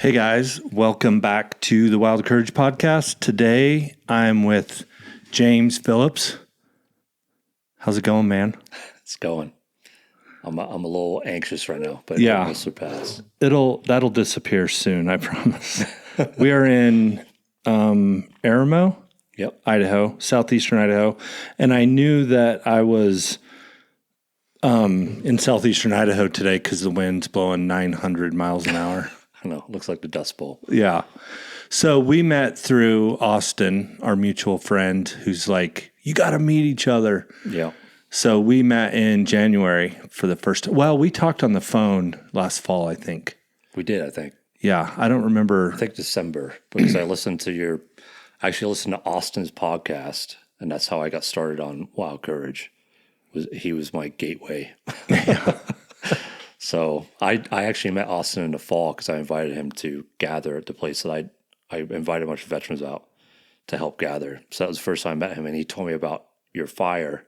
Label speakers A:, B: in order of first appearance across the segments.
A: Hey guys, welcome back to the Wild Courage podcast. Today I'm with James Phillips. How's it going, man?
B: It's going. I'm a little anxious right now, but
A: Yeah.
B: it will surpass.
A: That'll disappear soon, I promise. We are in Aramo,
B: Yep.
A: Idaho, southeastern Idaho, and I knew that I was in southeastern Idaho today because the wind's blowing 900 miles an hour.
B: I know. Looks like the Dust Bowl.
A: Yeah. So we met through Austin, our mutual friend, who's like, you got to meet each other.
B: Yeah.
A: So we met in January for the first. Well, we talked on the phone last fall, I think.
B: We did, I think.
A: Yeah, I don't remember.
B: I think December, because I actually listened to Austin's podcast, and that's how I got started on Wild Courage. He was my gateway.
A: Yeah.
B: So I actually met Austin in the fall because I invited him to gather at the place that I invited a bunch of veterans out to help gather. So that was the first time I met him, and he told me about your fire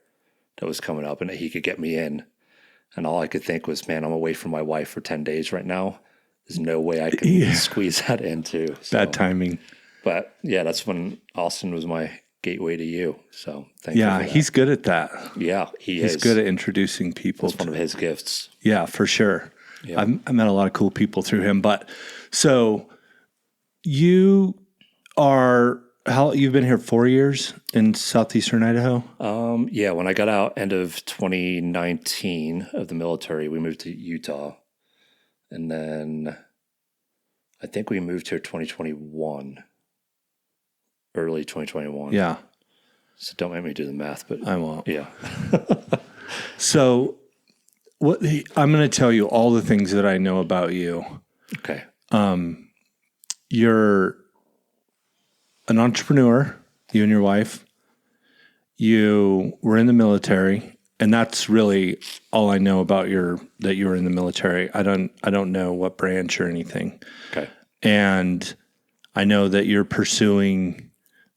B: that was coming up and that he could get me in. And all I could think was, man, I'm away from my wife for 10 days right now. There's no way I can squeeze that into. So,
A: Bad timing.
B: But yeah, that's when Austin was my gateway to you. So thank you.
A: Yeah,
B: For that.
A: he's good at that.
B: Yeah,
A: He's good at introducing people.
B: It's one of his gifts.
A: Yeah, for sure.
B: Yeah.
A: I met a lot of cool people through him. But so you are, you've been here 4 years in southeastern Idaho?
B: Yeah, when I got out end of 2019 of the military, we moved to Utah. And then I think we moved here 2021, early 2021.
A: Yeah.
B: So don't make me do the math, but
A: I won't.
B: yeah.
A: So I'm going to tell you all the things that I know about you.
B: Okay.
A: You're an entrepreneur, you and your wife. You were in the military, and that's really all I know about that you were in the military. I don't know what branch or anything.
B: Okay.
A: And I know that you're pursuing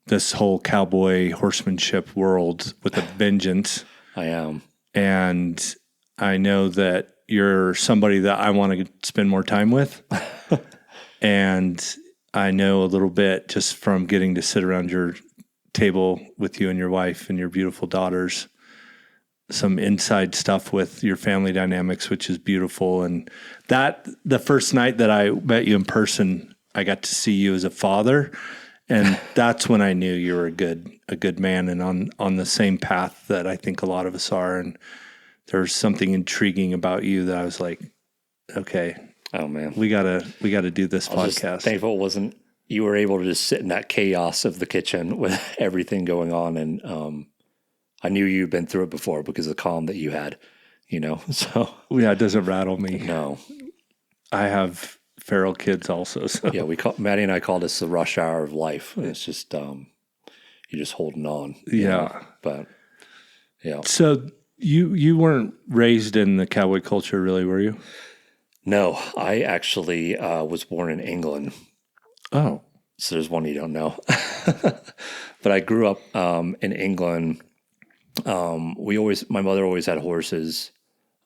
A: this whole cowboy horsemanship world with a vengeance.
B: I am.
A: And I know that you're somebody that I want to spend more time with. And I know a little bit just from getting to sit around your table with you and your wife and your beautiful daughters, some inside stuff with your family dynamics, which is beautiful. And that the first night that I met you in person, I got to see you as a father. And that's when I knew you were a good man and on the same path that I think a lot of us are. And there's something intriguing about you that I was like, okay,
B: Oh man,
A: we gotta do this
B: I was
A: podcast.
B: just thankful you were able to just sit in that chaos of the kitchen with everything going on, and I knew you'd been through it before because of the calm that you had, So
A: Yeah, it doesn't rattle me.
B: no,
A: I have feral kids also. So
B: yeah, Maddie and I called this the rush hour of life. And it's just you're just holding on.
A: Yeah.
B: But yeah.
A: So you weren't raised in the cowboy culture, really, were you?
B: No, I actually was born in England.
A: Oh.
B: So there's one you don't know. But I grew up in England. My mother always had horses.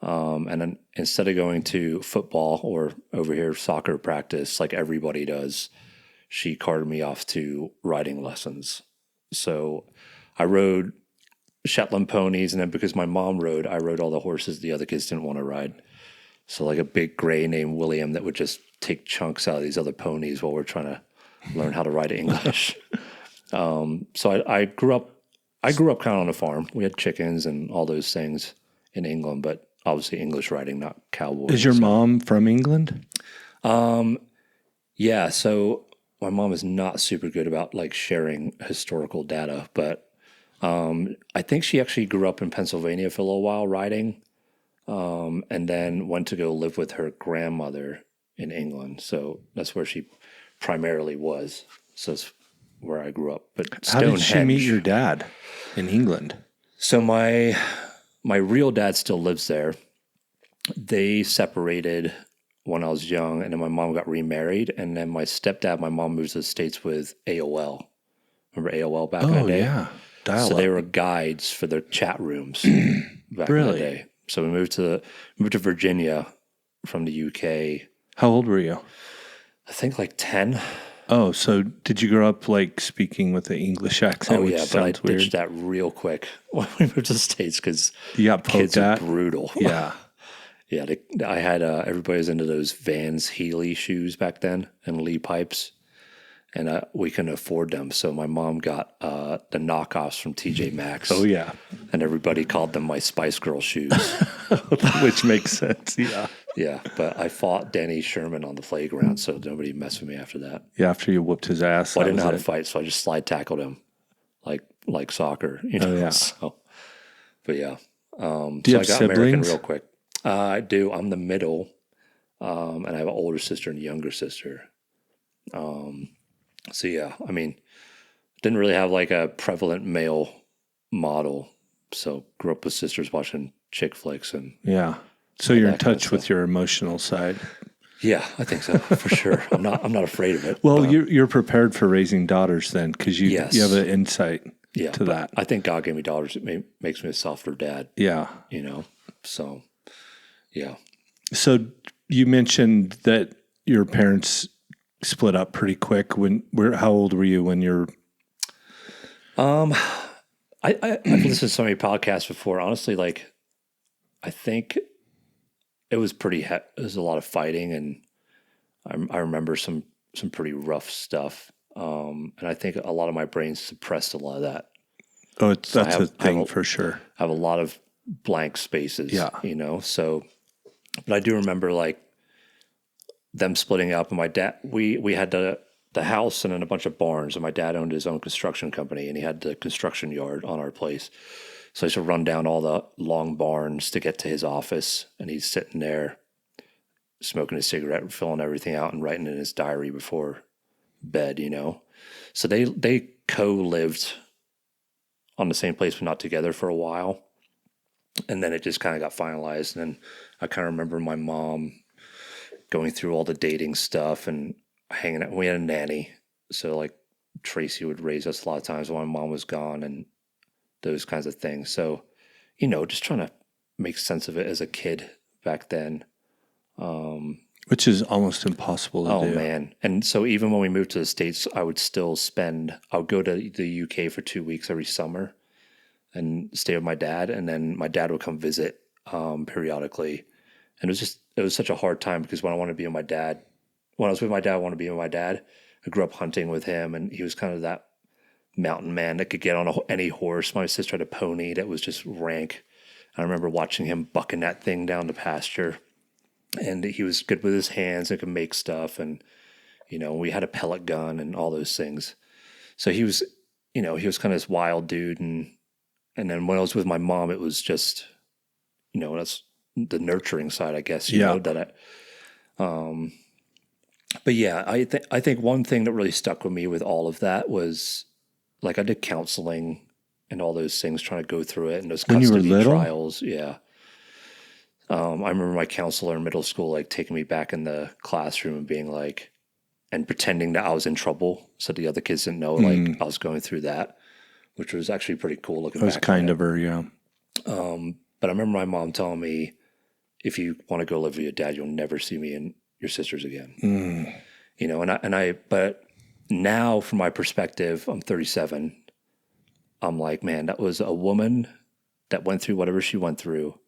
B: And then instead of going to football or over here soccer practice like everybody does, she carted me off to riding lessons. So I rode Shetland ponies, and then because my mom rode, I rode all the horses the other kids didn't want to ride. So like a big gray named William that would just take chunks out of these other ponies while we're trying to learn how to ride English. So I grew up kind of on a farm. We had chickens and all those things in England, but obviously English riding, not cowboy.
A: Is your mom from England?
B: Yeah. So my mom is not super good about like sharing historical data, but I think she actually grew up in Pennsylvania for a little while riding. And then went to go live with her grandmother in England. So that's where she primarily was. So that's where I grew up. But
A: How did she meet your dad in England?
B: So my real dad still lives there. They separated when I was young, and then my mom got remarried. And then my stepdad, my mom moved to the States with AOL. Remember AOL back in the day?
A: Oh, yeah. Dial-up.
B: So they were guides for their chat rooms back in the day. So we moved to Virginia from the UK.
A: How old were you?
B: I think like 10.
A: Oh, so did you grow up like speaking with an English accent,
B: Oh
A: which
B: yeah, but I
A: sounds weird?
B: ditched that real quick when we moved to the States because
A: You got
B: kids
A: poked
B: are
A: at?
B: brutal.
A: Yeah.
B: Yeah, I had everybody was into those Vans Healy shoes back then and Lee pipes, and we couldn't afford them. So my mom got the knockoffs from TJ Maxx.
A: Oh, yeah.
B: And everybody called them my Spice Girl shoes.
A: Which makes sense. Yeah.
B: Yeah, but I fought Danny Sherman on the playground, so nobody messed with me after that.
A: Yeah. After you whooped his ass,
B: Well, I
A: that
B: didn't know
A: was
B: how to
A: it.
B: fight, so I just slide tackled him like soccer, you know.
A: Oh, yeah.
B: So, but yeah,
A: Do you
B: so
A: have
B: I got American
A: siblings?
B: real quick. I do. I'm the middle, and I have an older sister and a younger sister. So yeah, I mean, didn't really have like a prevalent male model. So grew up with sisters watching chick flicks and
A: Yeah. So you're in
B: that kind of
A: touch with your emotional side.
B: yeah, I think so for sure. I'm not afraid of it.
A: Well,
B: but,
A: you're prepared for raising daughters then, because you
B: Yes.
A: have an insight
B: yeah,
A: to
B: but
A: that.
B: I think God gave me daughters. It makes me a softer dad.
A: Yeah.
B: You know, so yeah.
A: So you mentioned that your parents split up pretty quick. How old were you when you're?
B: I've listened to so many podcasts before. Honestly, like I think it was it was a lot of fighting, and I remember some pretty rough stuff. And I think a lot of my brain suppressed a lot of that.
A: Oh, that's a
B: I have
A: thing for sure.
B: I have a lot of blank spaces.
A: Yeah.
B: You know, so but I do remember like them splitting up, and my dad we had the house and then a bunch of barns, and my dad owned his own construction company, and he had the construction yard on our place. So I used to run down all the long barns to get to his office, and he's sitting there smoking a cigarette, filling everything out, and writing in his diary before bed. You know, so they co-lived on the same place but not together for a while, and then it just kind of got finalized. And then I kind of remember my mom going through all the dating stuff and hanging out. We had a nanny, so like Tracy would raise us a lot of times while my mom was gone and those kinds of things. So, you know, just trying to make sense of it as a kid back then.
A: Which is almost impossible to do.
B: Oh man. And so even when we moved to the States, I would go to the UK for 2 weeks every summer and stay with my dad. And then my dad would come visit periodically. And it was such a hard time because when I wanted to be with my dad, when I was with my dad, I wanted to be with my dad. I grew up hunting with him, and he was kind of that mountain man that could get on any horse. My sister had a pony that was just rank. I remember watching him bucking that thing down the pasture, and he was good with his hands and could make stuff. And, you know, we had a pellet gun and all those things. So he was, you know, he was kind of this wild dude. And then when I was with my mom, it was just, you know, that's the nurturing side, I guess, you know, that but yeah, I think one thing that really stuck with me with all of that was like I did counseling and all those things, trying to go through it and those
A: When you were
B: custody
A: little?
B: trials. Yeah. I remember my counselor in middle school, like taking me back in the classroom and being like, and pretending that I was in trouble so the other kids didn't know like I was going through that, which was actually pretty cool looking
A: It was
B: back.
A: kind of her, yeah.
B: But I remember my mom telling me, if you want to go live with your dad, you'll never see me and your sisters again. You know, but now from my perspective, I'm 37. I'm like, man, that was a woman that went through whatever she went through,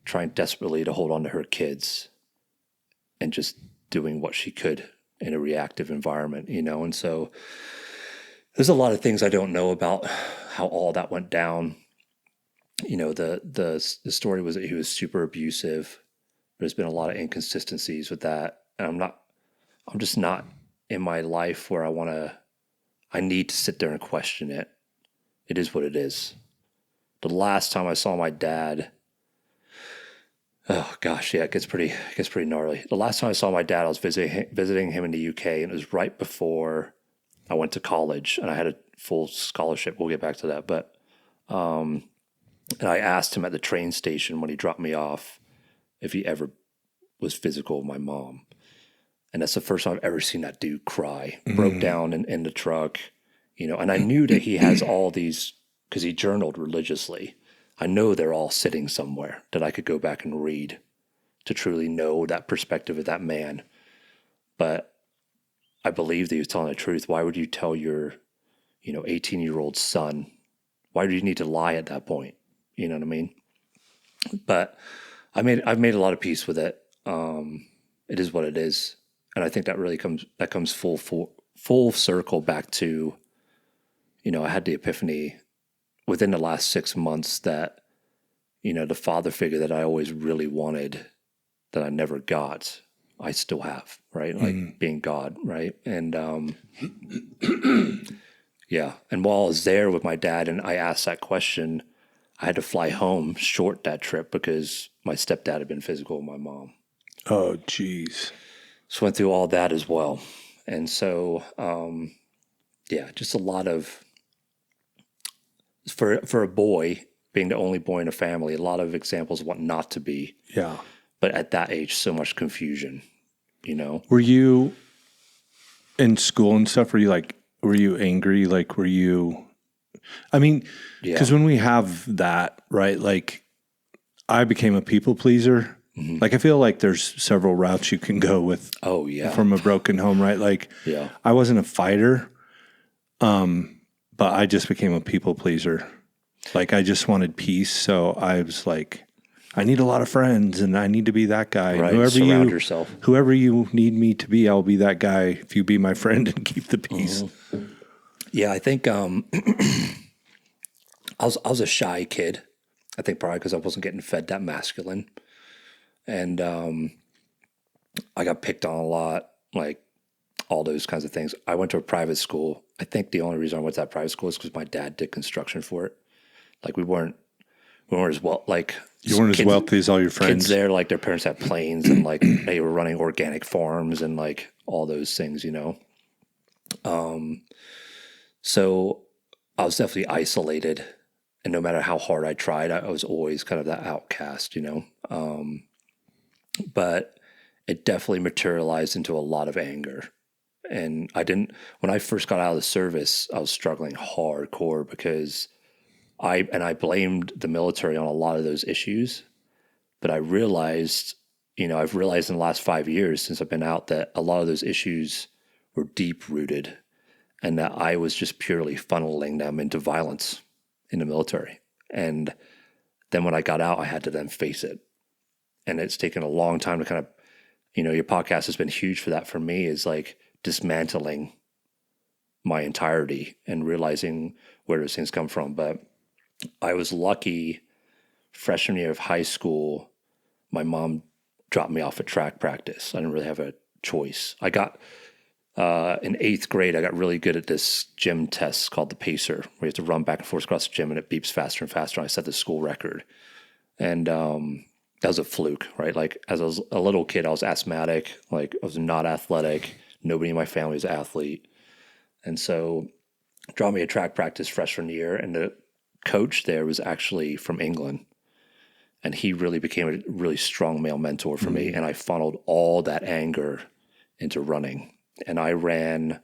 B: trying desperately to hold on to her kids and just doing what she could in a reactive environment, you know? And so there's a lot of things I don't know about how all that went down. You know, the story was that he was super abusive. There's been a lot of inconsistencies with that. And I'm just not in my life where I need to sit there and question it. It is what it is. The last time I saw my dad, oh gosh, yeah, it gets pretty gnarly. The last time I saw my dad, I was visiting him in the UK, and it was right before I went to college, and I had a full scholarship. We'll get back to that, but and I asked him at the train station when he dropped me off if he ever was physical with my mom. And that's the first time I've ever seen that dude cry. Broke down in the truck, you know, and I knew that he has all these, because he journaled religiously. I know they're all sitting somewhere that I could go back and read to truly know that perspective of that man. But I believed that he was telling the truth. Why would you tell your, 18-year-old son? Why do you need to lie at that point? You know what I mean? But I've made a lot of peace with it. It is what it is, and I think that really comes full circle back to, I had the epiphany within the last 6 months that, the father figure that I always really wanted, that I never got, I still have, right? Like being God, right? And yeah. And while I was there with my dad and I asked that question, I had to fly home short that trip because my stepdad had been physical with my mom.
A: Oh, geez.
B: So went through all that as well. And so, yeah, just a lot of, for a boy, being the only boy in a family, a lot of examples of what not to be.
A: Yeah.
B: But at that age, so much confusion,
A: Were you in school and stuff? Were you angry? I mean, because when we have that, right, like I became a people pleaser. Mm-hmm. Like I feel like there's several routes you can go with.
B: Oh yeah.
A: From a broken home, right? Like
B: yeah.
A: I wasn't a fighter, but I just became a people pleaser. Like I just wanted peace. So I was like, I need a lot of friends and I need to be that guy.
B: Right.
A: And whoever you need me to be, I'll be that guy if you be my friend and keep the peace.
B: Mm-hmm. Yeah, I think I was a shy kid. I think probably because I wasn't getting fed that masculine. And I got picked on a lot, like all those kinds of things. I went to a private school. I think the only reason I went to that private school is because my dad did construction for it. Like we weren't as well, like
A: you weren't as wealthy as all your friends.
B: Kids there, like their parents had planes and like they were running organic farms and like all those things, So I was definitely isolated, and no matter how hard I tried, I was always kind of that outcast, But it definitely materialized into a lot of anger. And when I first got out of the service, I was struggling hardcore because I blamed the military on a lot of those issues. But I realized, I've realized in the last 5 years since I've been out that a lot of those issues were deep rooted and that I was just purely funneling them into violence in the military. And then when I got out, I had to then face it. And it's taken a long time to kind of, your podcast has been huge for that for me, is like dismantling my entirety and realizing where those things come from. But I was lucky freshman year of high school, my mom dropped me off at track practice. I didn't really have a choice. I got, in 8th grade, I got really good at this gym test called the Pacer, where you have to run back and forth across the gym and it beeps faster and faster. And I set the school record. And that was a fluke, right? Like as I was a little kid, I was asthmatic. Like I was not athletic. Nobody in my family was an athlete. And so dropped me a track practice freshman year. And the coach there was actually from England. And he really became a really strong male mentor for me. And I funneled all that anger into running. And I ran,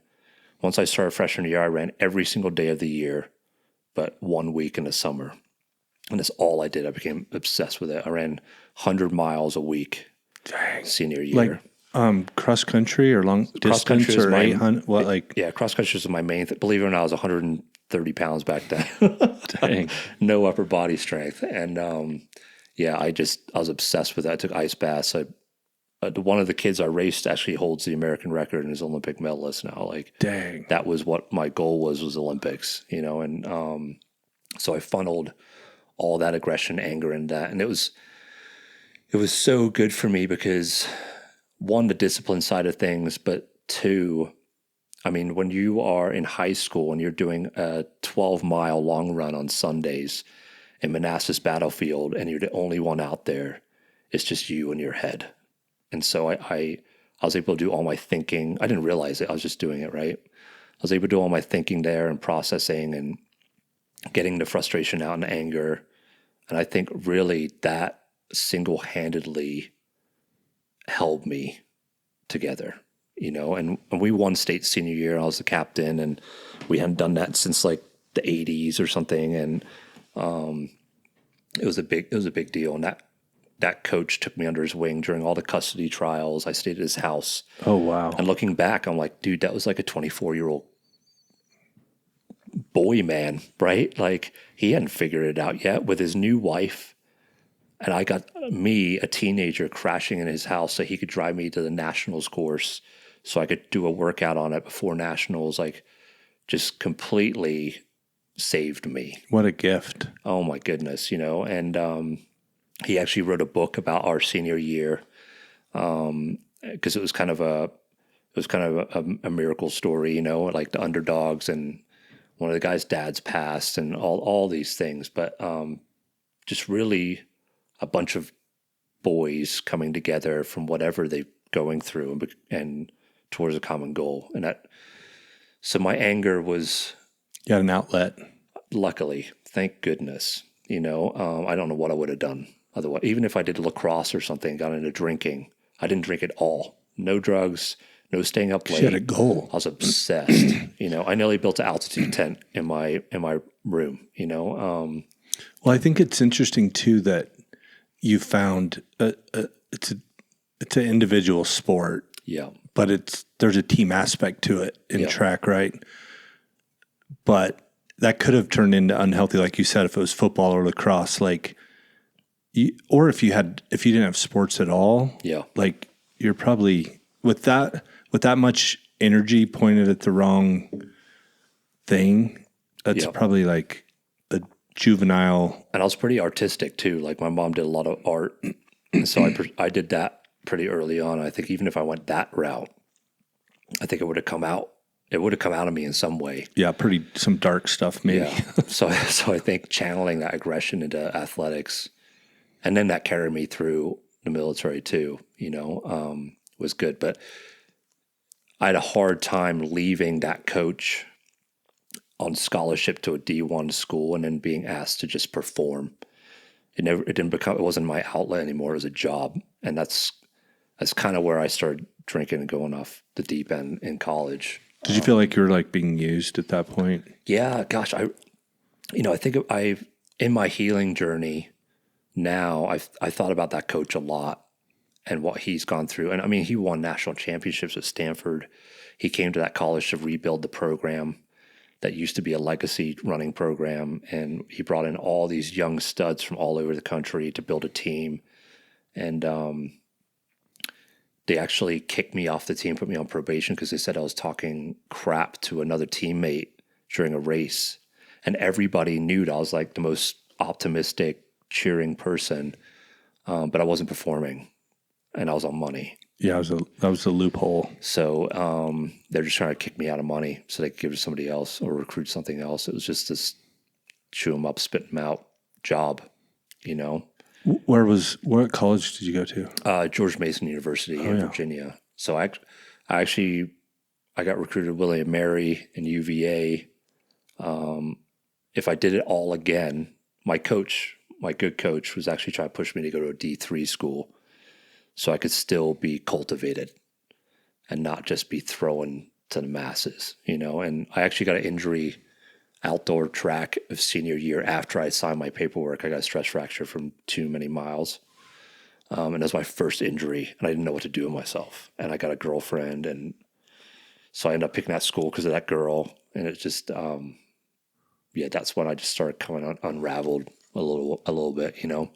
B: once I started freshman year, I ran every single day of the year, but 1 week in the summer. And that's all I did. I became obsessed with it. I ran 100 miles a week.
A: Dang.
B: Senior year.
A: Like cross country or long distance or 800? What, like?
B: Yeah, cross country was my main thing. Believe it or not, I was 130 pounds back then.
A: Dang.
B: No upper body strength. And yeah, I was obsessed with that. I took ice baths. One of the kids I raced actually holds the American record and is Olympic medalist now. Like,
A: dang,
B: that was what my goal was Olympics, and so I funneled all that aggression, anger in that. And it was so good for me because one, the discipline side of things, but two, I mean, when you are in high school and you're doing a 12-mile long run on Sundays in Manassas Battlefield and you're the only one out there, it's just you in your head. And so I was able to do all my thinking. I didn't realize it. I was just doing it, right? I was able to do all my thinking there and processing and getting the frustration out and anger. And I think really that single-handedly held me together, and we won state senior year. I was the captain and we hadn't done that since like the 80s or something. And it was a big deal. And that coach took me under his wing during all the custody trials. I stayed at his house.
A: Oh, wow.
B: And looking back, I'm like, dude, that was like a 24-year-old boy man, right? Like he hadn't figured it out yet with his new wife. And I got me, a teenager, crashing in his house so he could drive me to the nationals course so I could do a workout on it before nationals. Like just completely saved me.
A: What a gift.
B: Oh my goodness, you know. And he actually wrote a book about our senior year because it was kind of a miracle story, you know, like the underdogs and one of the guys' dads passed and all these things, but just really a bunch of boys coming together from whatever they're going through and towards a common goal. And so my anger was,
A: You had an outlet.
B: luckily, thank goodness, you know, I don't know what I would have done otherwise. Even if I did lacrosse or something, got into drinking, I didn't drink at all. No drugs, no staying up late.
A: You had a goal.
B: I was obsessed. You know, I nearly built an altitude tent in my room, you know.
A: Well, I think it's interesting too that you found it's an individual sport,
B: Yeah.
A: but there's a team aspect to it in track, right? But that could have turned into unhealthy, like you said, if it was football or lacrosse, or if you didn't have sports at all, like you're probably with that much energy pointed at the wrong thing. That's probably like a juvenile.
B: And I was pretty artistic too. Like my mom did a lot of art, and so I did that pretty early on. I think even if I went that route, I think it would have come out. It would have come out of me in some way.
A: Yeah, some dark stuff maybe.
B: Yeah. So I think channeling that aggression into athletics, and then that carried me through the military too. You know, was good. But I had a hard time leaving that coach on scholarship to a D1 school and then being asked to just perform. It wasn't my outlet anymore. It was a job. And that's kind of where I started drinking and going off the deep end in college.
A: Did you feel like you were like being used at that point?
B: Yeah, gosh, I think in my healing journey now, I thought about that coach a lot and what he's gone through. And I mean, he won national championships at Stanford. He came to that college to rebuild the program that used to be a legacy running program. And he brought in all these young studs from all over the country to build a team. And they actually kicked me off the team, put me on probation because they said I was talking crap to another teammate during a race. And everybody knew that I was like the most optimistic, cheering person, but I wasn't performing and I was on money.
A: Yeah, that was a loophole.
B: So they're just trying to kick me out of money so they could give it to somebody else or recruit something else. It was just this chew them up, spit them out job, you know.
A: What college did you go to?
B: George Mason University in Virginia. So I got recruited to William and Mary and UVA. If I did it all again, my good coach was actually trying to push me to go to a D3 school so I could still be cultivated and not just be thrown to the masses, you know. And I actually got an injury outdoor track of senior year after I signed my paperwork. I got a stress fracture from too many miles. And that was my first injury, and I didn't know what to do with myself. And I got a girlfriend, and so I ended up picking that school because of that girl. And it just, that's when I just started coming unraveled a little bit, you know.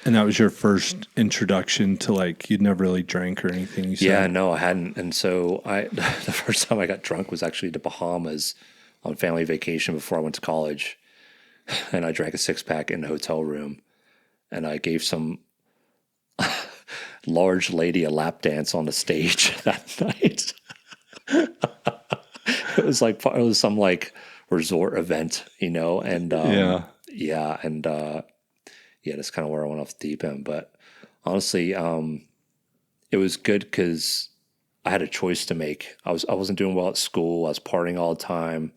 A: And that was your first introduction to like, you'd never really drank or anything, you said?
B: Yeah, no, I hadn't. And so the first time I got drunk was actually the Bahamas on family vacation before I went to college. And I drank a 6-pack in the hotel room. And I gave some large lady a lap dance on the stage that night. It was some like resort event, you know, and that's kind of where I went off the deep end. But honestly, it was good because I had a choice to make. I wasn't doing well at school. I was partying all the time.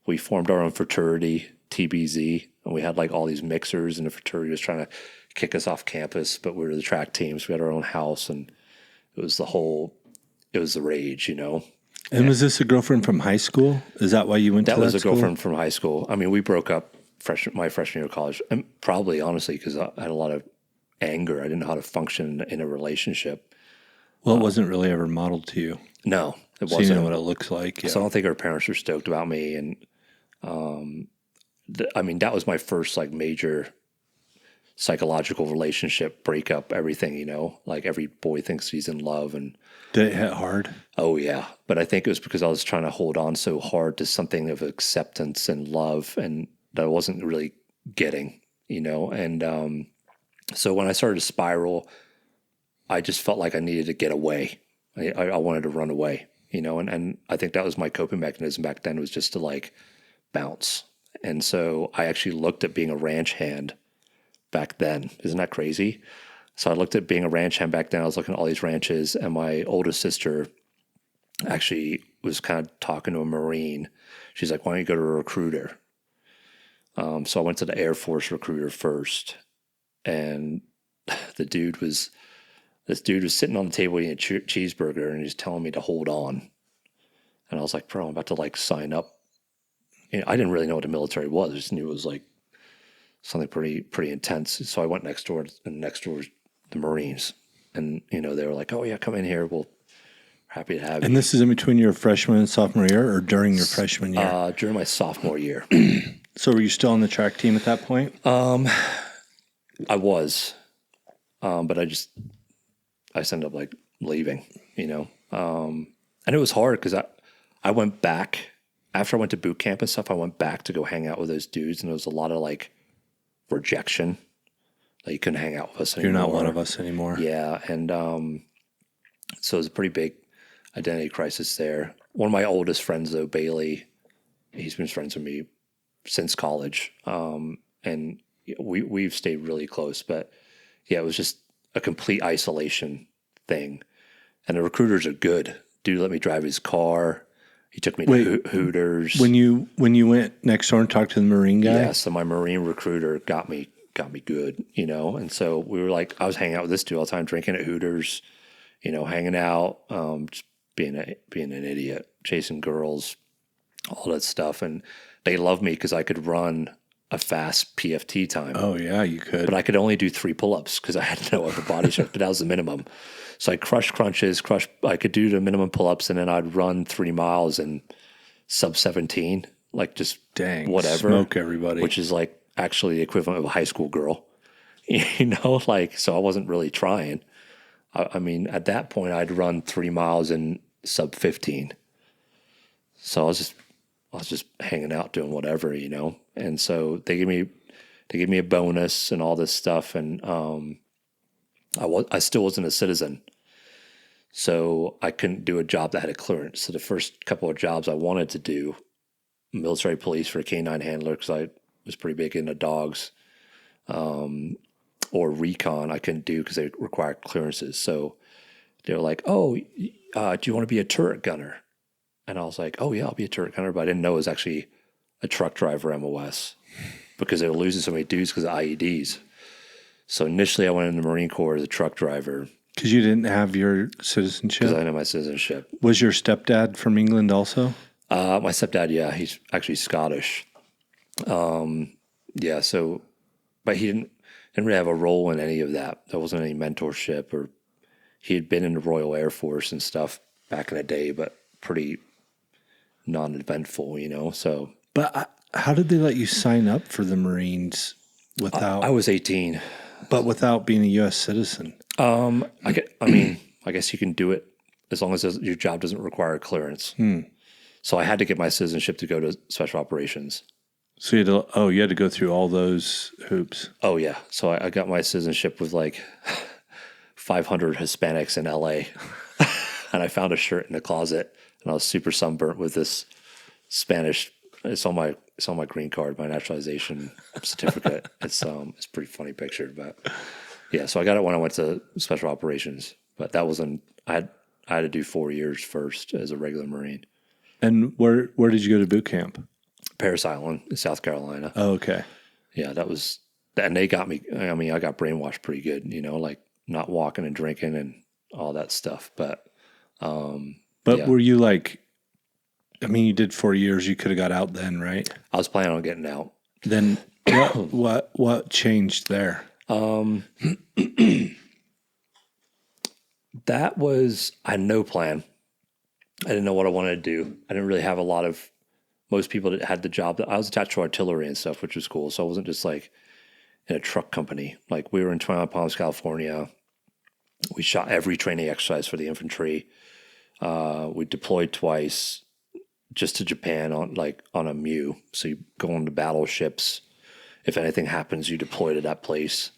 B: We formed our own fraternity, TBZ, and we had like all these mixers, and the fraternity was trying to kick us off campus, but we were the track team, so we had our own house, and it was the rage, you know.
A: And was this a girlfriend from high school? Is that why you went to that school? That was a
B: girlfriend from high school. I mean, we broke up my freshman year of college, and probably honestly because I had a lot of anger. I didn't know how to function in a relationship.
A: Well, it wasn't really ever modeled to you.
B: No, it
A: So
B: wasn't.
A: you know what it looks like. Yeah.
B: So I don't think our parents were stoked about me. And I mean, that was my first like major psychological relationship breakup, everything, you know, like every boy thinks he's in love. And
A: Did it hit hard?
B: oh, yeah. But I think it was because I was trying to hold on so hard to something of acceptance and love, and that I wasn't really getting, you know. And so when I started to spiral, I just felt like I needed to get away. I wanted to run away, you know, and I think that was my coping mechanism back then, was just to like bounce. And so I actually looked at being a ranch hand back then. Isn't that crazy? So I looked at being a ranch hand back then. I was looking at all these ranches, and my oldest sister actually was kind of talking to a Marine. She's like, why don't you go to a recruiter? So I went to the Air Force recruiter first, and this dude was sitting on the table eating a cheeseburger, and he's telling me to hold on. And I was like, bro, I'm about to like sign up. You know, I didn't really know what the military was. I just knew it was like something pretty intense. So I went next door, and next door was the Marines. And, you know, they were like, oh yeah, come in here. We're happy to have you.
A: And this is in between your freshman and sophomore year, or during your freshman year?
B: During my sophomore year.
A: So were you still on the track team at that point?
B: I was, but I just ended up like leaving, you know? And it was hard because I went back after I went to boot camp and stuff. I went back to go hang out with those dudes, and there was a lot of like rejection. Like, you couldn't hang out with us anymore.
A: You're not one of us anymore.
B: Yeah. And so it was a pretty big identity crisis there. One of my oldest friends, though, Bailey, he's been friends with me since college. And we've stayed really close. But yeah, it was just a complete isolation thing. And the recruiters are good. Dude let me drive his car. He took me to Hooters.
A: When you went next door and talked to the Marine guy?
B: Yeah, so my Marine recruiter got me good, you know? And so we were like, I was hanging out with this dude all the time, drinking at Hooters, you know, hanging out, just being an idiot, chasing girls, all that stuff. And they loved me because I could run a fast PFT time.
A: Oh, yeah, you could.
B: But I could only do 3 pull-ups because I had no upper body strength, but that was the minimum. So I crushed crunches, I could do the minimum pull-ups, and then I'd run 3 miles in sub 17, like just whatever.
A: Smoke everybody.
B: Which is like actually the equivalent of a high school girl, you know, like, so I wasn't really trying. I mean, at that point I'd run 3 miles in sub 15. So I was just hanging out doing whatever, you know? And so they gave me a bonus and all this stuff. And, I still wasn't a citizen. So I couldn't do a job that had a clearance. So the first couple of jobs I wanted to do, military police for a canine handler, because I was pretty big into dogs, or recon, I couldn't do because they required clearances. So they were like, oh, do you want to be a turret gunner? And I was like, oh yeah, I'll be a turret gunner. But I didn't know it was actually a truck driver MOS because they were losing so many dudes because of IEDs. So initially I went in the Marine Corps as a truck driver.
A: Because you didn't have your citizenship?
B: Because I didn't have my citizenship.
A: Was your stepdad from England also?
B: My stepdad, yeah, he's actually Scottish. Yeah, so, but he didn't really have a role in any of that. There wasn't any mentorship, or he had been in the Royal Air Force and stuff back in the day, but pretty non-eventful, you know, so.
A: But how did they let you sign up for the Marines without?
B: I was 18.
A: But without being a U.S. citizen?
B: I guess you can do it as long as your job doesn't require a clearance. So I had to get my citizenship to go to special operations.
A: So you had to go through all those hoops.
B: Oh yeah. So I got my citizenship with like 500 Hispanics in LA, and I found a shirt in the closet, and I was super sunburnt with this Spanish. It's on my green card, my naturalization certificate. It's a pretty funny picture, but yeah. So I got it when I went to special operations, but that wasn't. I had to do 4 years first as a regular Marine.
A: And where did you go to boot camp?
B: Parris Island in South Carolina.
A: Oh, okay.
B: Yeah, that was, and they got me. I mean, I got brainwashed pretty good, you know, like not walking and drinking and all that stuff. But yeah.
A: Were you like? I mean, you did 4 years. You could have got out then, right?
B: I was planning on getting out.
A: Then what changed there?
B: That was, I had no plan. I didn't know what I wanted to do. I didn't really have a lot of, most people that had the job that I was attached to artillery and stuff, which was cool. So I wasn't just like in a truck company. Like we were in Twin Palms, California. We shot every training exercise for the infantry. We deployed twice just to Japan on a MEU. So you go on the battleships. If anything happens, you deploy to that place.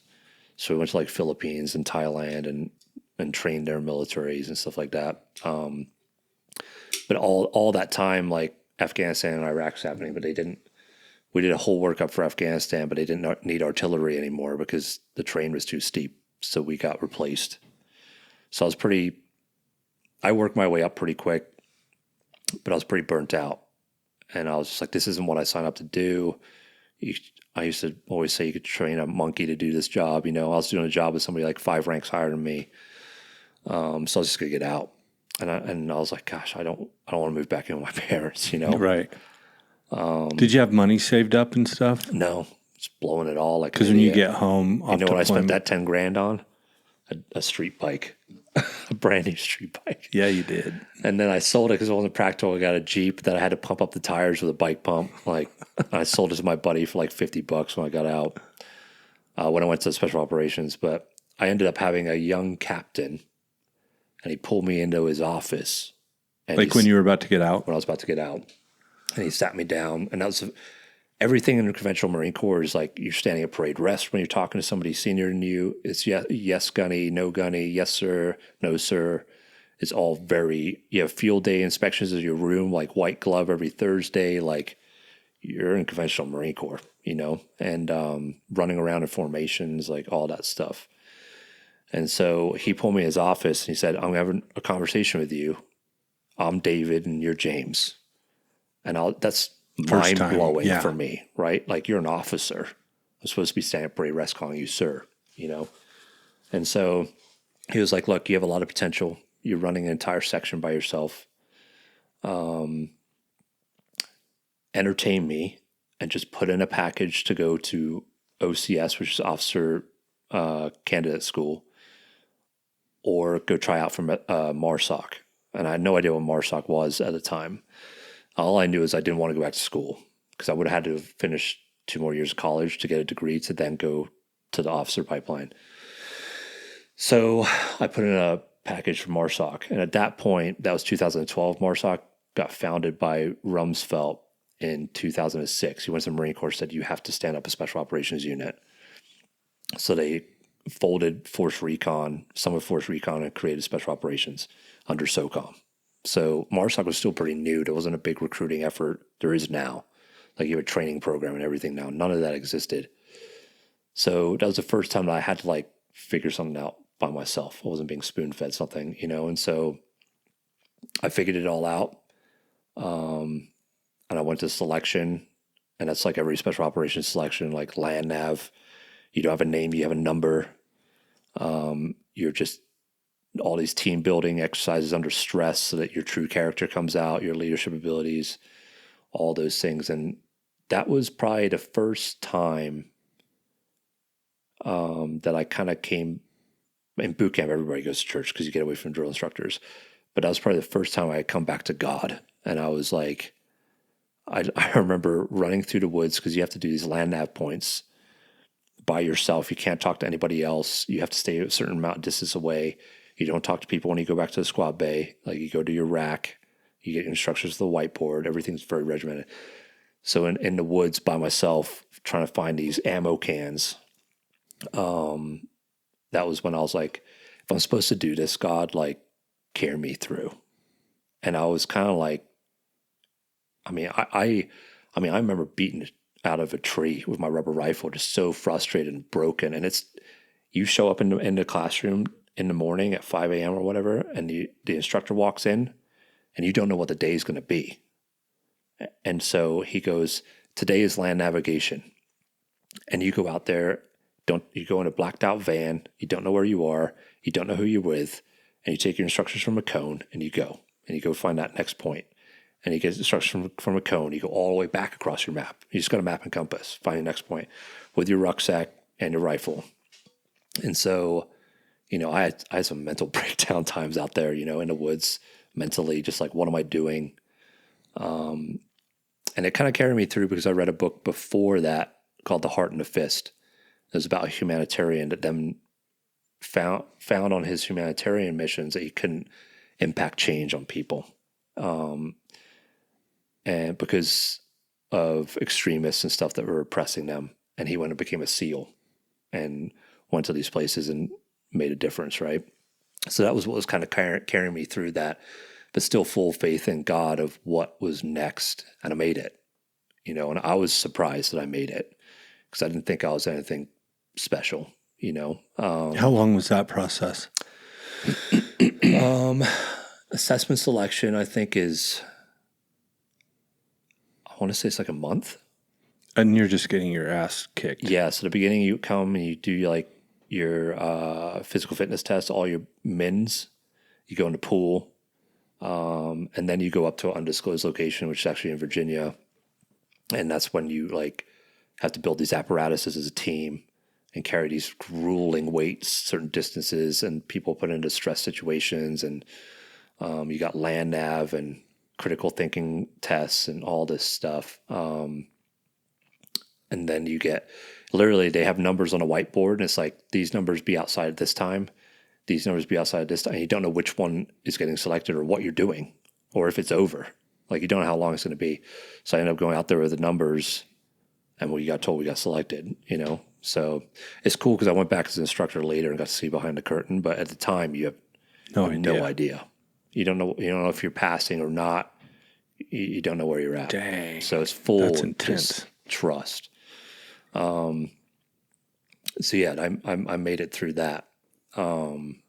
B: So we went to like Philippines and Thailand and trained their militaries and stuff like that. But all that time, like Afghanistan and Iraq was happening, but they didn't. We did a whole workup for Afghanistan, but they didn't need artillery anymore because the terrain was too steep. So we got replaced. So I worked my way up pretty quick, but I was pretty burnt out. And I was just like, this isn't what I signed up to do. I used to always say you could train a monkey to do this job. I was doing a job with somebody like 5 ranks higher than me. So I was just going to get out. And I was like, gosh, I don't want to move back in with my parents,
A: Right. Did you have money saved up and stuff?
B: No, just blowing it all. Like,
A: Because when you get home,
B: you know what I spent that 10 grand on? A street bike, a brand new street bike.
A: Yeah, you did.
B: And then I sold it because it wasn't practical. I got a Jeep that I had to pump up the tires with a bike pump. Like I sold it to my buddy for like $50 when I got out, when I went to special operations. But I ended up having a young captain, and he pulled me into his office. And
A: like when you were about to get out?
B: When I was about to get out. And he sat me down, and that was everything in the conventional Marine Corps is like you're standing at parade rest when you're talking to somebody senior than you. It's yes, gunny, no gunny, yes, sir, no, sir. It's all you have field day inspections of your room, like white glove every Thursday. Like you're in conventional Marine Corps, and running around in formations, like all that stuff. And so he pulled me in his office and he said, I'm having a conversation with you. I'm David and you're James. And that's mind-blowing for me, right? Like, you're an officer. I'm supposed to be standing up pretty rest calling you sir, And so he was like, look, you have a lot of potential. You're running an entire section by yourself. Entertain me and just put in a package to go to OCS, which is Officer Candidate School, or go try out for MARSOC. And I had no idea what MARSOC was at the time. All I knew is I didn't want to go back to school because I would have had to finish 2 more years of college to get a degree to then go to the officer pipeline. So I put in a package for MARSOC. And at that point, that was 2012, MARSOC got founded by Rumsfeld in 2006. He went to the Marine Corps, said, you have to stand up a special operations unit. So they folded Force Recon, some of Force Recon, and created special operations under SOCOM. So MARSOC was still pretty new. There wasn't a big recruiting effort. There is now. Like you have a training program and everything now. None of that existed. So that was the first time that I had to like figure something out by myself. I wasn't being spoon-fed something, And so I figured it all out. And I went to selection. And that's like every special operations selection, like land nav. You don't have a name, you have a number. You're just all these team building exercises under stress so that your true character comes out, your leadership abilities, all those things. And that was probably the first time that I kind of came in boot camp. Everybody goes to church because you get away from drill instructors. But that was probably the first time I had come back to God. And I was like, I remember running through the woods because you have to do these land nav points by yourself. You can't talk to anybody else. You have to stay a certain amount of distance away. You don't talk to people when you go back to the squad bay. Like you go to your rack, you get instructions to the whiteboard. Everything's very regimented. So in the woods by myself, trying to find these ammo cans, that was when I was like, if I'm supposed to do this, God, like, carry me through. And I was kind of like, I remember beating out of a tree with my rubber rifle, just so frustrated and broken. And you show up in the classroom in the morning at 5 a.m. or whatever, and the instructor walks in, and you don't know what the day is going to be. And so he goes, today is land navigation. And you go out there, you go in a blacked out van, you don't know where you are, you don't know who you're with, and you take your instructions from a cone, and you go find that next point. And you get instructions from a cone, you go all the way back across your map. You just got a map and compass, find your next point with your rucksack and your rifle. And so, I had some mental breakdown times out there, in the woods mentally, just like, what am I doing? And it kind of carried me through because I read a book before that called The Heart and the Fist. It was about a humanitarian that then found on his humanitarian missions that he couldn't impact change on people. And because of extremists and stuff that were oppressing them. And he went and became a SEAL and went to these places and made a difference, right? So that was what was kind of carrying me through that, but still full faith in God of what was next. And I made it, and I was surprised that I made it because I didn't think I was anything special,
A: How long was that process?
B: Assessment selection, I think I want to say it's like a month.
A: And you're just getting your ass kicked.
B: Yeah. So the beginning, you come and you do like your physical fitness test, all your mins. You go in the pool, and then you go up to an undisclosed location, which is actually in Virginia, and that's when you like have to build these apparatuses as a team and carry these grueling weights, certain distances, and people put into stress situations, and you got land nav and critical thinking tests and all this stuff. And then you get, literally, they have numbers on a whiteboard, and it's like, these numbers be outside at this time, these numbers be outside at this time. And you don't know which one is getting selected or what you're doing, or if it's over. Like, you don't know how long it's going to be. So I ended up going out there with the numbers, and we got told we got selected, So it's cool because I went back as an instructor later and got to see behind the curtain. But at the time, you have no idea. You don't know if you're passing or not. You don't know where you're at.
A: Dang.
B: So it's full
A: That's intense.
B: just trust. So yeah, I made it through that. And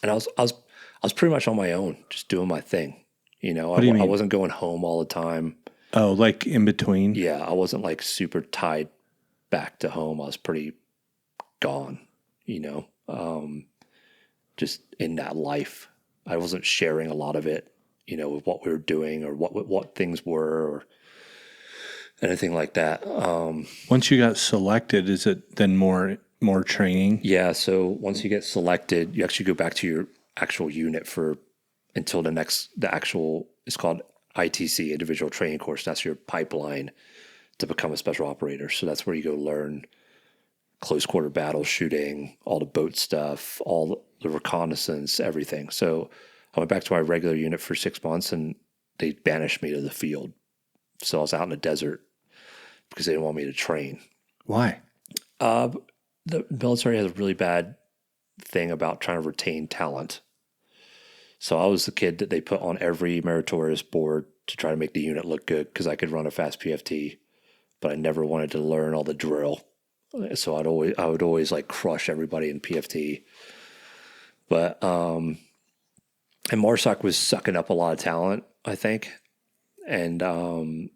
B: I was pretty much on my own, just doing my thing.
A: What do you mean?
B: I wasn't going home all the time.
A: Oh, like in between?
B: Yeah, I wasn't like super tied back to home. I was pretty gone, just in that life. I wasn't sharing a lot of it, with what we were doing or what things were or anything like that.
A: Once you got selected, is it then more training?
B: Yeah. So once you get selected, you actually go back to your actual unit until it's called ITC, individual training course. That's your pipeline to become a special operator. So that's where you go learn close quarter battle shooting, all the boat stuff, all the reconnaissance, everything. So I went back to my regular unit for 6 months and they banished me to the field. So I was out in the desert because they didn't want me to train.
A: Why?
B: The military has a really bad thing about trying to retain talent. So I was the kid that they put on every meritorious board to try to make the unit look good because I could run a fast PFT, but I never wanted to learn all the drill. So I would always like crush everybody in PFT. But and MARSOC was sucking up a lot of talent, I think. And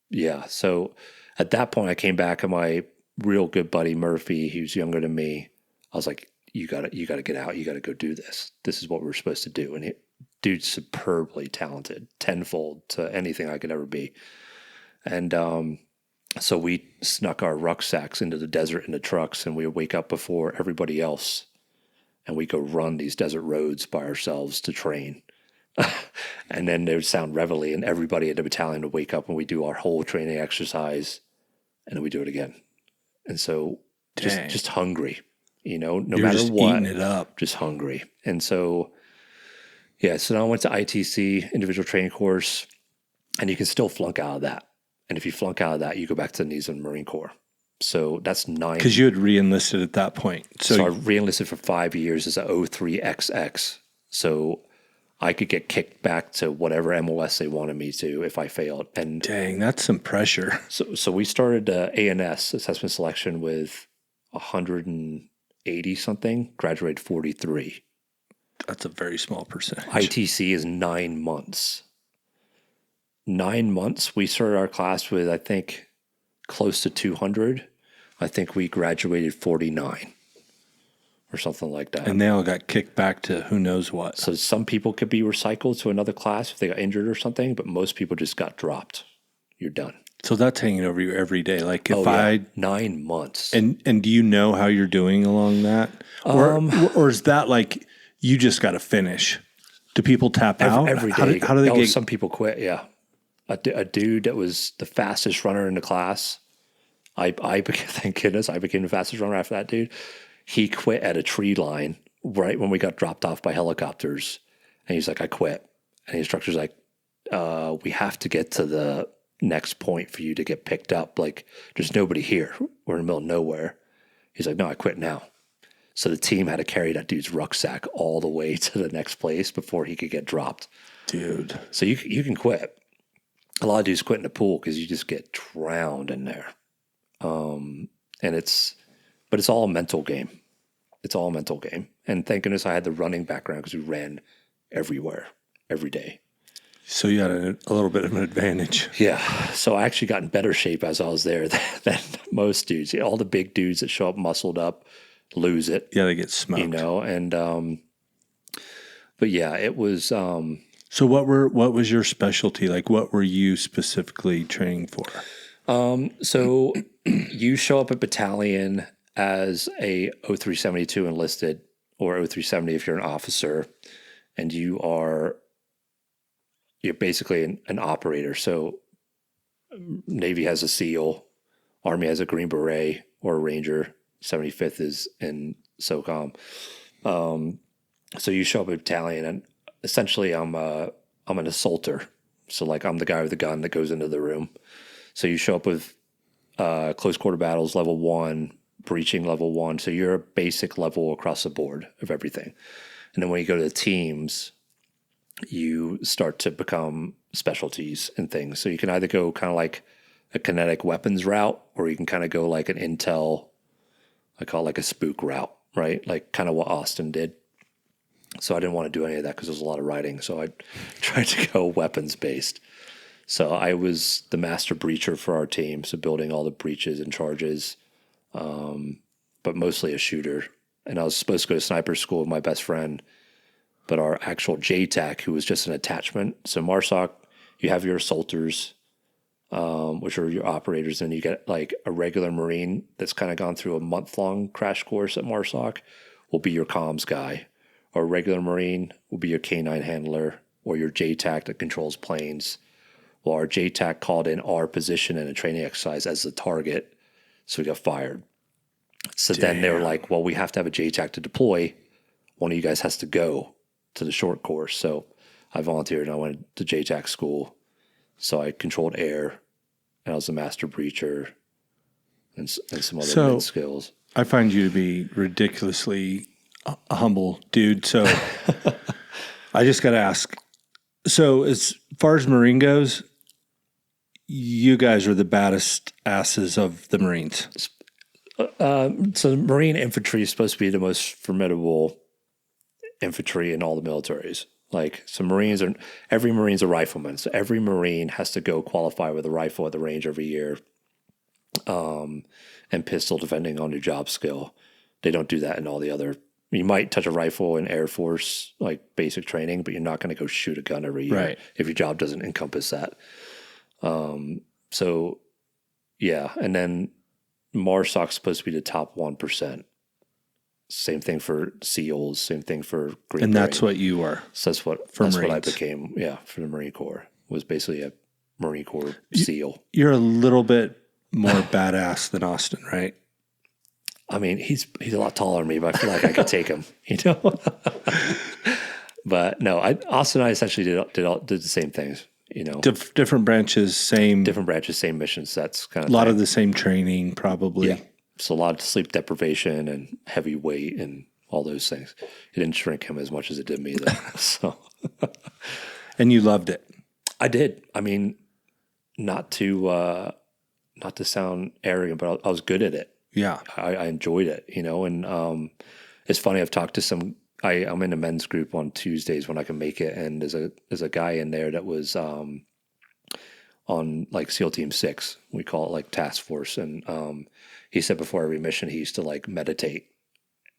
B: yeah, so at that point I came back and my real good buddy Murphy, he was younger than me. I was like, you gotta get out. You gotta go do this. This is what we're supposed to do. And dude's superbly talented, tenfold to anything I could ever be. And so we snuck our rucksacks into the desert in the trucks, and we would wake up before everybody else, and we go run these desert roads by ourselves to train. And then they would sound reveille, and everybody at the battalion would wake up, and we do our whole training exercise, and then we do it again. And so just hungry. No
A: You're
B: matter
A: just
B: what,
A: eating it up.
B: just hungry. And so, yeah, so now I went to ITC, individual training course, and you can still flunk out of that. And if you flunk out of that, you go back to the Navy and Marine Corps. So that's 9.
A: Because you had re-enlisted at that point.
B: So I re-enlisted for 5 years as a 03XX. So I could get kicked back to whatever MOS they wanted me to if I failed. And
A: dang, that's some pressure.
B: So we started ANS, assessment selection, with 180 something, graduated 43.
A: That's a very small percentage.
B: ITC is 9 months. 9 months. We started our class with, I think, close to 200. I think we graduated 49 or something like that.
A: And they all got kicked back to who knows what.
B: So some people could be recycled to another class if they got injured or something, but most people just got dropped. You're done.
A: So that's hanging over you every day. Like if
B: Oh yeah,
A: I
B: 9 months.
A: and do you know how you're doing along that, or is that like you just got to finish? Do people tap out?
B: Every
A: How
B: day.
A: do, how do they get?
B: Some people quit. Yeah, a dude that was the fastest runner in the class. I became, thank goodness, I became the fastest runner after that dude. He quit at a tree line right when we got dropped off by helicopters, and he's like, "I quit." And the instructor's like, "We have to get to the next point for you to get picked up. Like, there's nobody here. We're in the middle of nowhere." He's like, "No, I quit now." So the team had to carry that dude's rucksack all the way to the next place before he could get dropped.
A: Dude.
B: So you can quit. A lot of dudes quit in the pool because you just get drowned in there. And but it's all a mental game. It's all a mental game. And thank goodness I had the running background because we ran everywhere, every day.
A: So you had a little bit of an advantage.
B: Yeah. So I actually got in better shape as I was there than most dudes. All the big dudes that show up muscled up lose it.
A: Yeah, they get smoked.
B: You know, and but yeah, it was
A: So what was your specialty? Like what were you specifically training for?
B: so you show up at battalion as a 0372 enlisted or 0370 if you're an officer, and you're basically an operator. So Navy has a SEAL, Army has a Green Beret or a Ranger, 75th is in SOCOM. So you show up at battalion, and essentially I'm an assaulter. So like I'm the guy with the gun that goes into the room. So you show up with close quarter battles level 1, breaching level 1. So you're a basic level across the board of everything. And then when you go to the teams, you start to become specialties and things. So you can either go kind of like a kinetic weapons route, or you can kind of go like an intel, I call it like a spook route, right? Like kind of what Austin did. So I didn't want to do any of that because there's a lot of writing. So I tried to go weapons based. So I was the master breacher for our team. So building all the breaches and charges, but mostly a shooter. And I was supposed to go to sniper school with my best friend, but our actual JTAC, who was just an attachment. So MARSOC, you have your assaulters, which are your operators, and you get like a regular Marine that's kind of gone through a month-long crash course at MARSOC will be your comms guy, or a regular Marine will be your K9 handler, or your JTAC that controls planes. Well, our JTAC called in our position in a training exercise as the target, so we got fired. So then they were like, well, we have to have a JTAC to deploy. One of you guys has to go to the short course. So I volunteered and I went to JTAC school. So I controlled air, and I was a master breacher and some other mid skills.
A: I find you to be ridiculously a humble dude. So I just got to ask. So as far as Marine goes, you guys are the baddest asses of the Marines.
B: So Marine infantry is supposed to be the most formidable infantry in all the militaries. Like, so every Marine's a rifleman. So every Marine has to go qualify with a rifle at the range every year, and pistol depending on your job skill. They don't do that in all the other. You might touch a rifle in Air Force, like basic training, but you're not going to go shoot a gun every year
A: Right.
B: if your job doesn't encompass that. So yeah. And then MARSOC's supposed to be the top 1%. Same thing for SEALs, same thing for Green
A: And
B: Beret.
A: what you were.
B: So that's what I became, for the Marine Corps. Was basically a Marine Corps SEAL.
A: You're a little bit more badass than Austin, right?
B: I mean, he's a lot taller than me, but I feel like I could take him, you know? But no, Austin and I essentially did the same things, you know?
A: Different branches, same
B: missions. That's kind of
A: a lot of the same training, probably.
B: Yeah. So a lot of sleep deprivation and heavy weight and all those things. It didn't shrink him as much as it did me, though. So,
A: and you loved it.
B: I did. I mean, not to sound arrogant, but I was good at it.
A: Yeah,
B: I enjoyed it, you know. And it's funny. I've talked to some. I'm in a men's group on Tuesdays when I can make it, and there's a guy in there that was on like SEAL Team 6. We call it like task force, and he said before every mission he used to like meditate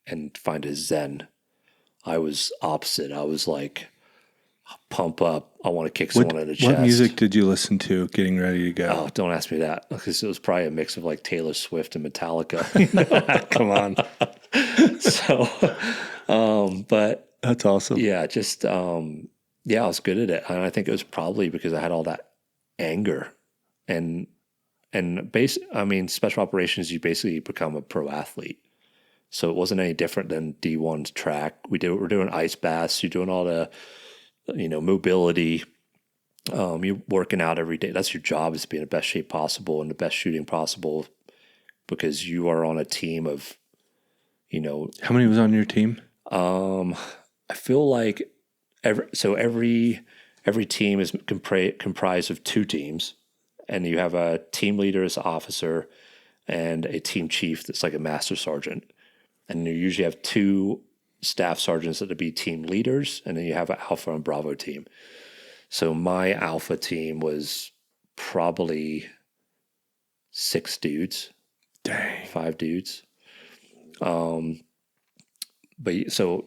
B: and find his zen. I was opposite. I was like pump up. I want to kick someone in the chest.
A: What music did you listen to getting ready to go?
B: Oh, don't ask me that, because it was probably a mix of like Taylor Swift and Metallica.
A: Come on.
B: So, but
A: That's awesome.
B: yeah, just yeah, I was good at it, and I think it was probably because I had all that anger and I mean, special operations, you basically become a pro athlete. So it wasn't any different than D1 track. We're doing ice baths. You're doing all the, mobility. You're working out every day. That's your job, is to be in the best shape possible and the best shooting possible, because you are on a team of,
A: How many was on your team?
B: I feel like every team is comprised of 2 teams, and you have a team leader as an officer and a team chief that's like a master sergeant. And you usually have 2 staff sergeants that would be team leaders, and then you have an Alpha and Bravo team. So my Alpha team was probably 6 dudes.
A: Dang.
B: 5 dudes. But so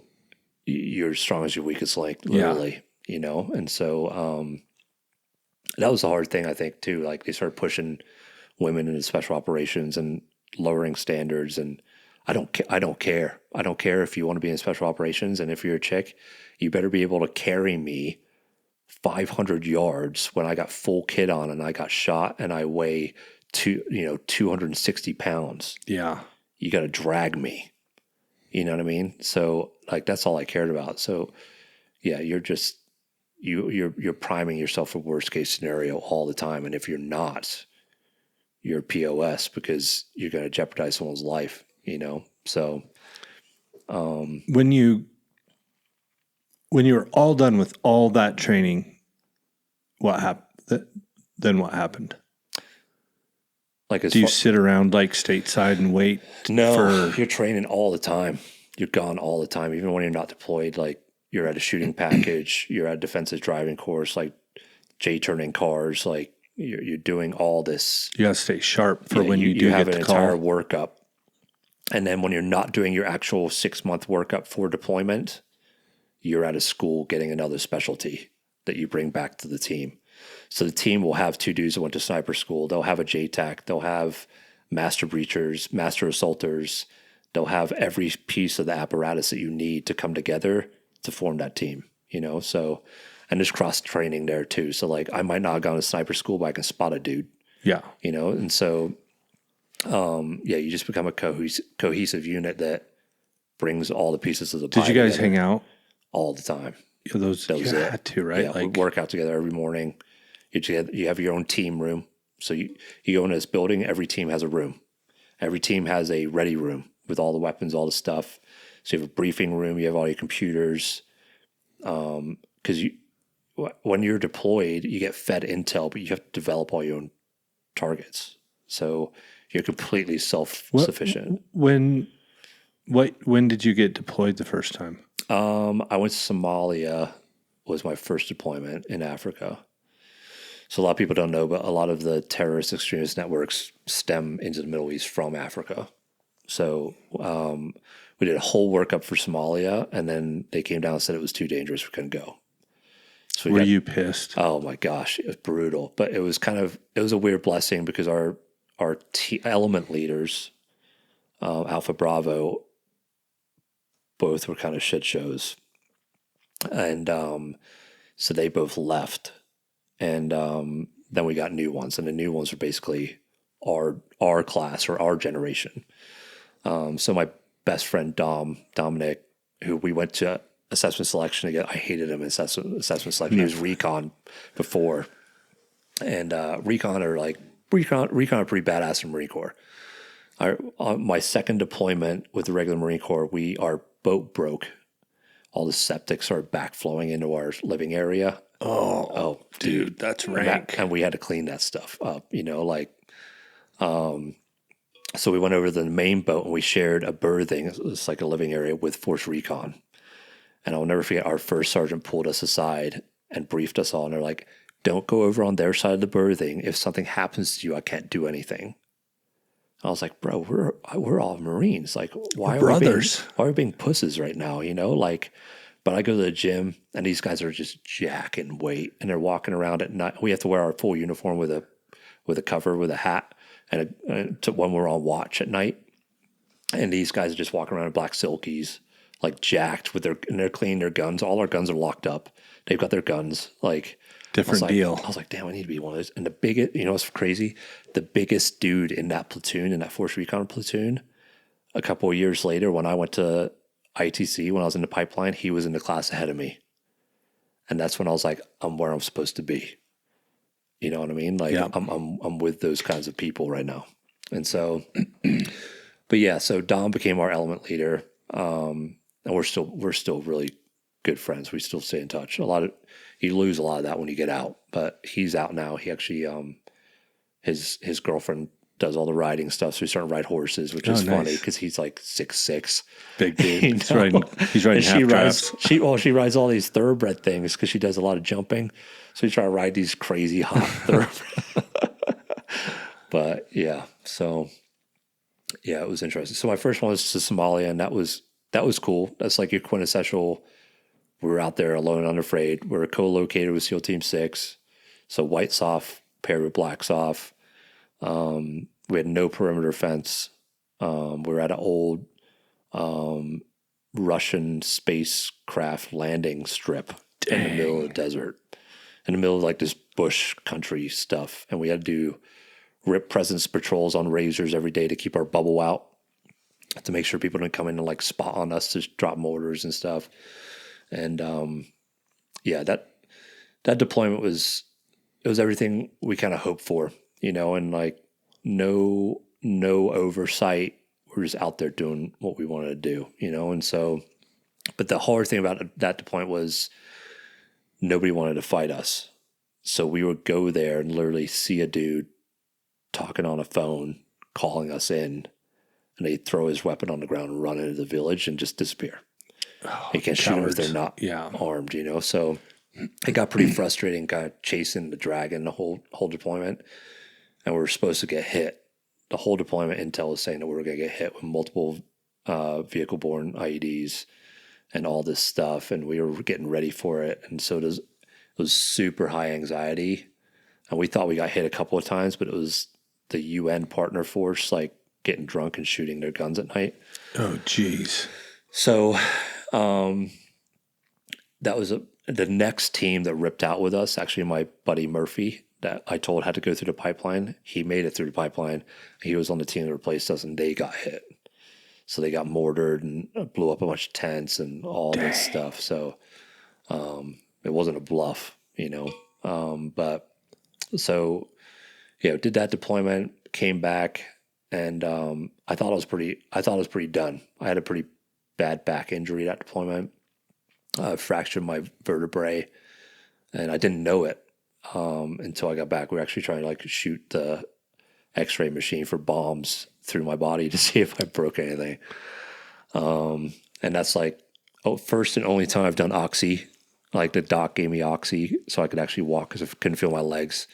B: you're as strong as your weakest link, literally, And so that was the hard thing, I think, too. Like, they started pushing women into special operations and lowering standards, and I don't care. I don't care if you want to be in special operations, and if you're a chick, you better be able to carry me 500 yards when I got full kit on and I got shot and I weigh 260 pounds.
A: Yeah.
B: You got to drag me. You know what I mean? So, like, that's all I cared about. So, yeah, you're just you're priming yourself for worst case scenario all the time, and if you're not, you're POS, because you're going to jeopardize someone's life. So
A: When you were all done with all that training, what happened? Then what happened?
B: Like,
A: do you sit around like stateside and wait?
B: No, you're training all the time. You're gone all the time, even when you're not deployed. Like, you're at a shooting package, you're at a defensive driving course, like J-turning cars, like you're doing all this.
A: You got to stay sharp for when you do
B: have
A: get
B: an
A: the call.
B: entire workup. And then when you're not doing your actual 6-month workup for deployment, you're at a school getting another specialty that you bring back to the team. So the team will have 2 dudes that went to sniper school. They'll have a JTAC. They'll have master breachers, master assaulters. They'll have every piece of the apparatus that you need to come together to form that team, So, and there's cross training there too. So, like, I might not have gone to sniper school, but I can spot a dude.
A: Yeah.
B: And so, you just become a cohesive unit that brings all the pieces of the pie.
A: Did you guys hang out
B: all the time?
A: Yeah, those you had to, right?
B: Yeah, we work out together every morning. You have your own team room. So you go into this building, every team has a room. Every team has a ready room with all the weapons, all the stuff. So you have a briefing room, you have all your computers. Because when you're deployed, you get fed intel, but you have to develop all your own targets. So you're completely self-sufficient.
A: When did you get deployed the first time?
B: I went to Somalia, was my first deployment in Africa. So a lot of people don't know, but a lot of the terrorist extremist networks stem into the Middle East from Africa. So we did a whole workup for Somalia, and then they came down and said it was too dangerous. We couldn't go. So
A: Were you pissed?
B: Oh my gosh, it was brutal. But it was a weird blessing, because our element leaders, Alpha Bravo, both were kind of shit shows. And so they both left. And then we got new ones, and the new ones were basically our class or our generation. So my best friend Dominic, who we went to assessment selection together, I hated him in assessment selection. He was recon before, and recon are pretty badass in Marine Corps. On my second deployment with the regular Marine Corps, our boat broke. All the septic started backflowing into our living area.
A: Oh, dude, that's rank.
B: And we had to clean that stuff up, so we went over to the main boat, and we shared a berthing. It's like a living area with Force Recon. And I'll never forget, our first sergeant pulled us aside and briefed us all. And they're like, don't go over on their side of the berthing. If something happens to you, I can't do anything. I was like, bro, we're all Marines. Like, why are we being pussies right now? But I go to the gym and these guys are just jacking weight and they're walking around at night. We have to wear our full uniform with a cover, with a hat, and when we're on watch at night. And these guys are just walking around in black silkies, like jacked and they're cleaning their guns. All our guns are locked up. They've got their guns. Like,
A: Different deal.
B: I was like, damn, I need to be one of those. And the biggest, what's crazy? The biggest dude in that platoon, in that Force Recon platoon, a couple of years later, when I went to ITC, when I was in the pipeline, he was in the class ahead of me. And that's when I was like, I'm where I'm supposed to be. You know what I mean? Like, yeah. I'm with those kinds of people right now. And so, but yeah, so Dom became our element leader. And we're still really good friends. We still stay in touch. You lose a lot of that when you get out, but he's out now. He actually, his girlfriend does all the riding stuff. So he's starting to ride horses, which is funny because he's like 6'6",
A: big dude. He's riding half traps.
B: She rides all these thoroughbred things because she does a lot of jumping. So he's trying to ride these crazy hot thoroughbred. But yeah, so yeah, it was interesting. So my first one was to Somalia, and that was cool. That's like your quintessential. We were out there alone and unafraid. We were co-located with SEAL Team 6. So white soft paired with black soft. We had no perimeter fence. We were at an old Russian spacecraft landing strip in the middle of the desert, in the middle of like this bush country stuff. And we had to do rip presence patrols on razors every day to keep our bubble out, to make sure people didn't come in and like spot on us to drop mortars and stuff. And yeah, that deployment was everything we kind of hoped for, and like no oversight. We're just out there doing what we wanted to do, and so, but the hard thing about that deployment was nobody wanted to fight us. So we would go there and literally see a dude talking on a phone, calling us in, and they'd throw his weapon on the ground and run into the village and just disappear. You can't shoot them if they're not armed, So it got pretty frustrating, kind of chasing the dragon the whole deployment. And we were supposed to get hit. The whole deployment intel was saying that we were going to get hit with multiple vehicle-borne IEDs and all this stuff. And we were getting ready for it. And so it was super high anxiety. And we thought we got hit a couple of times, but it was the UN partner force, like getting drunk and shooting their guns at night.
A: Oh, geez.
B: So that was the next team that ripped out with us. Actually, my buddy Murphy, that I told had to go through the pipeline. He made it through the pipeline. He was on the team that replaced us, and they got hit. So they got mortared and blew up a bunch of tents and all this stuff. So it wasn't a bluff, But so did that deployment, came back, and I thought it was pretty done. I had a pretty bad back injury that deployment. Fractured my vertebrae, and I didn't know it until I got back. We were actually trying to like shoot the X-ray machine for bombs through my body to see if I broke anything. And that's like first and only time I've done oxy. Like the doc gave me oxy so I could actually walk because I couldn't feel my legs.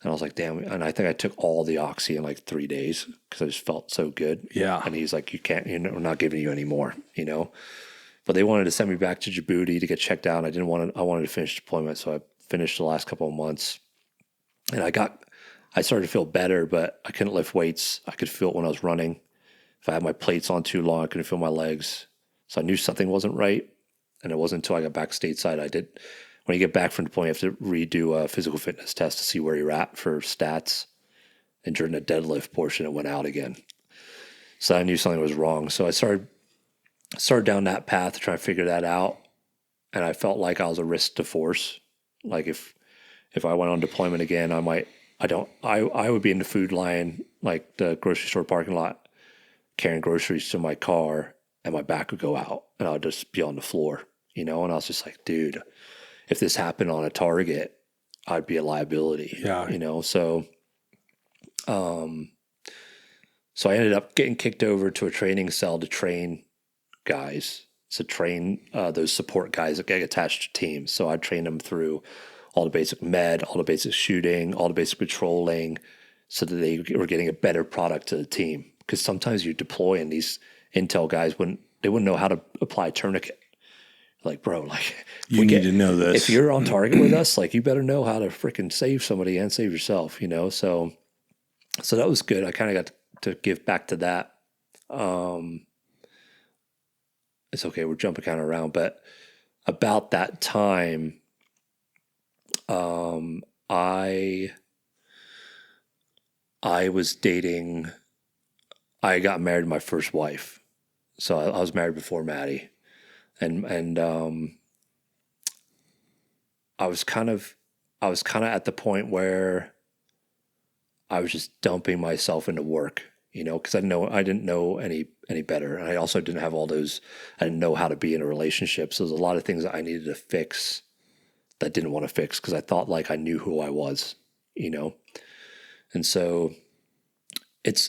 B: And I was like, damn. And I think I took all the oxy in like 3 days because I just felt so good.
A: Yeah.
B: And he's like, you can't, we're not giving you any more, But they wanted to send me back to Djibouti to get checked out. I wanted to finish deployment. So I finished the last couple of months. And I started to feel better, but I couldn't lift weights. I could feel it when I was running. If I had my plates on too long, I couldn't feel my legs. So I knew something wasn't right. And it wasn't until I got back stateside. When you get back from deployment, you have to redo a physical fitness test to see where you're at for stats. And during the deadlift portion, it went out again. So I knew something was wrong. So I started down that path to try to figure that out. And I felt like I was a risk to force. Like if I went on deployment again, I would be in the food line, like the grocery store parking lot, carrying groceries to my car, and my back would go out and I would just be on the floor, And I was just like, dude, if this happened on a target, I'd be a liability, So, so I ended up getting kicked over to a training cell to train guys, to train those support guys that get attached to teams. So I trained them through all the basic med, all the basic shooting, all the basic patrolling, so that they were getting a better product to the team. Because sometimes you deploy and these intel guys wouldn't know how to apply a tourniquet. Like, bro, like
A: You need to know this.
B: if you're on target with us, like you better know how to freaking save somebody and save yourself, you know? So that was good. I kind of got to give back to that. It's okay. We're jumping kind of around, but about that time, I was dating, I got married to my first wife. So I was married before Maddie. And I was kind of at the point where I was just dumping myself into work, you know, because I didn't know any better, and I also didn't have all those. I didn't know how to be in a relationship, so there's a lot of things that I needed to fix that I didn't want to fix because I thought like I knew who I was, you know, and so it's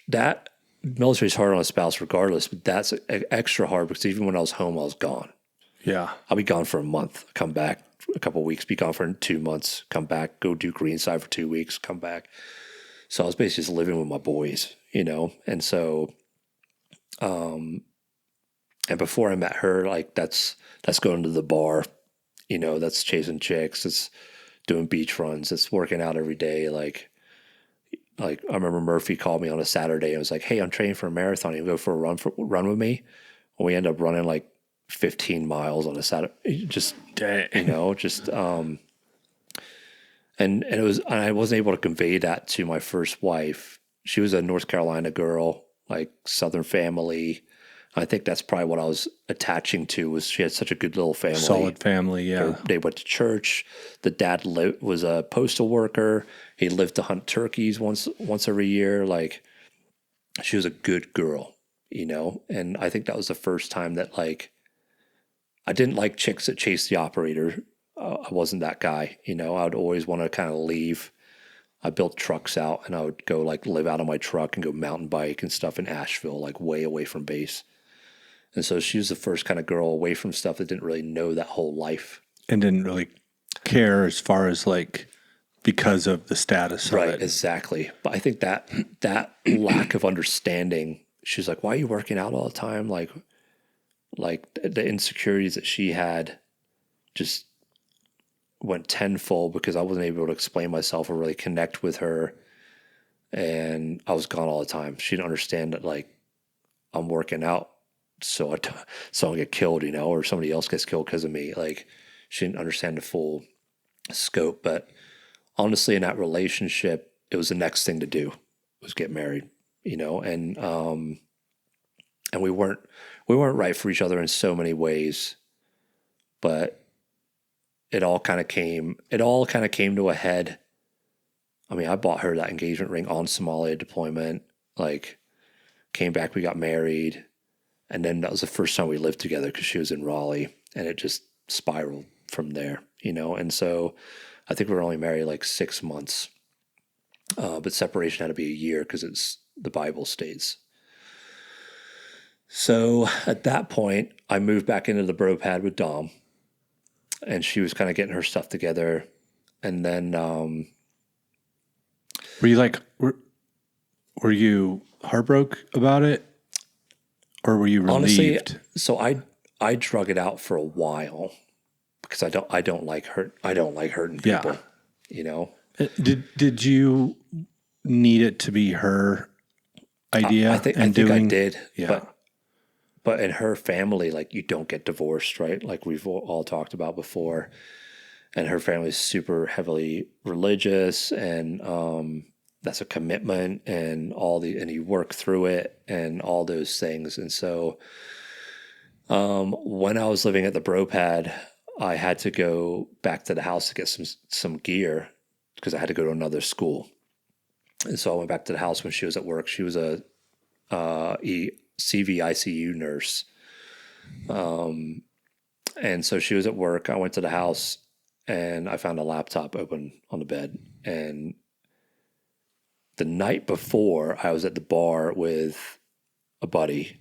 B: that military's hard on a spouse regardless, but that's extra hard because even when I was home, I was gone.
A: Yeah.
B: I'll be gone for a month, come back a couple of weeks, be gone for 2 months, come back, go do Greenside for 2 weeks, come back. So I was basically just living with my boys, you know? And so, and before I met her, like that's going to the bar, you know, that's chasing chicks, it's doing beach runs, it's working out every day. Like I remember Murphy called me on a Saturday and was like, "Hey, I'm training for a marathon. You go for a run with me?" And we end up running like 15 miles on a Saturday. Just, you know, just, and I wasn't able to convey that to my first wife. She was a North Carolina girl, like Southern family. I think that's probably what I was attaching to, was she had such a good little family.
A: Solid family, yeah.
B: They went to church. The dad was a postal worker. He lived to hunt turkeys once every year. Like, she was a good girl, you know? And I think that was the first time that, like, I didn't like chicks that chased the operator. I wasn't that guy, you know? I would always want to kind of leave. I built trucks out, and I would go, like, live out of my truck and go mountain bike and stuff in Asheville, like way away from base. And so she was the first kind of girl away from stuff that didn't really know that whole life.
A: And didn't really care as far as like because of the status
B: Right,
A: of it.
B: exactly. But I think that lack of understanding, she's like, "Why are you working out all the time?" Like the insecurities that she had just went tenfold because I wasn't able to explain myself or really connect with her. And I was gone all the time. She didn't understand that, like, I'm working out so I don't get killed, you know, or somebody else gets killed because of me. Like, she didn't understand the full scope. But honestly, in that relationship, it was the next thing to do, was get married, you know, and we weren't right for each other in so many ways, but it all kind of came to a head. I mean, I bought her that engagement ring on Somalia deployment, like, came back, we got married. And then that was the first time we lived together because she was in Raleigh, and it just spiraled from there, you know? And so I think we were only married like 6 months, but separation had to be a year because it's the Bible states. So at that point, I moved back into the bro pad with Dom, and she was kind of getting her stuff together. And then,
A: Were you like, were you heartbroken about it? Or were you relieved?
B: honestly, so I drug it out for a while because I don't like hurting people,
A: Yeah.
B: you know?
A: Did you need it to be her idea?
B: I think I did,
A: Yeah.
B: but in her family, like, you don't get divorced, right? Like we've all talked about before. And her family's super heavily religious, and that's a commitment, and and you work through it and all those things. And so when I was living at the bro pad, I had to go back to the house to get some gear because I had to go to another school. And so I went back to the house when she was at work. She was a CV ICU nurse. And so she was at work. I went to the house and I found a laptop open on the bed. And the night before, I was at the bar with a buddy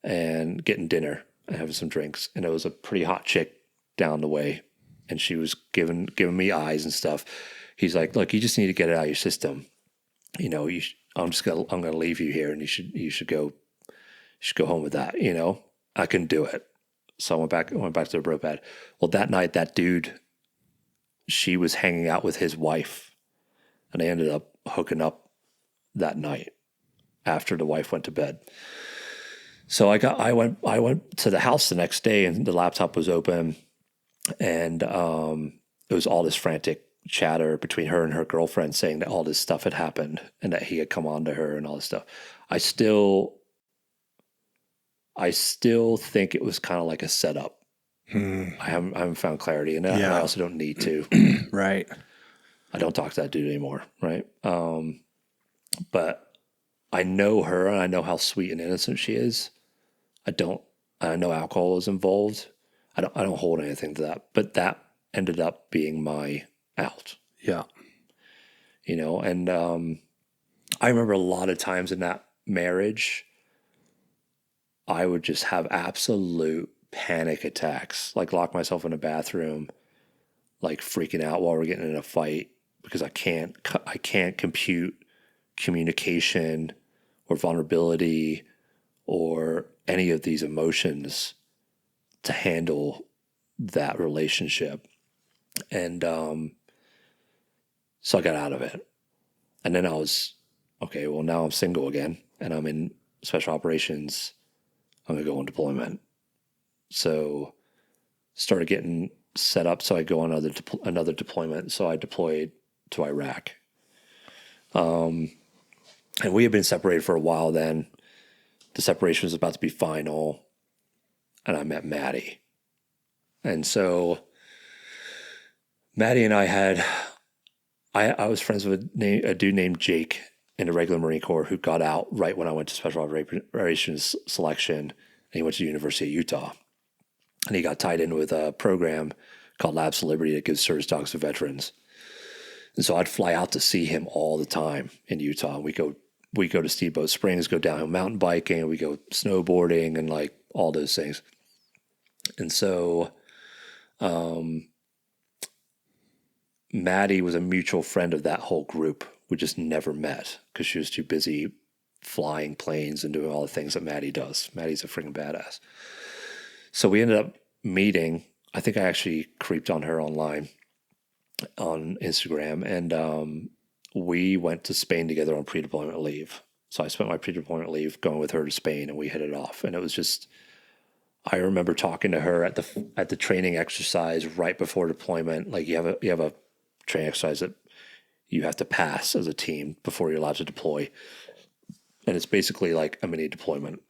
B: and getting dinner and having some drinks. And it was a pretty hot chick down the way. And she was giving me eyes and stuff. He's like, "Look, you just need to get it out of your system. You know, I'm gonna leave you here, and you should go home with that. You know, I can do it." So I went back to the bro pad. Well, that night, that dude, she was hanging out with his wife, and they ended up hooking up that night after the wife went to bed. So I went to the house the next day, and the laptop was open, and it was all this frantic chatter between her and her girlfriend saying that all this stuff had happened and that he had come on to her and all this stuff. I still think it was kind of like a setup. I haven't found clarity in that. And I also don't need to.
A: Right.
B: I don't talk to that dude anymore. Right. But I know her and I know how sweet and innocent she is. I know alcohol is involved. I don't hold anything to that, but that ended up being my out.
A: Yeah.
B: You know, and I remember a lot of times in that marriage, I would just have absolute panic attacks, like lock myself in a bathroom, like freaking out while we're getting in a fight because I can't compute communication or vulnerability or any of these emotions to handle that relationship. And so I got out of it. And then I was, okay, well, now I'm single again and I'm in special operations. I'm going to go on deployment. So started getting set up so I go on another deployment. So I deployed to Iraq. And we had been separated for a while then. The separation was about to be final. And I met Maddie. And so Maddie and I was friends with a dude named Jake in the regular Marine Corps who got out right when I went to Special Operations Selection. And he went to the University of Utah. And he got tied in with a program called Labs to Liberty that gives service dogs to veterans. And so I'd fly out to see him all the time in Utah. We go to Steamboat Springs, go downhill mountain biking, we go snowboarding and like all those things. And so Maddie was a mutual friend of that whole group. We just never met because she was too busy flying planes and doing all the things that Maddie does. Maddie's a freaking badass. So we ended up meeting. I think I actually creeped on her online on Instagram, and we went to Spain together on pre-deployment leave. So I spent my pre-deployment leave going with her to Spain, and we hit it off. And it was just, I remember talking to her at the training exercise right before deployment. Like you have a training exercise that you have to pass as a team before you're allowed to deploy, and it's basically like a mini deployment.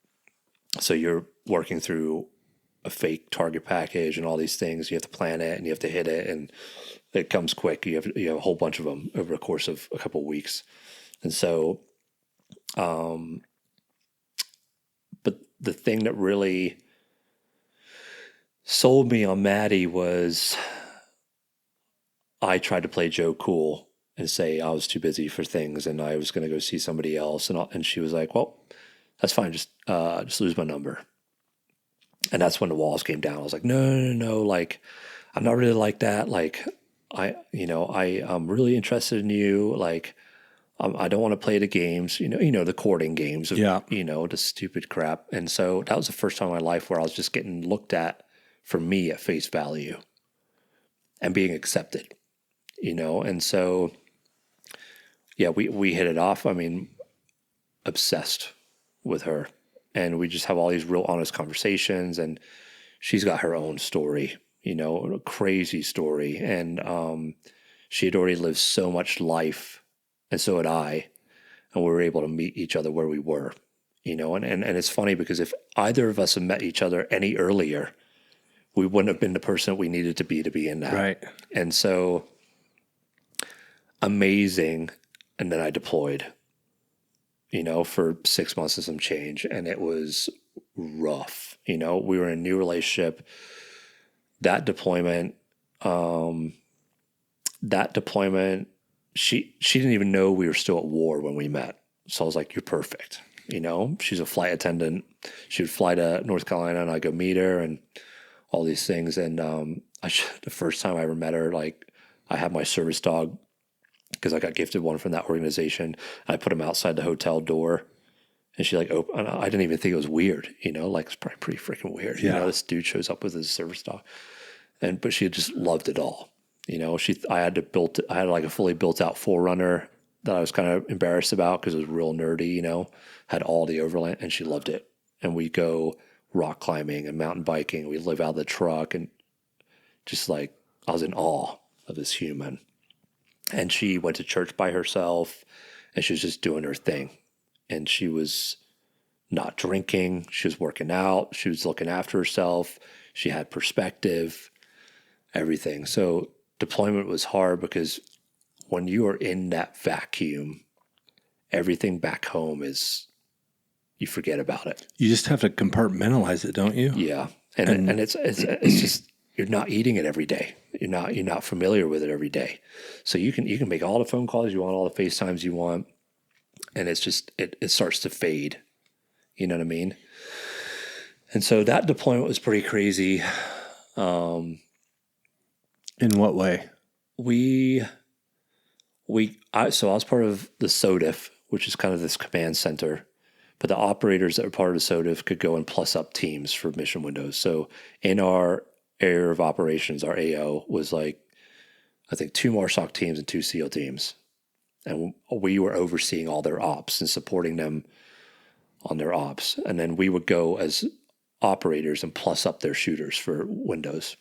B: So you're working through a fake target package and all these things. You have to plan it and you have to hit it, and it comes quick. You have a whole bunch of them over the course of a couple of weeks. And so, but the thing that really sold me on Maddie was I tried to play Joe cool and say I was too busy for things and I was going to go see somebody else. And she was like, well, that's fine. Just lose my number. And that's when the walls came down. I was like, no. Like, I'm not really like that. Like, I'm really interested in you. Like, I don't want to play the games, the courting games of, the stupid crap. And so that was the first time in my life where I was just getting looked at for me at face value and being accepted, And so, yeah, we hit it off. I mean, obsessed with her. And we just have all these real honest conversations, and she's got her own story, a crazy story. And she had already lived so much life, and so had I, and we were able to meet each other where we were, and it's funny because if either of us had met each other any earlier, we wouldn't have been the person that we needed to be in that.
A: Right.
B: And so amazing. And then I deployed, for 6 months and some change. And it was rough. We were in a new relationship. That deployment, she didn't even know we were still at war when we met. So I was like, you're perfect. She's a flight attendant. She would fly to North Carolina and I'd go meet her and all these things. And the first time I ever met her, like I had my service dog because I got gifted one from that organization. I put him outside the hotel door And she like opened, I didn't even think it was weird, like it's probably pretty freaking weird.
A: Yeah.
B: This dude shows up with his service dog, but she just loved it all. I had like a fully built out Forerunner that I was kind of embarrassed about because it was real nerdy, had all the overland, and she loved it. And we go rock climbing and mountain biking. We live out of the truck, and just like I was in awe of this human. And she went to church by herself, and she was just doing her thing. And she was not drinking. She was working out. She was looking after herself. She had perspective, everything. So deployment was hard because when you are in that vacuum, everything back home you forget about it.
A: You just have to compartmentalize it, don't you?
B: Yeah. And it's just, you're not eating it every day. You're not familiar with it every day. So you can make all the phone calls you want, all the FaceTimes you want. And it's just, it starts to fade. You know what I mean? And so that deployment was pretty crazy.
A: In what way?
B: So I was part of the SODIF, which is kind of this command center, but the operators that were part of the SODIF could go and plus up teams for mission windows. So in our area of operations, our AO was like, I think 2 MARSOC teams and 2 SEAL teams. And we were overseeing all their ops and supporting them on their ops. And then we would go as operators and plus up their shooters for windows.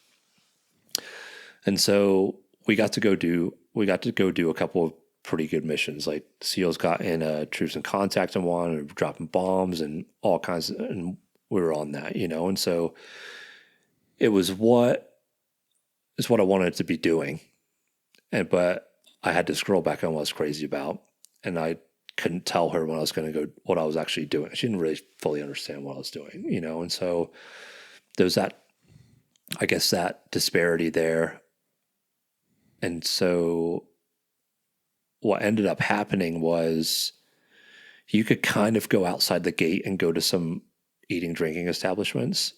B: And so we got to go do a couple of pretty good missions. Like SEALs got in troops in contact in one, and dropping bombs and all kinds of, and we were on that, And so it was what I wanted to be doing. But I had this girl back home I was crazy about, and I couldn't tell her when I was going to go what I was actually doing. She didn't really fully understand what I was doing, And so there's that disparity there. And so what ended up happening was you could kind of go outside the gate and go to some eating, drinking establishments.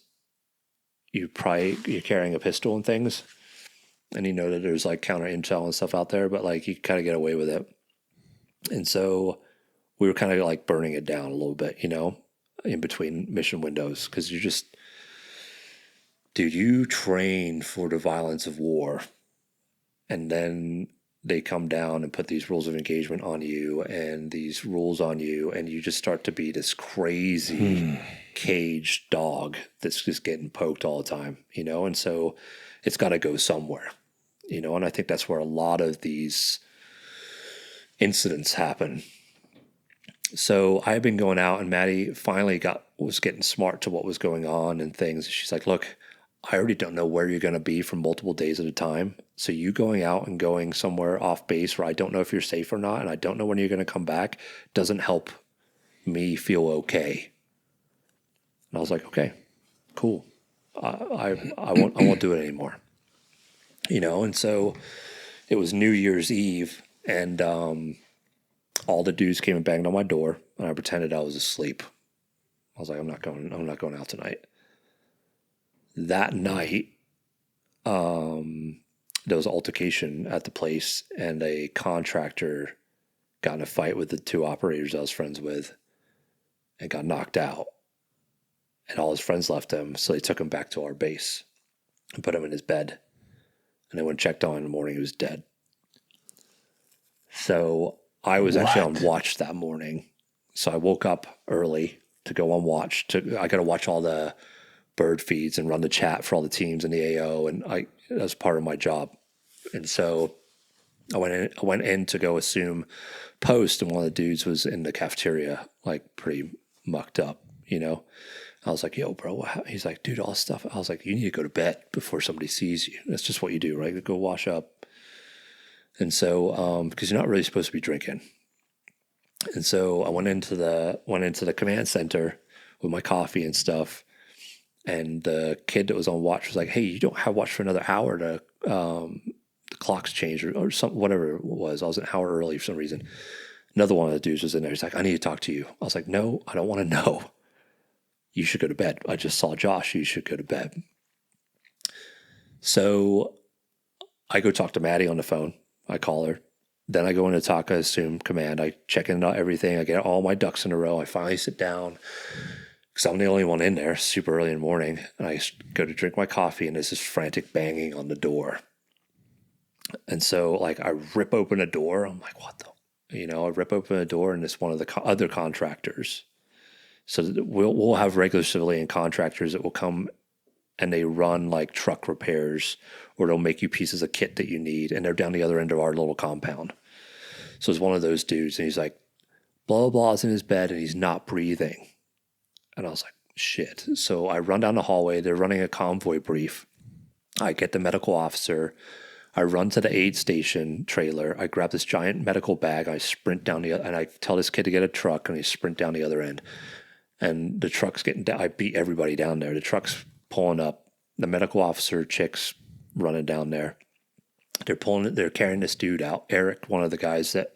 B: You're carrying a pistol and things. And that there's like counter intel and stuff out there, but like you kind of get away with it. And so we were kind of like burning it down a little bit, in between mission windows. Cause you train for the violence of war, and then they come down and put these rules of engagement on you and these rules on you, and you just start to be this crazy caged dog that's just getting poked all the time, And so it's got to go somewhere, and I think that's where a lot of these incidents happen. So I had been going out, and Maddie finally was getting smart to what was going on and things. She's like, look, I already don't know where you're going to be for multiple days at a time. So you going out and going somewhere off base where I don't know if you're safe or not, and I don't know when you're going to come back, doesn't help me feel okay. And I was like, okay, cool. I won't do it anymore. And so it was New Year's Eve, and all the dudes came and banged on my door, and I pretended I was asleep. I was like, I'm not going out tonight. That night, there was an altercation at the place, and a contractor got in a fight with the 2 operators I was friends with and got knocked out. And all his friends left him, so they took him back to our base and put him in his bed. And they went and checked on him in the morning, he was dead. So I was actually on watch that morning. So I woke up early to go on watch. I got to watch all the bird feeds and run the chat for all the teams in the AO, and that was part of my job. And so I went in to go assume post, and one of the dudes was in the cafeteria, like pretty mucked up, I was like, yo, bro, he's like, dude, all this stuff. I was like, you need to go to bed before somebody sees you. That's just what you do, right? Go wash up. And so, because you're not really supposed to be drinking. And so I went into the command center with my coffee and stuff. And the kid that was on watch was like, hey, you don't have watch for another hour to, the clock's changed or something, whatever it was. I was an hour early for some reason. Another one of the dudes was in there. He's like, I need to talk to you. I was like, no, I don't want to know. You should go to bed. I just saw Josh. You should go to bed. So I go talk to Maddie on the phone. I call her, Then I go into TAC, I assume command. I check in on everything. I get all my ducks in a row. I finally sit down because I'm the only one in there, super early in the morning. And I go to drink my coffee, and there's this frantic banging on the door. And so, like, I rip open a door. I'm like, what the? I rip open a door, and it's one of the other contractors. So we'll have regular civilian contractors that will come and they run like truck repairs, or they'll make you pieces of kit that you need, and they're down the other end of our little compound. So it's one of those dudes, and he's like, blah, blah's in his bed, and he's not breathing. And I was like, shit. So I run down the hallway. They're running a convoy brief. I get the medical officer. I run to the aid station trailer. I grab this giant medical bag. I sprint down and I tell this kid to get a truck, and I sprint down the other end. And the truck's getting down. I beat everybody down there. The truck's pulling up. The medical officer chick's running down there. They're carrying this dude out. Eric, one of the guys that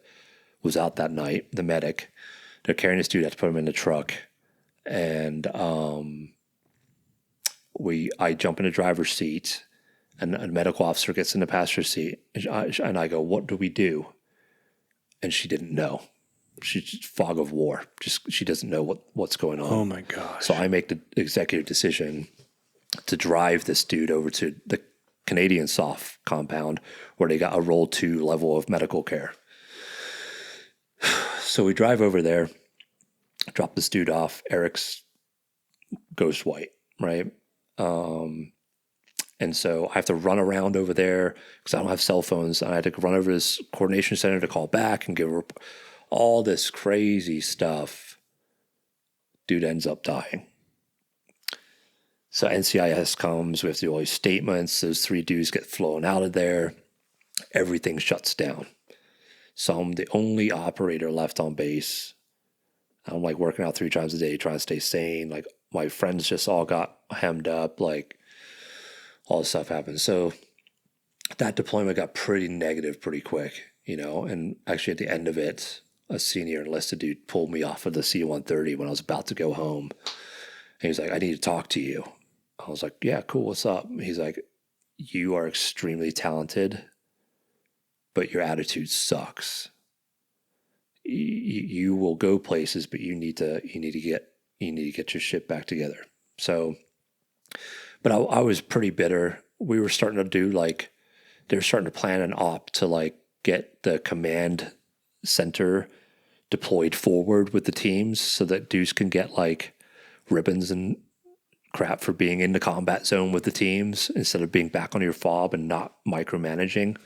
B: was out that night, the medic. They're carrying this dude out to put him in the truck. And I jump in the driver's seat, and a medical officer gets in the passenger seat. And I go, what do we do? And she didn't know. She's fog of war. She doesn't know what's going on.
A: Oh my gosh.
B: So I make the executive decision to drive this dude over to the Canadian soft compound where they got a Roll 2 level of medical care. So we drive over there, drop this dude off. Eric's ghost white, right? And so I have to run around over there because I don't have cell phones. And I had to run over to this coordination center to call back and give all this crazy stuff. Dude ends up dying. So NCIS comes, we have to do all these statements. Those 3 dudes get flown out of there. Everything shuts down. So I'm the only operator left on base. I'm like working out 3 times a day, trying to stay sane. Like my friends just all got hemmed up. Like all this stuff happened. So that deployment got pretty negative pretty quick, and actually at the end of it, a senior enlisted dude pulled me off of the C-130 when I was about to go home. And he was like, I need to talk to you. I was like, yeah, cool. What's up? He's like, you are extremely talented, but your attitude sucks. You will go places, but you need to get your shit back together. So, but I was pretty bitter. We were starting to do they were starting to plan an op to get the command center deployed forward with the teams so that dudes can get ribbons and crap for being in the combat zone with the teams instead of being back on your fob and not micromanaging.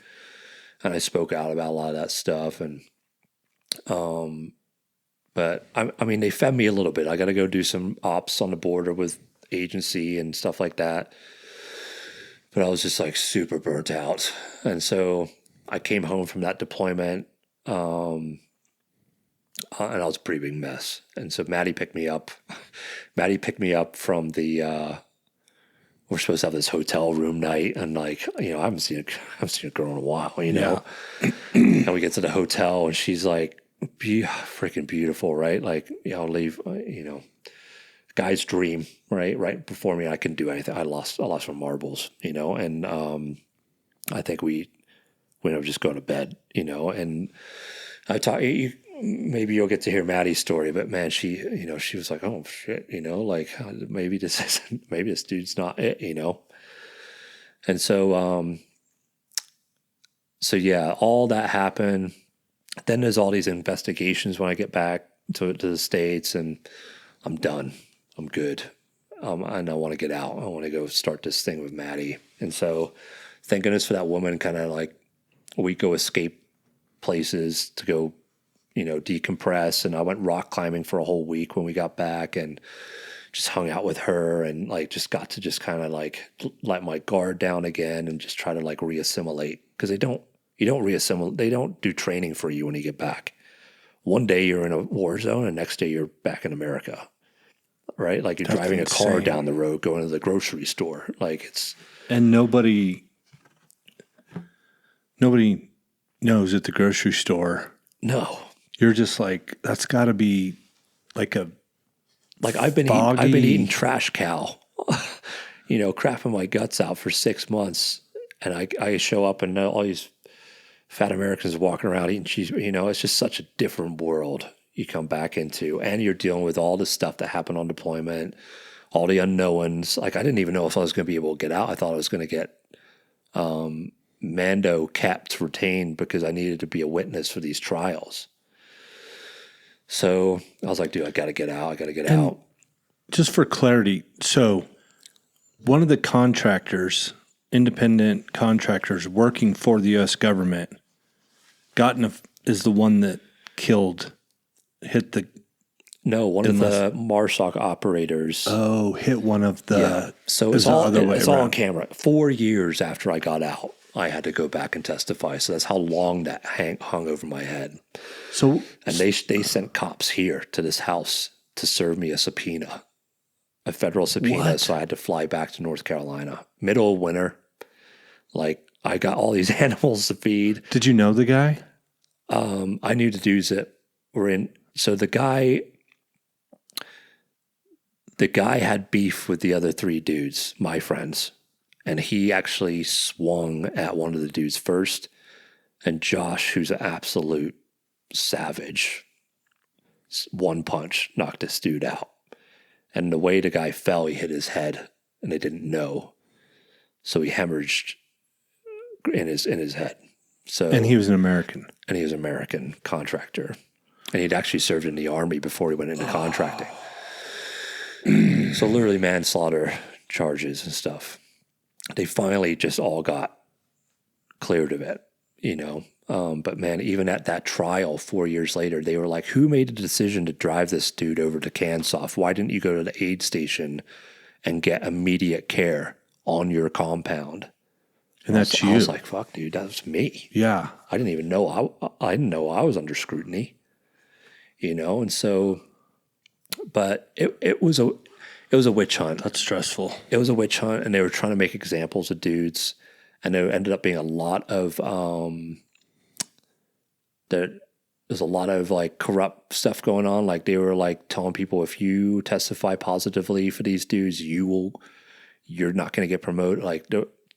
B: And I spoke out about a lot of that stuff. And, but I mean, they fed me a little bit. I got to go do some ops on the border with agency and stuff like that. But I was just super burnt out. And so I came home from that deployment, and I was a pretty big mess. And so Maddie picked me up. Maddie picked me up from the, we're supposed to have this hotel room night. And I haven't seen a girl in a while,
A: Yeah.
B: And we get to the hotel and she's freaking beautiful, right? Leave, guy's dream, right? Right before me, I couldn't do anything. I lost my marbles, and I think we ended up just going to bed, and I talk. Maybe you'll get to hear Maddie's story, but man, she was like, oh shit, maybe this dude's not it, and so yeah, all that happened. Then there's all these investigations when I get back to the States, and I'm done. I'm good. And I want to get out. I want to go start this thing with Maddie. And so thank goodness for that woman. Kind of we go escape places to go, decompress. And I went rock climbing for a whole week when we got back and just hung out with her and just got to just kind of let my guard down again and just try to reassimilate. Because you don't reassimilate. They don't do training for you when you get back. One day you're in a war zone and next day you're back in America. Right? You're
A: That's
B: driving
A: insane.
B: a car down the road, going to the grocery store.
A: And nobody knows at the grocery store.
B: No.
A: You're just that's got to be
B: I've been eating trash cow, crapping my guts out for 6 months. And I show up and all these fat Americans walking around eating cheese. It's just such a different world you come back into, and you're dealing with all the stuff that happened on deployment, all the unknowns. Like, I didn't even know if I was going to be able to get out. I thought I was going to get Mando kept retained because I needed to be a witness for these trials. So I was like, dude, I got to get out. I got to get out.
A: Just for clarity, so one of the contractors, independent contractors working for the U.S. government, is the one that hit the.
B: No, one of the MARSOC operators.
A: Oh, hit one of the.
B: Yeah. So it's all on camera. 4 years after I got out, I had to go back and testify. So that's how long that hung over my head. And they sent cops here to this house to serve me a subpoena, a federal subpoena. What? So I had to fly back to North Carolina, middle of winter. Like, I got all these animals to feed.
A: Did you know the guy?
B: I knew the dudes that were in. So the guy had beef with the other 3 dudes, my friends, and he actually swung at one of the dudes first. And Josh, who's an absolute savage, one punch knocked this dude out. And the way the guy fell, he hit his head, and they didn't know, so he hemorrhaged in his head.
A: And he was an American.
B: And he was an American contractor, and he'd actually served in the Army before he went into contracting. So literally manslaughter charges and stuff. They finally just all got cleared of it, But man, even at that trial 4 years later, they were like, who made the decision to drive this dude over to Cansoff? Why didn't you go to the aid station and get immediate care on your compound?
A: And that's you.
B: I was like, fuck, dude, that was me.
A: Yeah.
B: I didn't even know. I didn't know I was under scrutiny, And so, but it was a witch hunt.
A: That's stressful.
B: It was a witch hunt, and they were trying to make examples of dudes, and there ended up being a lot of there's a lot of like corrupt stuff going on. Like, they were like telling people, if you testify positively for these dudes, you're not going to get promoted. Like,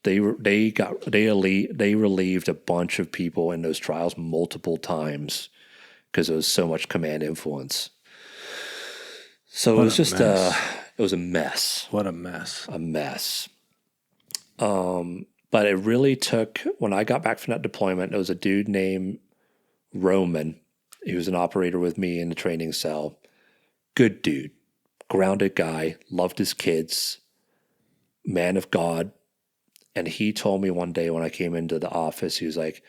B: they relieved a bunch of people in those trials multiple times because there was so much command influence. So it was just it was a mess.
A: What a mess.
B: A mess. But it really took, when I got back from that deployment, there was a dude named Roman. He was an operator with me in the training cell. Good dude. Grounded guy. Loved his kids. Man of God. And he told me one day when I came into the office, he was like,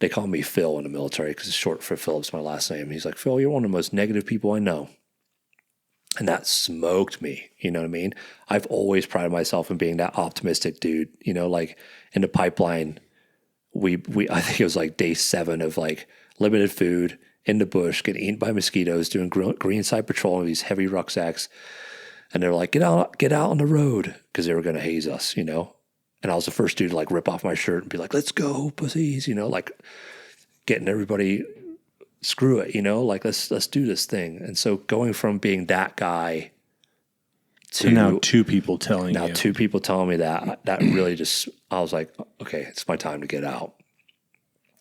B: they call me Phil in the military because it's short for Phillips, my last name. He's like, Phil, you're one of the most negative people I know. And that smoked me, you know what I mean? I've always prided myself in being that optimistic dude, like in the pipeline, we I think it was like day 7 of like limited food in the bush, getting eaten by mosquitoes, doing green side patrol in these heavy rucksacks. And they're like, get out on the road, because they were going to haze us, And I was the first dude to like rip off my shirt and be like, let's go, pussies, like getting everybody, screw it, like let's do this thing. And so going from being that guy to
A: now 2 people telling you.
B: Now 2 people telling me that really just, I was like, okay, it's my time to get out.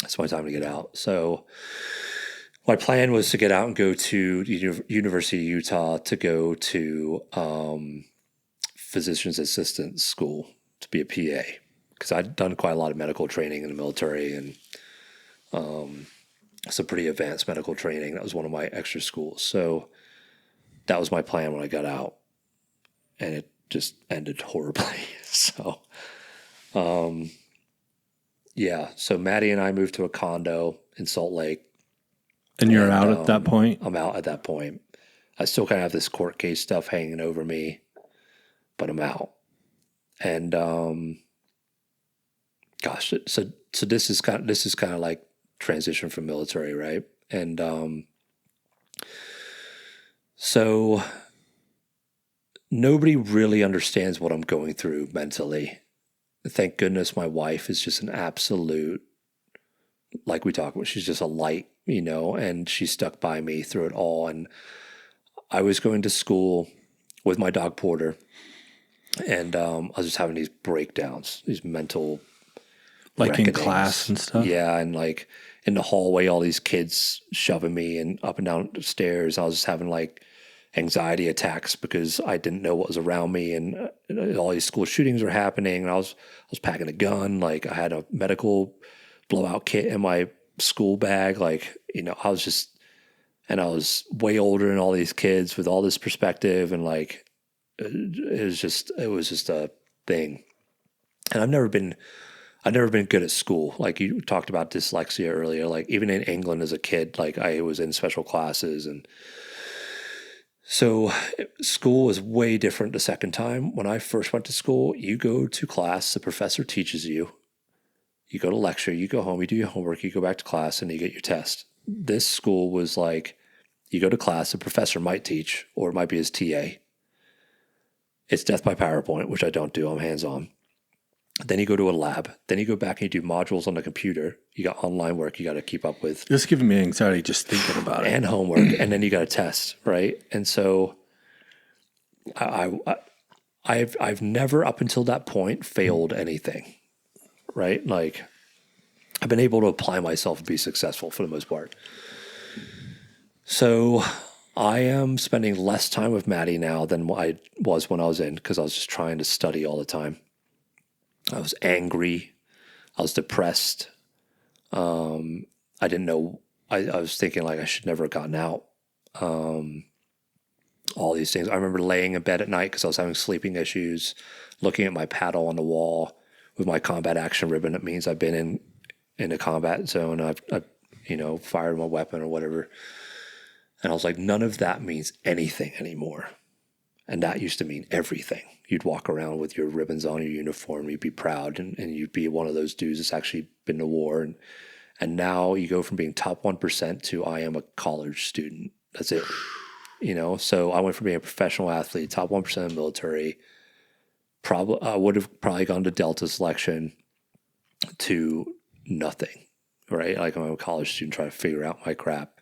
B: It's my time to get out. So my plan was to get out and go to the University of Utah to go to physician's assistant school to be a PA, because I'd done quite a lot of medical training in the military and some pretty advanced medical training. That was one of my extra schools. So that was my plan when I got out, and it just ended horribly. So, yeah. So Maddie and I moved to a condo in Salt Lake.
A: And you're out at that point?
B: I'm out at that point. I still kind of have this court case stuff hanging over me, but I'm out. And gosh, so this is kind of like transition from military, right? And so nobody really understands what I'm going through mentally. Thank goodness my wife is just an absolute, like we talk about, she's just a light, and she stuck by me through it all. And I was going to school with my dog Porter, and I was just having these breakdowns, these mental
A: Like in
B: reckonings.
A: class and stuff?
B: Yeah, and like in the hallway, all these kids shoving me and up and down the stairs. I was just having like anxiety attacks because I didn't know what was around me, and all these school shootings were happening. And I was packing a gun. Like I had a medical blowout kit in my school bag. Like, you know, I was way older than all these kids with all this perspective, and like it was just a thing. And I've never been good at school. Like you talked about dyslexia earlier. Like even in England as a kid, like I was in special classes, and so school was way different the second time. When I first went to school, you go to class, the professor teaches you, you go to lecture, you go home, you do your homework, you go back to class, and you get your test. This school was like, you go to class, the professor might teach, or it might be his TA. It's death by PowerPoint, which I don't do. I'm hands-on. Then you go to a lab. Then you go back and you do modules on the computer. You got online work you got to keep up with.
A: It's giving me anxiety just thinking about it.
B: And homework. And then you got a test, right? And so I've never up until that point failed anything, right? Like I've been able to apply myself and be successful for the most part. So I am spending less time with Maddie now than I was when I was in, because I was just trying to study all the time. I was angry. I was depressed. I didn't know. I was thinking like I should never have gotten out. All these things. I remember laying in bed at night because I was having sleeping issues, looking at my paddle on the wall with my combat action ribbon. It means I've been in a combat zone. I've fired my weapon or whatever. And I was like, none of that means anything anymore. And that used to mean everything. You'd walk around with your ribbons on your uniform. You'd be proud, and you'd be one of those dudes that's actually been to war. And now you go from being top 1% to I am a college student. That's it. You know, so I went from being a professional athlete, top 1% of the military. I would have probably gone to Delta selection to nothing, right? Like I'm a college student trying to figure out my crap.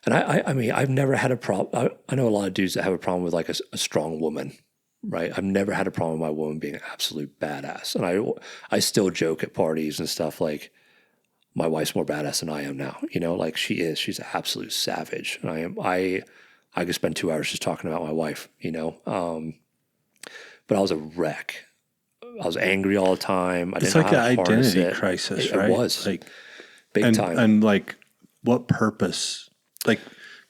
B: And I mean, I've never had a problem. I know a lot of dudes that have a problem with like a strong woman, right? I've never had a problem with my woman being an absolute badass. And I still joke at parties and stuff like, my wife's more badass than I am now. You know, like she's an absolute savage. And I could spend 2 hours just talking about my wife, you know? But I was a wreck. I was angry all the time. I didn't know how to harness it.
A: It's like an identity crisis, right?
B: It was.
A: Like,
B: big time.
A: And like, what purpose? Like,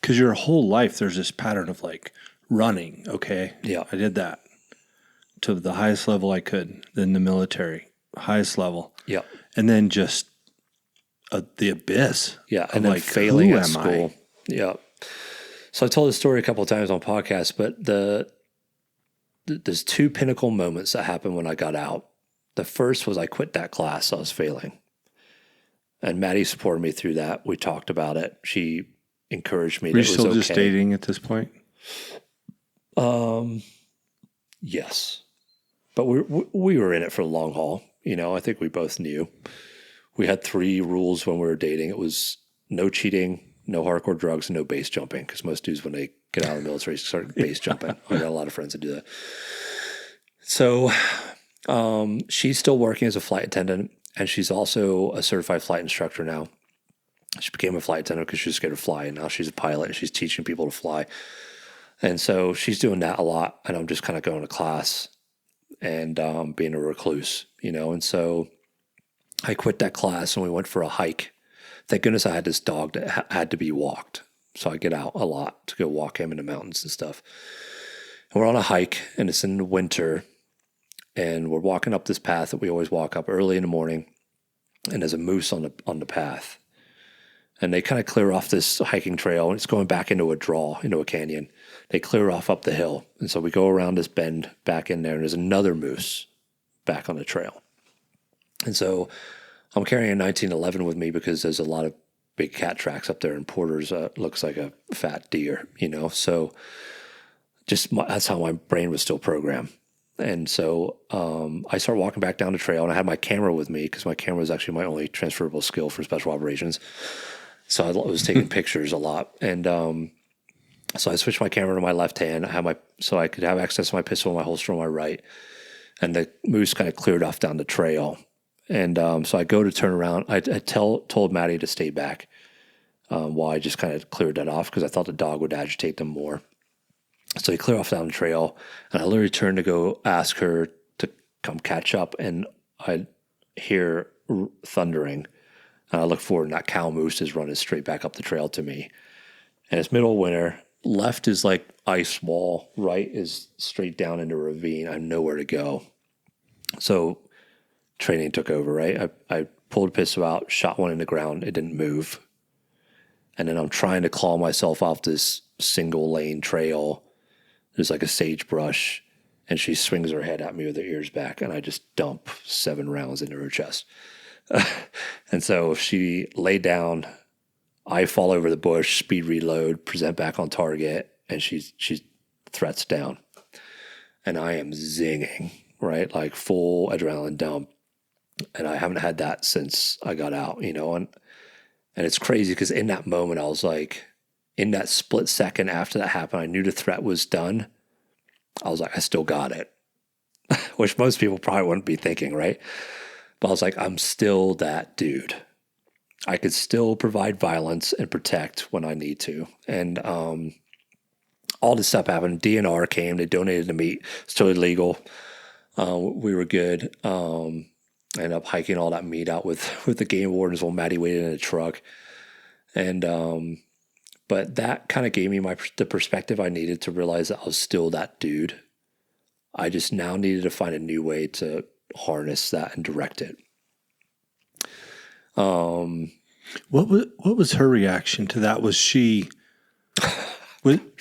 A: because your whole life there's this pattern of like running. Okay,
B: yeah,
A: I did that to the highest level I could. Then the military, highest level.
B: Yeah,
A: and then just the abyss.
B: Yeah, and then like, failing at school.
A: I?
B: Yeah. So I told this story a couple of times on podcasts, but there's two pinnacle moments that happened when I got out. The first was I quit that class I was failing. And Maddie supported me through that. We talked about it. She encouraged me.
A: Were you still just dating at this point?
B: Yes. But we were in it for the long haul. You know, I think we both knew. We had 3 rules when we were dating. It was no cheating, no hardcore drugs, and no base jumping. Because most dudes, when they get out of the military, start base jumping. I got a lot of friends that do that. So she's still working as a flight attendant, and she's also a certified flight instructor now. She became a flight attendant because she was scared to fly, and now she's a pilot, and she's teaching people to fly. And so she's doing that a lot, and I'm just kind of going to class and being a recluse, you know. And so I quit that class, and we went for a hike. Thank goodness I had this dog that had to be walked. So I get out a lot to go walk him in the mountains and stuff. And we're on a hike, and it's in the winter, and we're walking up this path that we always walk up early in the morning, and there's a moose on the path. And they kind of clear off this hiking trail, and it's going back into a draw, into a canyon. They clear off up the hill. And so we go around this bend back in there, and there's another moose back on the trail. And so I'm carrying a 1911 with me because there's a lot of big cat tracks up there, and Porter's looks like a fat deer, you know. So that's how my brain was still programmed. And so I started walking back down the trail, and I had my camera with me because my camera was actually my only transferable skill for special operations. So I was taking pictures a lot. And so I switched my camera to my left hand. So I could have access to my pistol and my holster on my right. And the moose kind of cleared off down the trail. And so I go to turn around. I told Maddie to stay back while I just kind of cleared that off because I thought the dog would agitate them more. So he cleared off down the trail, and I literally turned to go ask her to come catch up, and I hear thundering. And I look forward, and that cow moose is running straight back up the trail to me. And it's middle of winter. Left is like ice wall. Right is straight down into a ravine. I have nowhere to go. So training took over, right? I pulled a pistol out, shot one in the ground. It didn't move. And then I'm trying to claw myself off this single lane trail. There's like a sagebrush, and she swings her head at me with her ears back, and I just dump 7 rounds into her chest. And so she laid down. I fall over the bush, speed reload, present back on target, and she threats down. And I am zinging, right? Like full adrenaline dump. And I haven't had that since I got out, you know, and it's crazy because in that moment I was like, in that split second after that happened, I knew the threat was done. I was like, I still got it, which most people probably wouldn't be thinking, right? But I was like, I'm still that dude. I could still provide violence and protect when I need to. And all this stuff happened. DNR came, they donated the meat. It's totally legal. We were good. I ended up hiking all that meat out with the game wardens while Maddie waited in a truck. And but that kind of gave me the perspective I needed to realize that I was still that dude. I just now needed to find a new way to harness that and direct it.
A: What was her reaction to that? Was she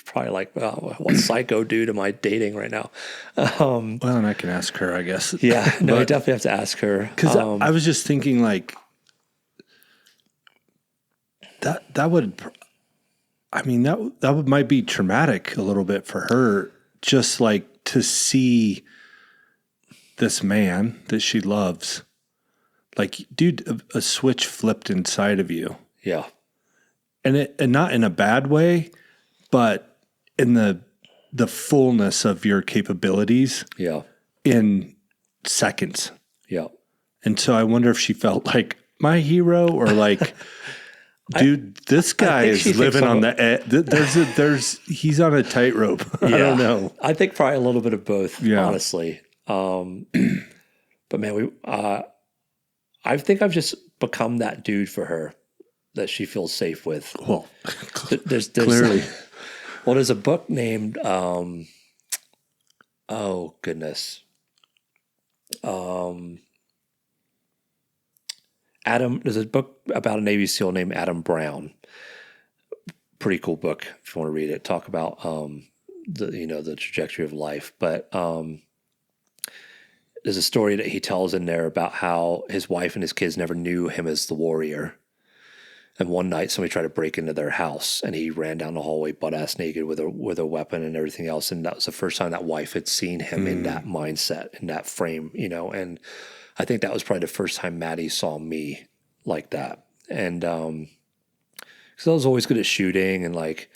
B: probably like, what psycho dude am I dating right now?
A: Well, and I can ask her, I guess.
B: Yeah, no, I definitely have to ask her.
A: Because I was just thinking, like, that would, I mean, that might be traumatic a little bit for her, just like to see this man that she loves, like, dude, a switch flipped inside of you.
B: Yeah,
A: and not in a bad way, but in the fullness of your capabilities.
B: Yeah,
A: in seconds.
B: Yeah.
A: And so I wonder if she felt like my hero or like, dude, this guy is living on the edge. He's on a tightrope. Yeah. I don't know.
B: I think probably a little bit of both, honestly. But man, I think I've just become that dude for her that she feels safe with.
A: Well,
B: there's
A: clearly.
B: There's a book named, oh goodness. There's a book about a Navy SEAL named Adam Brown. Pretty cool book if you want to read it. Talk about the trajectory of life. But there's a story that he tells in there about how his wife and his kids never knew him as the warrior. And one night somebody tried to break into their house and he ran down the hallway butt-ass naked with a weapon and everything else. And that was the first time that wife had seen him in that mindset, in that frame, and I think that was probably the first time Maddie saw me like that. And because I was always good at shooting and like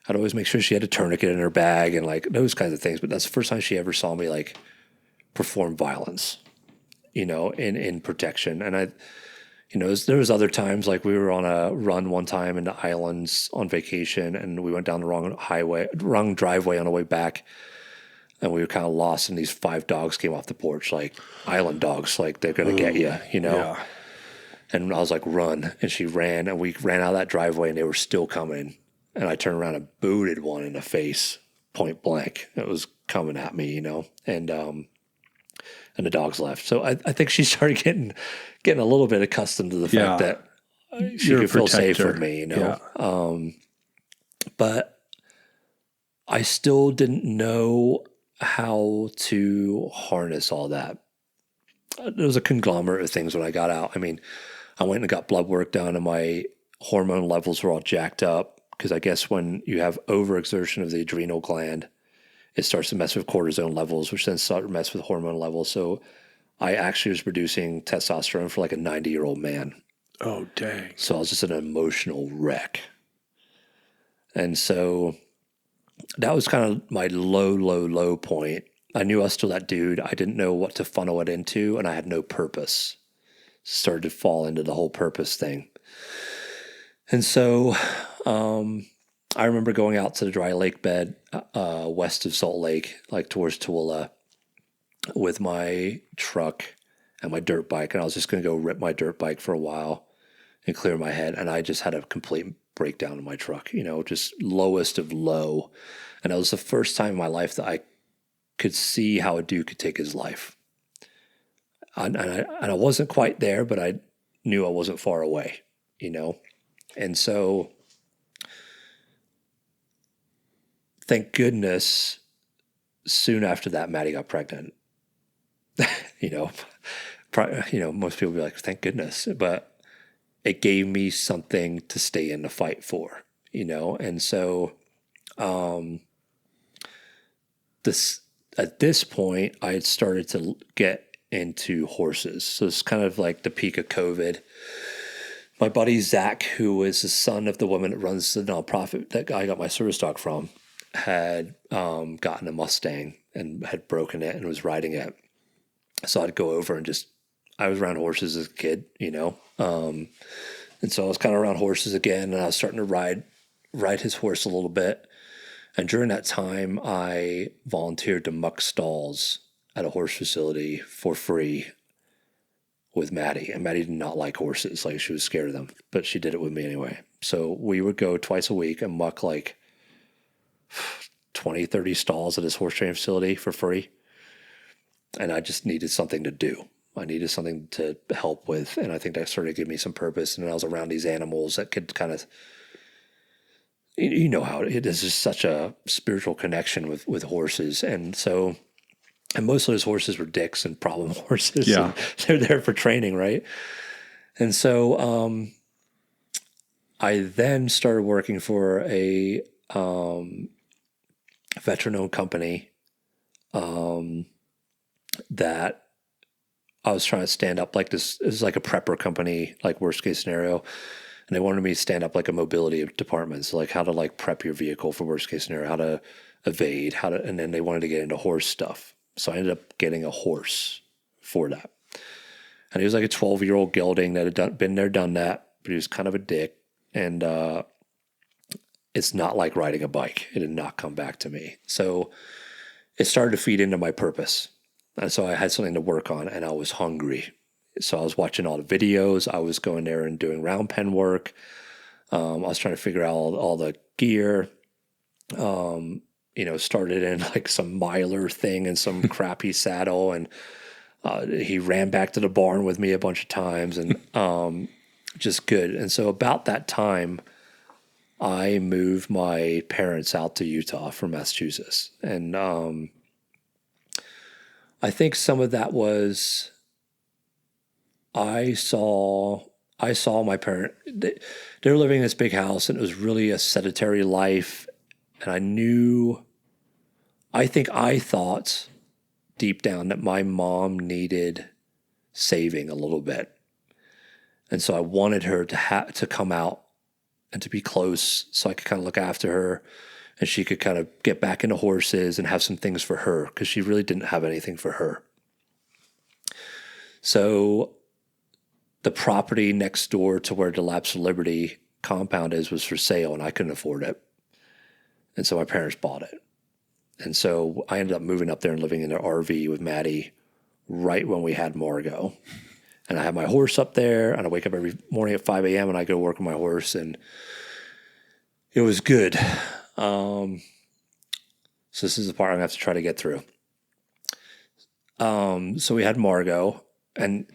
B: I'd always make sure she had a tourniquet in her bag and like those kinds of things. But that's the first time she ever saw me like perform violence, in protection. And there was other times like we were on a run one time in the islands on vacation and we went down the wrong driveway on the way back. And we were kind of lost, and these 5 dogs came off the porch, like island dogs, like they're going to get you, Yeah. And I was like, run. And she ran, and we ran out of that driveway, and they were still coming. And I turned around and booted one in the face, point blank. It was coming at me, and the dogs left. So I think she started getting a little bit accustomed to the fact that she could feel safe with me, Yeah. But I still didn't know how to harness all that. There was a conglomerate of things when I got out. I mean, I went and got blood work done and my hormone levels were all jacked up because I guess when you have overexertion of the adrenal gland, it starts to mess with cortisone levels, which then start to mess with hormone levels. So I actually was producing testosterone for like a 90-year-old man.
A: Oh, dang.
B: So I was just an emotional wreck. And so that was kind of my low point. I knew I was still that dude. I didn't know what to funnel it into, and I had no purpose. started to fall into the whole purpose thing. And so I remember going out to the dry lake bed west of Salt Lake, like towards Tooele, with my truck and my dirt bike. And I was just going to go rip my dirt bike for a while and clear my head. And I just had a complete breakdown in my truck, just lowest of low. And it was the first time in my life that I could see how a dude could take his life. And I wasn't quite there, but I knew I wasn't far away, And so, thank goodness, soon after that, Maddie got pregnant. Most people be like, thank goodness. But it gave me something to stay in the fight for, And so, at this point, I had started to get into horses. So it's kind of like the peak of COVID. My buddy Zach, who is the son of the woman that runs the nonprofit that I got my service dog from, had gotten a Mustang and had broken it and was riding it. So I'd go over and I was around horses as a kid, And so I was kind of around horses again, and I was starting to ride his horse a little bit. And during that time, I volunteered to muck stalls at a horse facility for free with Maddie. And Maddie did not like horses. Like, she was scared of them, but she did it with me anyway. So we would go twice a week and muck like 20, 30 stalls at this horse training facility for free. And I just needed something to do. I needed something to help with. And I think that started to give me some purpose. And I was around these animals that could kind of, how it is just such a spiritual connection with horses. And so, and most of those horses were dicks and problem horses.
A: Yeah.
B: And they're there for training, right? And so I then started working for a veteran-owned company that I was trying to stand up like this. It was like a prepper company, like worst case scenario. And they wanted me to stand up like a mobility department. So like how to like prep your vehicle for worst case scenario, how to evade, and then they wanted to get into horse stuff. So I ended up getting a horse for that. And he was like a 12-year-old gelding that had been there, done that, but he was kind of a dick. And it's not like riding a bike. It did not come back to me. So it started to feed into my purpose. And so I had something to work on, and I was hungry. So I was watching all the videos. I was going there and doing round pen work. I was trying to figure out all the gear. Started in like some miler thing and some crappy saddle. And he ran back to the barn with me a bunch of times, and just good. And so about that time, I moved my parents out to Utah from Massachusetts. And I think some of that was I saw my parent. They were living in this big house, and it was really a sedentary life. And I think I thought deep down that my mom needed saving a little bit. And so I wanted her to come out and to be close so I could kind of look after her, and she could kind of get back into horses and have some things for her, because she really didn't have anything for her. So the property next door to where the Lapse of Liberty compound was for sale, and I couldn't afford it. And so my parents bought it. And so I ended up moving up there and living in an RV with Maddie right when we had Margot. And I had my horse up there, and I wake up every morning at 5 a.m. and I go work with my horse, and it was good. So this is the part I'm going to have to try to get through. So we had Margot, and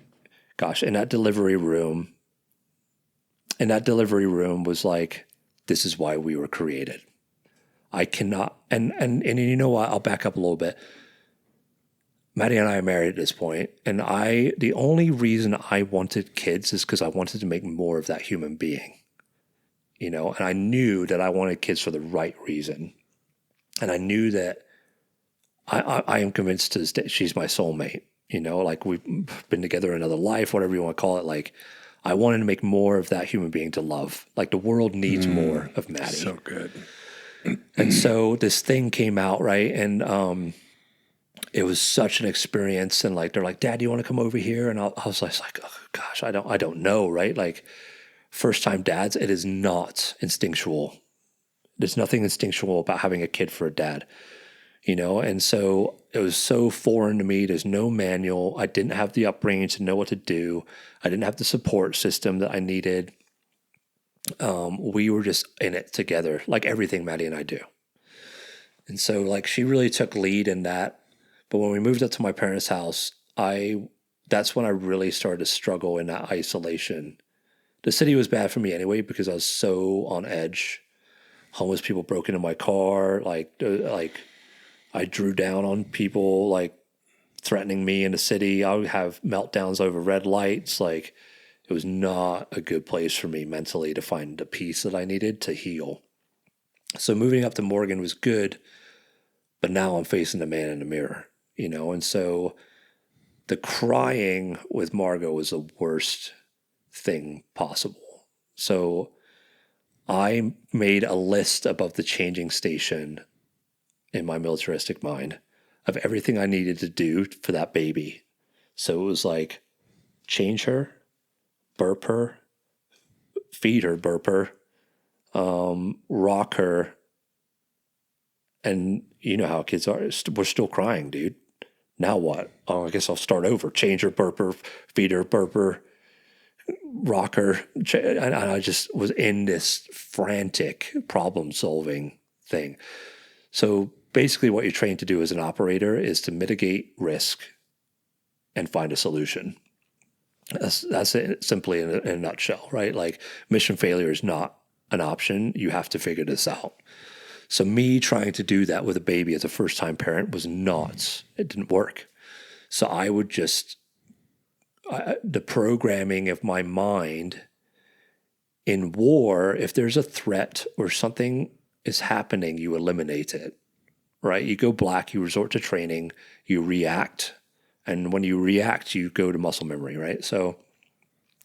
B: gosh, in that delivery room was like, this is why we were created. I cannot, and you know what? I'll back up a little bit. Maddie and I are married at this point, and the only reason I wanted kids is because I wanted to make more of that human being, and I knew that I wanted kids for the right reason. And I knew that I am convinced to this day she's my soulmate, like we've been together in another life, whatever you want to call it. Like, I wanted to make more of that human being to love. Like, the world needs more of Maddie. So
A: good.
B: And so this thing came out, right? And it was such an experience. And like, they're like, Dad, do you want to come over here? And I was like, oh gosh, I don't know. Right. Like first time dads, it is not instinctual. There's nothing instinctual about having a kid for a dad, you know? And so it was so foreign to me. There's no manual. I didn't have the upbringing to know what to do. I didn't have the support system that I needed. We were just in it together, like everything Maddie and I do. And so like she really took lead in that. But when we moved up to my parents' house, that's when I really started to struggle in that isolation. The city was bad for me anyway because I was so on edge. Homeless people broke into my car, like I drew down on people, like threatening me in the city. I would have meltdowns over red lights. Like it was not a good place for me mentally to find the peace that I needed to heal. So moving up to Morgan was good, but now I'm facing the man in the mirror, you know? And so the crying with Margot was the worst thing possible. So I made a list above the changing station in my militaristic mind of everything I needed to do for that baby. So it was like change her, burp her, feed her, burp her, rock her. And you know how kids are. We're still crying, dude. Now what? Oh, I guess I'll start over. Change her, burp her, feed her, burp her, rock her. And I just was in this frantic problem solving thing. So basically what you're trained to do as an operator is to mitigate risk and find a solution. That's it simply in a nutshell, right? Like mission failure is not an option. You have to figure this out. So me trying to do that with a baby as a first-time parent was not, it didn't work. So I would the programming of my mind in war, if there's a threat or something is happening, you eliminate it, right? You go black, you resort to training, you react. And when you react, you go to muscle memory, right? So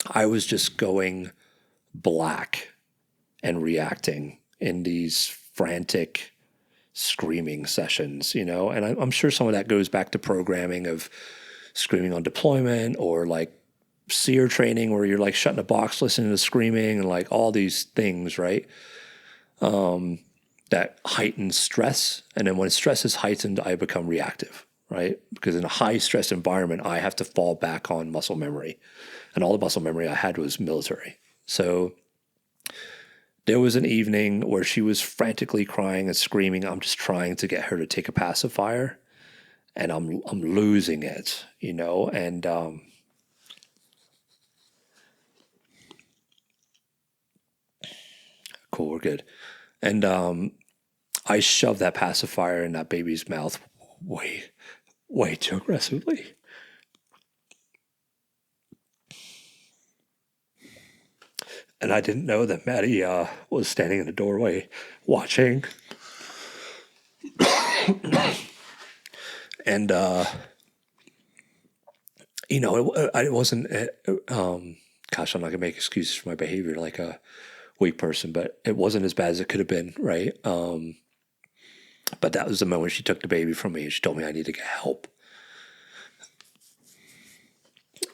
B: I was just going black and reacting in these frantic screaming sessions, you know? And I'm sure some of that goes back to programming of screaming on deployment or like SEER training where you're like shut in a box listening to screaming and like all these things, right? That heightens stress. And then when stress is heightened, I become reactive, right? Because in a high stress environment, I have to fall back on muscle memory. And all the muscle memory I had was military. So there was an evening where she was frantically crying and screaming. I'm just trying to get her to take a pacifier, and I'm losing it, you know. And cool, we're good. And I shoved that pacifier in that baby's mouth way too aggressively. And I didn't know that Maddie was standing in the doorway watching. And, you know, it wasn't, gosh, I'm not going to make excuses for my behavior like a weak person, but it wasn't as bad as it could have been, right? But that was the moment she took the baby from me and she told me I need to get help.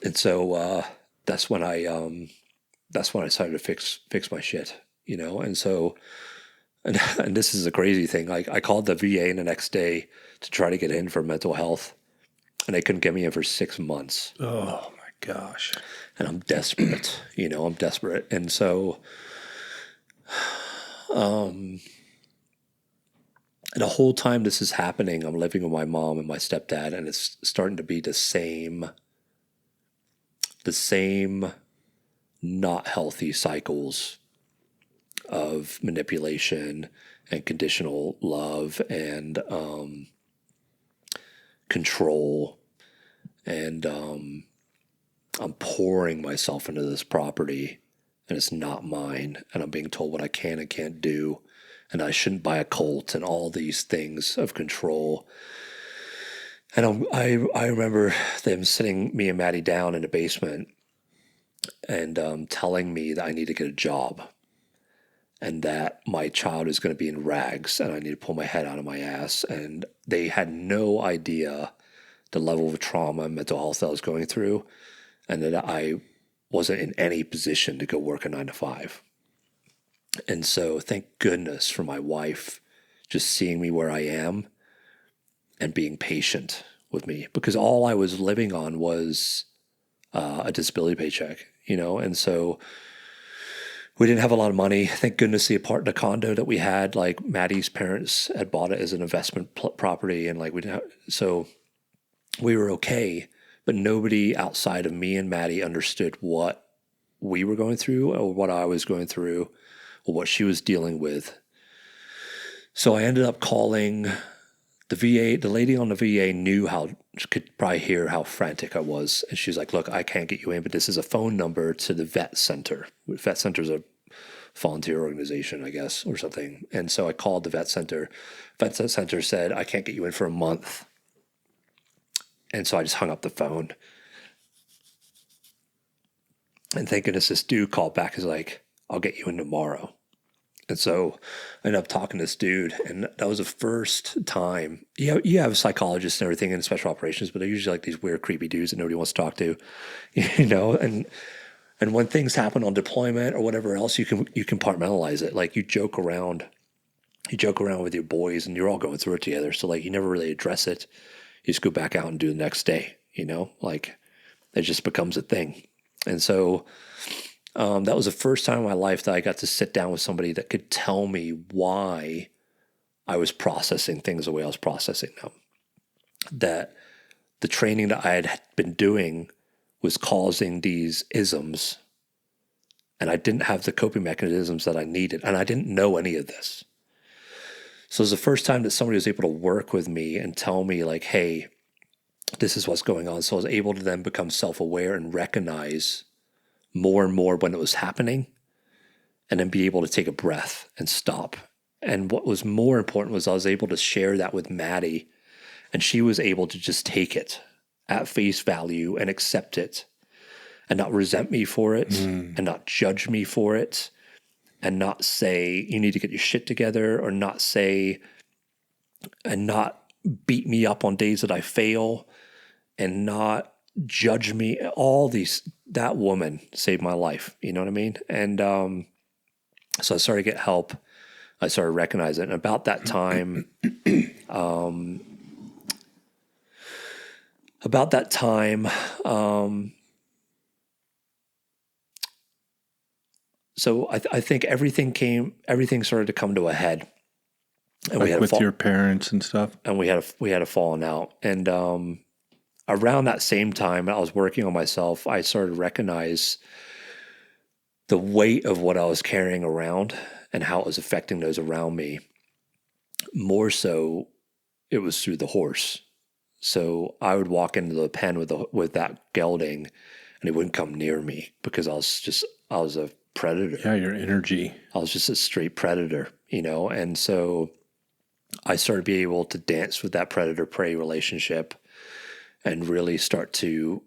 B: And so that's when I started to fix my shit, you know? And so, and this is a crazy thing. Like I called the VA the next day to try to get in for mental health, and they couldn't get me in for 6 months.
A: Oh my gosh.
B: And I'm desperate, you know, I'm desperate. And so, the whole time this is happening, I'm living with my mom and my stepdad, and it's starting to be the same not healthy cycles of manipulation and conditional love and control. And I'm pouring myself into this property, and it's not mine. And I'm being told what I can and can't do. And I shouldn't buy a Colt and all these things of control. And I remember them sitting me and Maddie down in the basement and telling me that I need to get a job and that my child is going to be in rags and I need to pull my head out of my ass. And they had no idea the level of trauma and mental health that I was going through, and that I wasn't in any position to go work a 9 to 5. And so thank goodness for my wife just seeing me where I am and being patient with me, because all I was living on was a disability paycheck, and so we didn't have a lot of money. Thank goodness the condo that we had, like Maddie's parents had bought it as an investment property, and like we didn't so we were okay, but nobody outside of me and Maddie understood what we were going through or what I was going through or what she was dealing with. So I ended up calling the VA. The lady on the VA knew could probably hear how frantic I was. And she's like, look, I can't get you in, but this is a phone number to the vet center. Vet center is a volunteer organization, I guess, or something. And so I called the vet center. Vet center said, I can't get you in for a month. And so I just hung up the phone. And thank goodness this dude called back. Is like, I'll get you in tomorrow. And so I ended up talking to this dude, and that was the first time. You have psychologists and everything in special operations, but they're usually like these weird, creepy dudes that nobody wants to talk to, And when things happen on deployment or whatever else, you compartmentalize it. Like you joke around with your boys, and you're all going through it together. So like you never really address it. You just go back out and do the next day. Like it just becomes a thing. And so that was the first time in my life that I got to sit down with somebody that could tell me why I was processing things the way I was processing them. That the training that I had been doing was causing these isms, and I didn't have the coping mechanisms that I needed, and I didn't know any of this. So it was the first time that somebody was able to work with me and tell me like, hey, this is what's going on. So I was able to then become self-aware and recognize more and more when it was happening, and then be able to take a breath and stop. And what was more important was I was able to share that with Maddie, and she was able to just take it at face value and accept it and not resent me for it and not judge me for it and not say, you need to get your shit together, or not say and not beat me up on days that I fail and not judge me. That woman saved my life. You know what I mean? And so I started to get help. I started recognizing it. And about that time, so I think everything started to come to a head. And
A: like with your parents and stuff?
B: And we had a falling out. And around that same time, I was working on myself. I started to recognize the weight of what I was carrying around and how it was affecting those around me. More so, it was through the horse. So I would walk into the pen with that gelding, and he wouldn't come near me because I was a predator.
A: Yeah, your energy.
B: I was just a straight predator, And so I started to be able to dance with that predator-prey relationship and really start to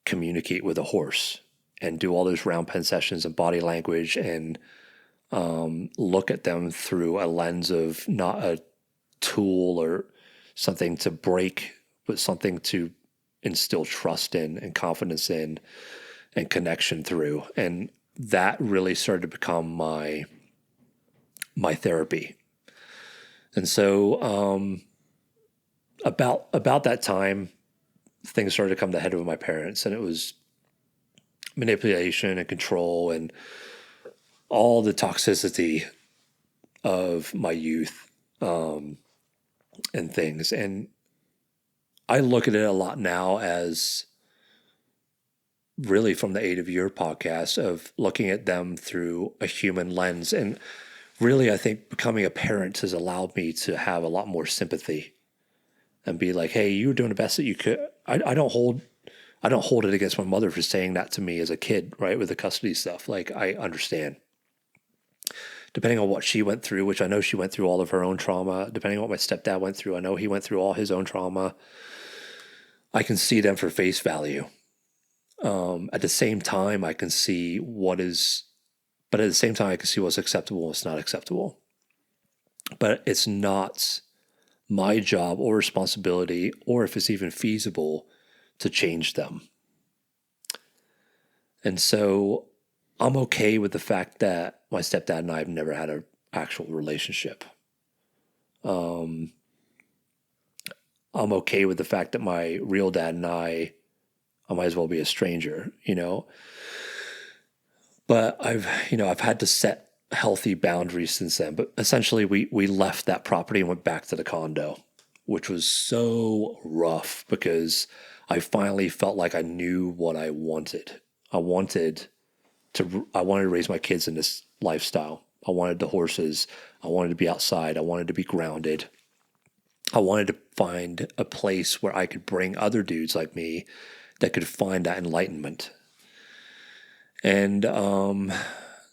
B: communicate with a horse and do all those round pen sessions and body language and look at them through a lens of not a tool or something to break, but something to instill trust in and confidence in and connection through. And that really started to become my therapy. And so about that time, things started to come to a head with my parents, and it was manipulation and control and all the toxicity of my youth and things. And I look at it a lot now as really from the aid of your podcast of looking at them through a human lens. And really, I think becoming a parent has allowed me to have a lot more sympathy and be like, hey, you were doing the best that you could. I don't hold it against my mother for saying that to me as a kid, right? With the custody stuff. Like, I understand. Depending on what she went through, which I know she went through all of her own trauma, depending on what my stepdad went through, I know he went through all his own trauma. I can see them for face value. At the same time, I can see what's acceptable and what's not acceptable. But it's not my job or responsibility, or if it's even feasible, to change them. And so I'm okay with the fact that my stepdad and I have never had an actual relationship. I'm okay with the fact that my real dad and I might as well be a stranger, But I've had to set healthy boundaries since then. But essentially, we left that property and went back to the condo, which was so rough because I finally felt like I knew what I wanted. I wanted to raise my kids in this lifestyle. I wanted the horses. I wanted to be outside. I wanted to be grounded. I wanted to find a place where I could bring other dudes like me that could find that enlightenment. And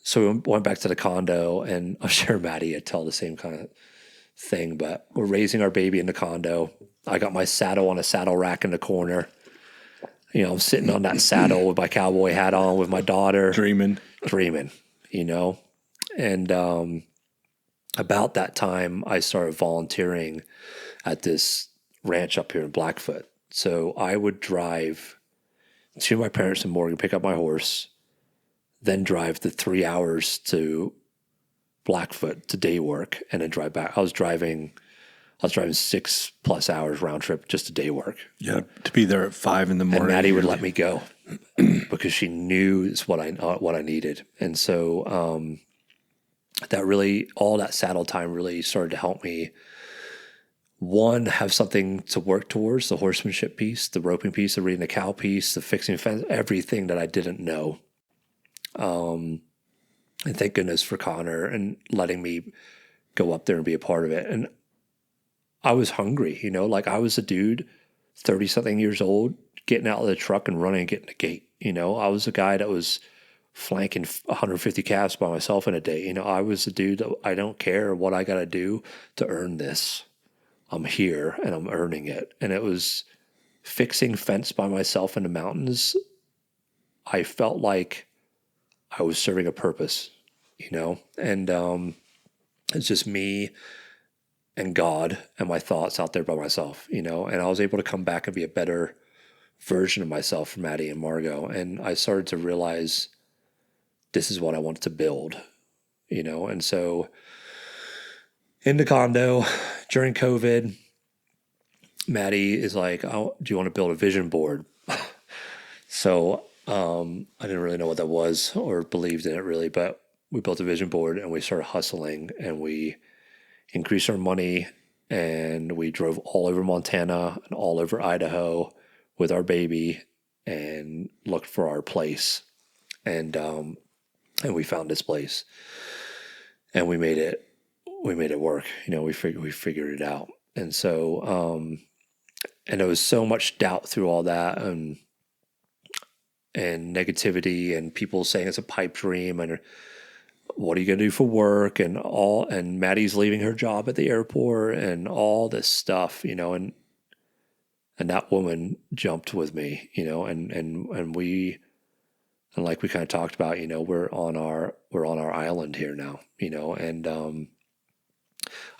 B: so we went back to the condo, and I'm sure Maddie would tell the same kind of thing, but we're raising our baby in the condo. I got my saddle on a saddle rack in the corner. I'm sitting on that saddle with my cowboy hat on with my daughter.
A: Dreaming.
B: And about that time, I started volunteering at this ranch up here in Blackfoot. So I would drive to my parents in Morgan, pick up my horse, then drive the 3 hours to Blackfoot to day work, and then drive back. I was driving 6+ hours round trip just to day work.
A: Yeah, to be there at 5 a.m.
B: And Maddie would let me go because she knew it's what I needed. And so all that saddle time really started to help me. One, have something to work towards, the horsemanship piece, the roping piece, the reading the cow piece, the fixing fence, everything that I didn't know. And thank goodness for Connor and letting me go up there and be a part of it. And I was hungry, I was a dude, 30-something years old, getting out of the truck and running and getting the gate. I was a guy that was flanking 150 calves by myself in a day. I was a dude that I don't care what I got to do to earn this. I'm here and I'm earning it. And it was fixing fence by myself in the mountains. I felt like I was serving a purpose, and it's just me and God and my thoughts out there by myself, and I was able to come back and be a better version of myself for Maddie and Margot. And I started to realize this is what I wanted to build, and so in the condo during COVID, Maddie is like, "Oh, do you want to build a vision board?" So I didn't really know what that was or believed in it really, but we built a vision board and we started hustling and we increased our money and we drove all over Montana and all over Idaho with our baby and looked for our place. And we found this place and we made it work. We figured it out. And so, and there was so much doubt through all that and negativity and people saying it's a pipe dream and what are you going to do for work and Maddie's leaving her job at the airport and all this stuff, and that woman jumped with me, and like we kind of talked about, we're on our island here now, and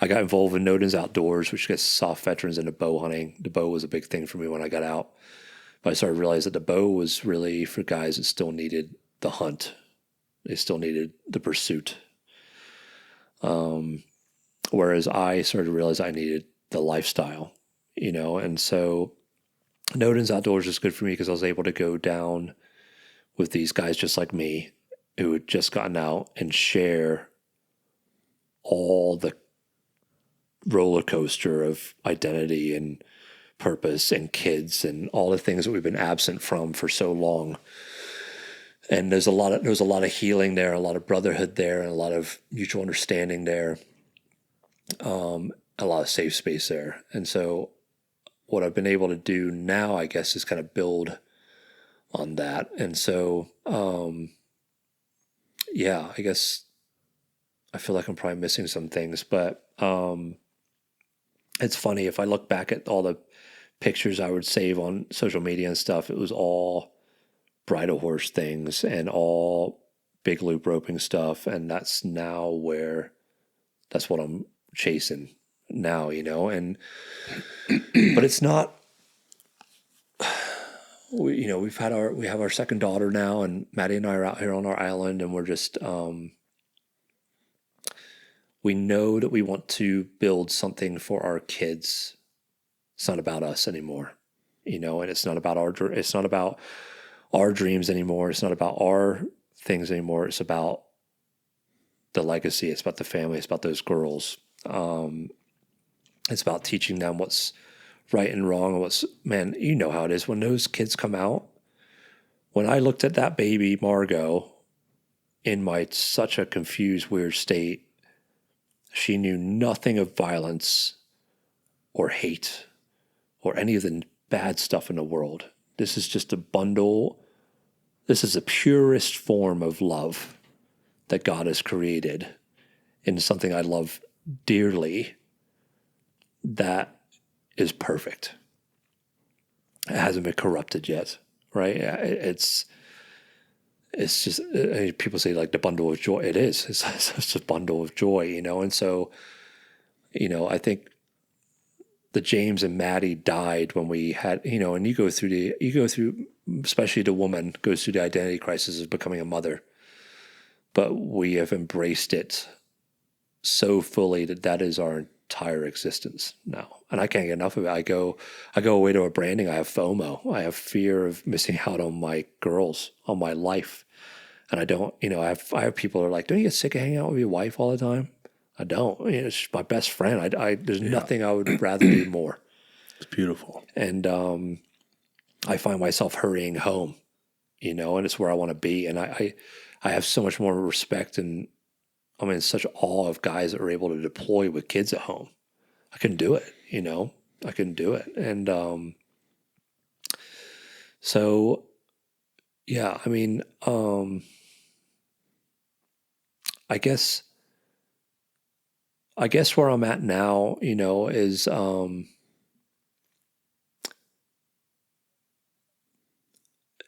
B: I got involved in Noden's Outdoors, which gets soft veterans into bow hunting. The bow was a big thing for me when I got out. But I started to realize that the bow was really for guys that still needed the hunt. They still needed the pursuit. Whereas I started to realize I needed the lifestyle, and so Noden's Outdoors was good for me because I was able to go down with these guys just like me who had just gotten out and share all the roller coaster of identity and purpose and kids and all the things that we've been absent from for so long. And there was a lot of healing there, a lot of brotherhood there, and a lot of mutual understanding there, a lot of safe space there. And so what I've been able to do now, I guess, is kind of build on that. And so, I guess I feel like I'm probably missing some things, but it's funny. If I look back at all the pictures I would save on social media and stuff, it was all bridle horse things and all big loop roping stuff. And that's what I'm chasing now, but it's not, we have our second daughter now, and Maddie and I are out here on our island, and we're just, we know that we want to build something for our kids. It's not about us anymore, and it's not about our dreams anymore. It's not about our things anymore. It's about the legacy. It's about the family. It's about those girls. It's about teaching them what's right and wrong. And man, you know how it is when those kids come out. When I looked at that baby, Margot, in such a confused, weird state, she knew nothing of violence or hate or any of the bad stuff in the world. This is just a bundle. This is the purest form of love that God has created in something I love dearly that is perfect. It hasn't been corrupted yet, right? It's just, people say like the bundle of joy. It is. It's such a bundle of joy, And so, I think the James and Maddie died when we had, and you go through, especially the woman goes through the identity crisis of becoming a mother. But we have embraced it so fully that is our entire existence now. And I can't get enough of it. I go away to a branding. I have FOMO. I have fear of missing out on my girls, on my life. And I don't, I have people who are like, don't you get sick of hanging out with your wife all the time? I don't. It's my best friend. There's nothing I would rather do more.
A: It's beautiful.
B: And I find myself hurrying home, and it's where I want to be. And I have so much more respect, and I'm in such awe of guys that are able to deploy with kids at home. I couldn't do it, I couldn't do it. And so, yeah, I guess where I'm at now, is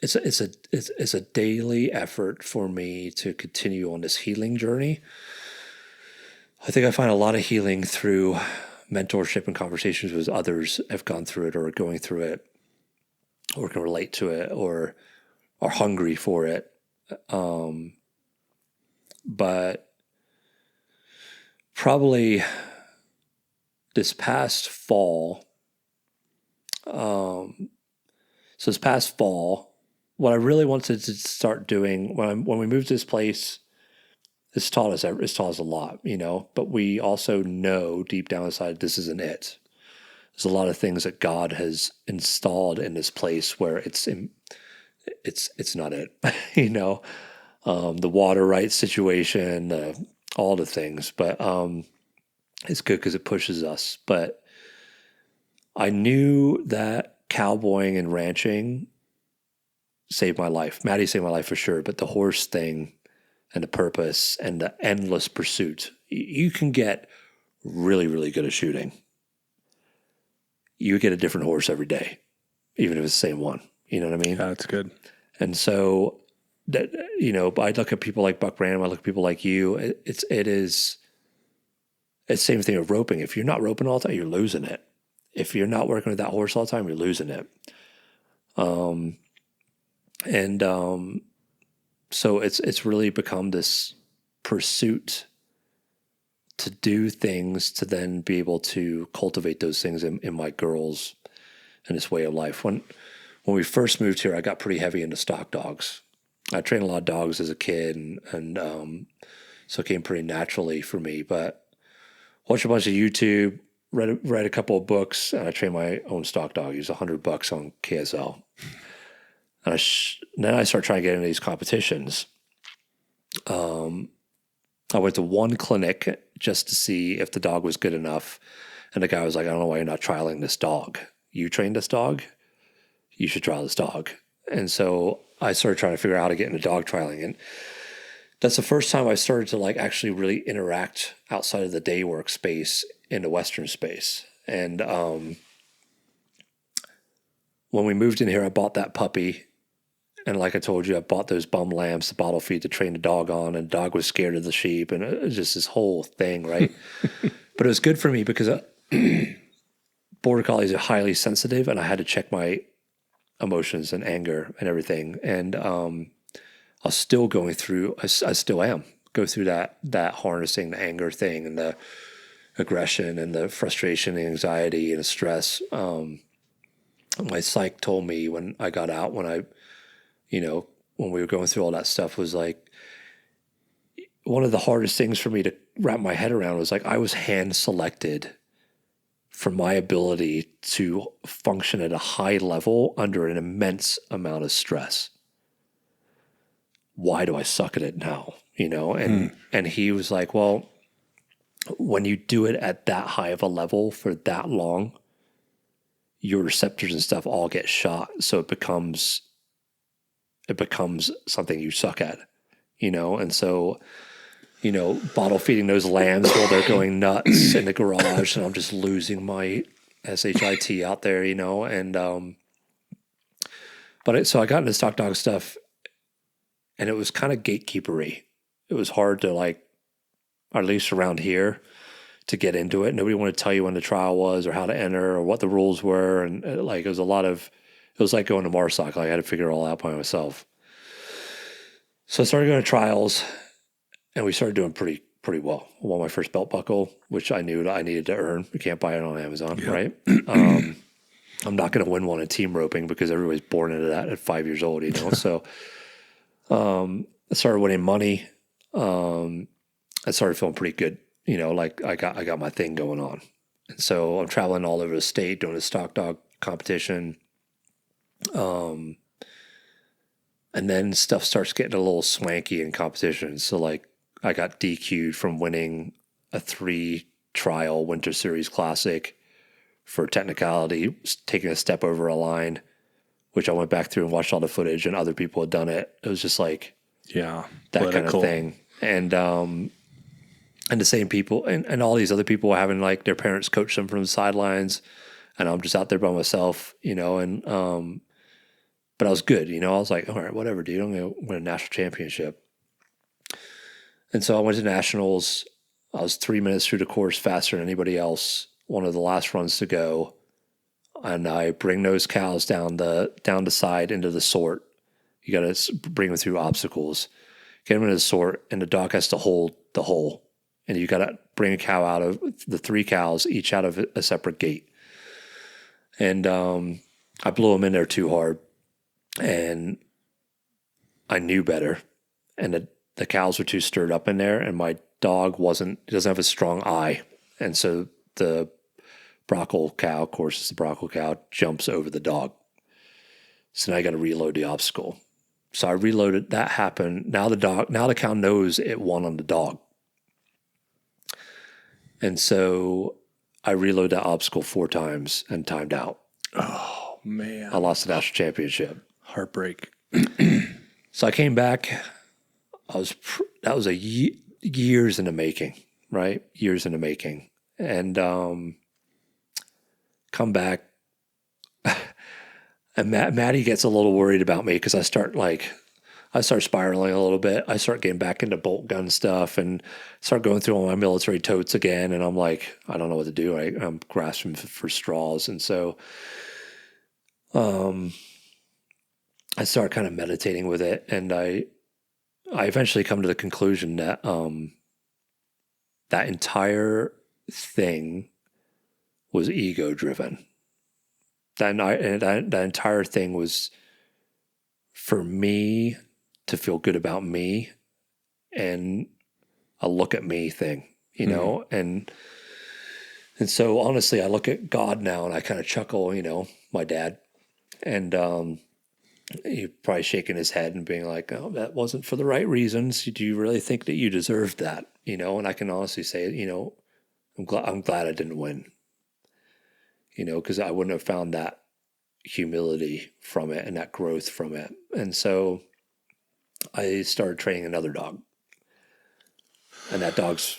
B: it's a daily effort for me to continue on this healing journey. I think I find a lot of healing through mentorship and conversations with others have gone through it or are going through it or can relate to it or are hungry for it. But probably this past fall, what I really wanted to start doing when we moved to this place, it's taught us a lot, but we also know deep down inside this isn't it. There's a lot of things that God has installed in this place where it's not it, the water right situation, all the things, but it's good because it pushes us. But I knew that cowboying and ranching saved my life. Maddie saved my life for sure, but the horse thing and the purpose and the endless pursuit, you can get really, really good at shooting. You get a different horse every day, even if it's the same one. You know what I mean?
A: Yeah, that's good.
B: And so that, I look at people like Buck Branham, I look at people like you. It's the same thing with roping. If you're not roping all the time, you're losing it. If you're not working with that horse all the time, you're losing it. So it's really become this pursuit to do things to then be able to cultivate those things in my girls and this way of life. When we first moved here, I got pretty heavy into stock dogs. I trained a lot of dogs as a kid, and so it came pretty naturally for me. But watched a bunch of YouTube, read a couple of books, and I trained my own stock dog. He was $100 on KSL. And then I started trying to get into these competitions. I went to one clinic just to see if the dog was good enough. And the guy was like, I don't know why you're not trialing this dog. You trained this dog? You should trial this dog. And so I started trying to figure out how to get into dog trialing. And that's the first time I started to actually really interact outside of the day work space in the Western space. And when we moved in here, I bought that puppy. And like I told you, I bought those bum lamps, the bottle feed to train the dog on, and the dog was scared of the sheep, and it was just this whole thing, right? But it was good for me because border collies are highly sensitive, and I had to check my emotions and anger and everything. And I was still going through. I still am go through that harnessing the anger thing and the aggression and the frustration and anxiety and the stress. My psych told me when I got out, when we were going through all that stuff, was like, one of the hardest things for me to wrap my head around was like, I was hand selected for my ability to function at a high level under an immense amount of stress. Why do I suck at it now? And he was like, well, when you do it at that high of a level for that long, your receptors and stuff all get shot. So it becomes something you suck at, And so, bottle feeding those lambs while they're going nuts in the garage, and I'm just losing my shit out there, And so I got into stock dog stuff, and it was kind of gatekeepery. It was hard to, like, or at least around here, to get into it. Nobody wanted to tell you when the trial was or how to enter or what the rules were. And it was like going to MARSOC. I had to figure it all out by myself. So I started going to trials, and we started doing pretty well. I won my first belt buckle, which I knew that I needed to earn. You can't buy it on Amazon, right? I'm not going to win one in team roping because everybody's born into that at 5 years old, So I started winning money. I started feeling pretty good. Like I got my thing going on. And so I'm traveling all over the state doing a stock dog competition. And then stuff starts getting a little swanky in competition. So like I got DQ'd from winning a 3-trial Winter Series Classic for technicality, taking a step over a line, which I went back through and watched all the footage, and other people had done it. It was just like,
A: yeah,
B: that political kind of thing. And the same people and all these other people were having like their parents coach them from the sidelines, and I'm just out there by myself, but I was good, I was like, all right, whatever, dude, I'm going to win a national championship. And so I went to nationals. I was 3 minutes through the course faster than anybody else. One of the last runs to go. And I bring those cows down the side into the sort. You got to bring them through obstacles, get them into the sort, and the dog has to hold the hole. And you got to bring a cow out of the 3 cows, each out of a separate gate. And I blew them in there too hard, and I knew better. And the cows were too stirred up in there, and my dog doesn't have a strong eye. And so the brockle cow, of course, it's the brockle cow, jumps over the dog. So now I got to reload the obstacle. So I reloaded. That happened. Now the cow knows it won on the dog. And so I reloaded that obstacle 4 times and timed out.
A: Oh, man.
B: I lost the national championship.
A: Heartbreak.
B: So I came back. That was years in the making, right? Years in the making. And come back. And Maddie gets a little worried about me because I start spiraling a little bit. I start getting back into bolt gun stuff and start going through all my military totes again. And I'm like, I don't know what to do. I'm grasping for straws. And so I start kind of meditating with it. And I eventually come to the conclusion that that entire thing was ego driven. That entire thing was for me to feel good about me and a look at me thing, and so honestly, I look at God now and I kind of chuckle, my dad, and he's probably shaking his head and being like, oh, that wasn't for the right reasons. Do you really think that you deserved that? And I can honestly say, I'm glad I didn't win, because I wouldn't have found that humility from it and that growth from it. And so I started training another dog, and that dog's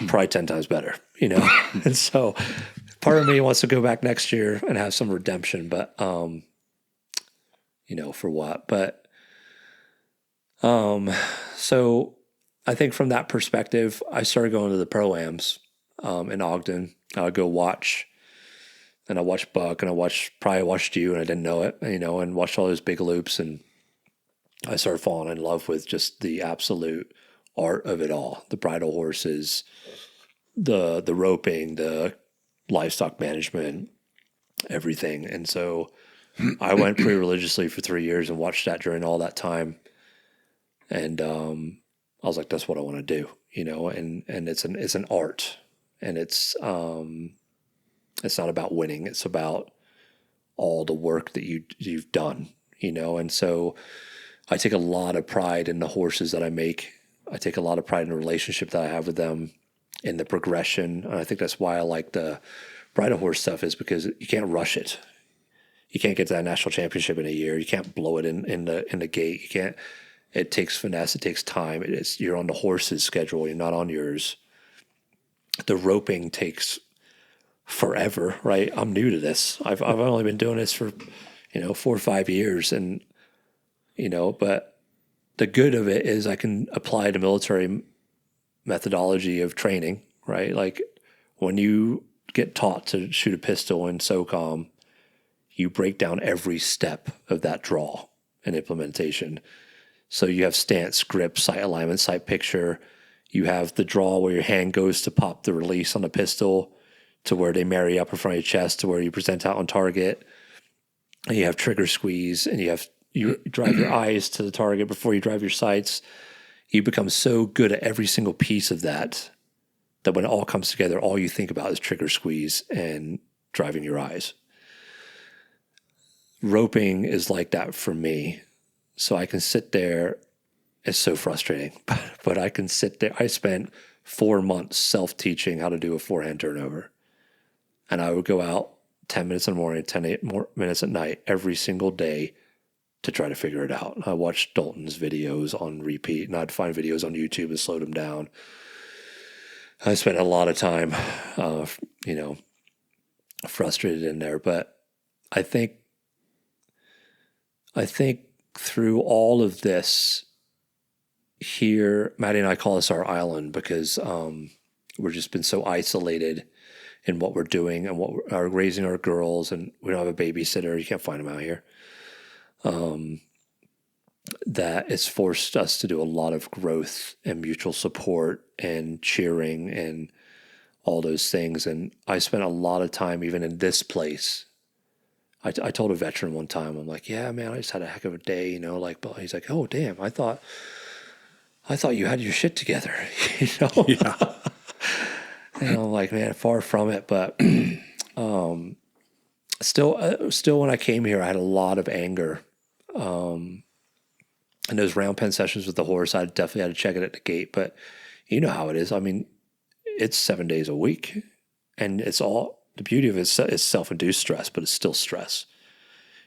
B: probably 10 times better, And so part of me wants to go back next year and have some redemption, but, for what? But, so I think from that perspective, I started going to the pro-ams, in Ogden. I would go watch, and I watched Buck, and probably watched you, and I didn't know it, and watched all those big loops, and I started falling in love with just the absolute art of it all: the bridle horses, the roping, the livestock management, everything. And so I went pretty religiously for 3 years and watched that during all that time. And I was like, that's what I want to do, and it's an art, and it's not about winning. It's about all the work that you've done, and so I take a lot of pride in the horses that I make. I take a lot of pride in the relationship that I have with them, in the progression. And I think that's why I like the bridle horse stuff, is because you can't rush it. You can't get to that national championship in a year. You can't blow it in the gate. You can't. It takes finesse. It takes time. You're on the horse's schedule. You're not on yours. The roping takes forever, right? I'm new to this. I've only been doing this for 4 or 5 years, and but the good of it is I can apply the military methodology of training, right? Like when you get taught to shoot a pistol in SOCOM, you break down every step of that draw and implementation. So you have stance, grip, sight alignment, sight picture. You have the draw where your hand goes to pop the release on the pistol, to where they marry up in front of your chest, to where you present out on target. And you have trigger squeeze, and you drive your eyes to the target before you drive your sights. You become so good at every single piece of that when it all comes together, all you think about is trigger squeeze and driving your eyes. Roping is like that for me. So I can sit there. It's so frustrating, but I can sit there. I spent 4 months self-teaching how to do a forehand turnover. And I would go out 10 minutes in the morning, 10 minutes at night, every single day to try to figure it out. I watched Dalton's videos on repeat, and I'd find videos on YouTube and slow them down. I spent a lot of time, frustrated in there. But I think through all of this here, Maddie and I call this our island, because we've just been so isolated in what we're doing and what we're raising our girls, and we don't have a babysitter. You can't find them out here. That it's forced us to do a lot of growth and mutual support and cheering and all those things. And I spent a lot of time even in this place. I told a veteran one time, I'm like, yeah, man, I just had a heck of a day, but he's like, oh, damn, I thought you had your shit together,
A: Yeah.
B: And I'm like, man, far from it. But still, when I came here, I had a lot of anger. And those round pen sessions with the horse, I definitely had to check it at the gate. But you know how it is. I mean, it's 7 days a week, and it's all, the beauty of it is self-induced stress, but it's still stress.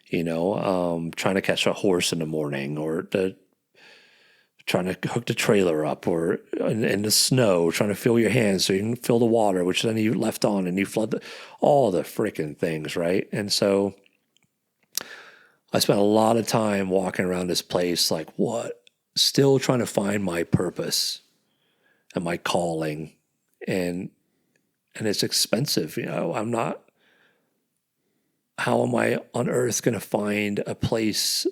B: Trying to catch a horse in the morning, or trying to hook the trailer up, or in the snow, trying to fill your hands so you can fill the water, which then you left on, and you flood all the freaking things, right? And so I spent a lot of time walking around this place like, what? Still trying to find my purpose and my calling. And it's expensive. I'm not, how am I on earth going to find a place?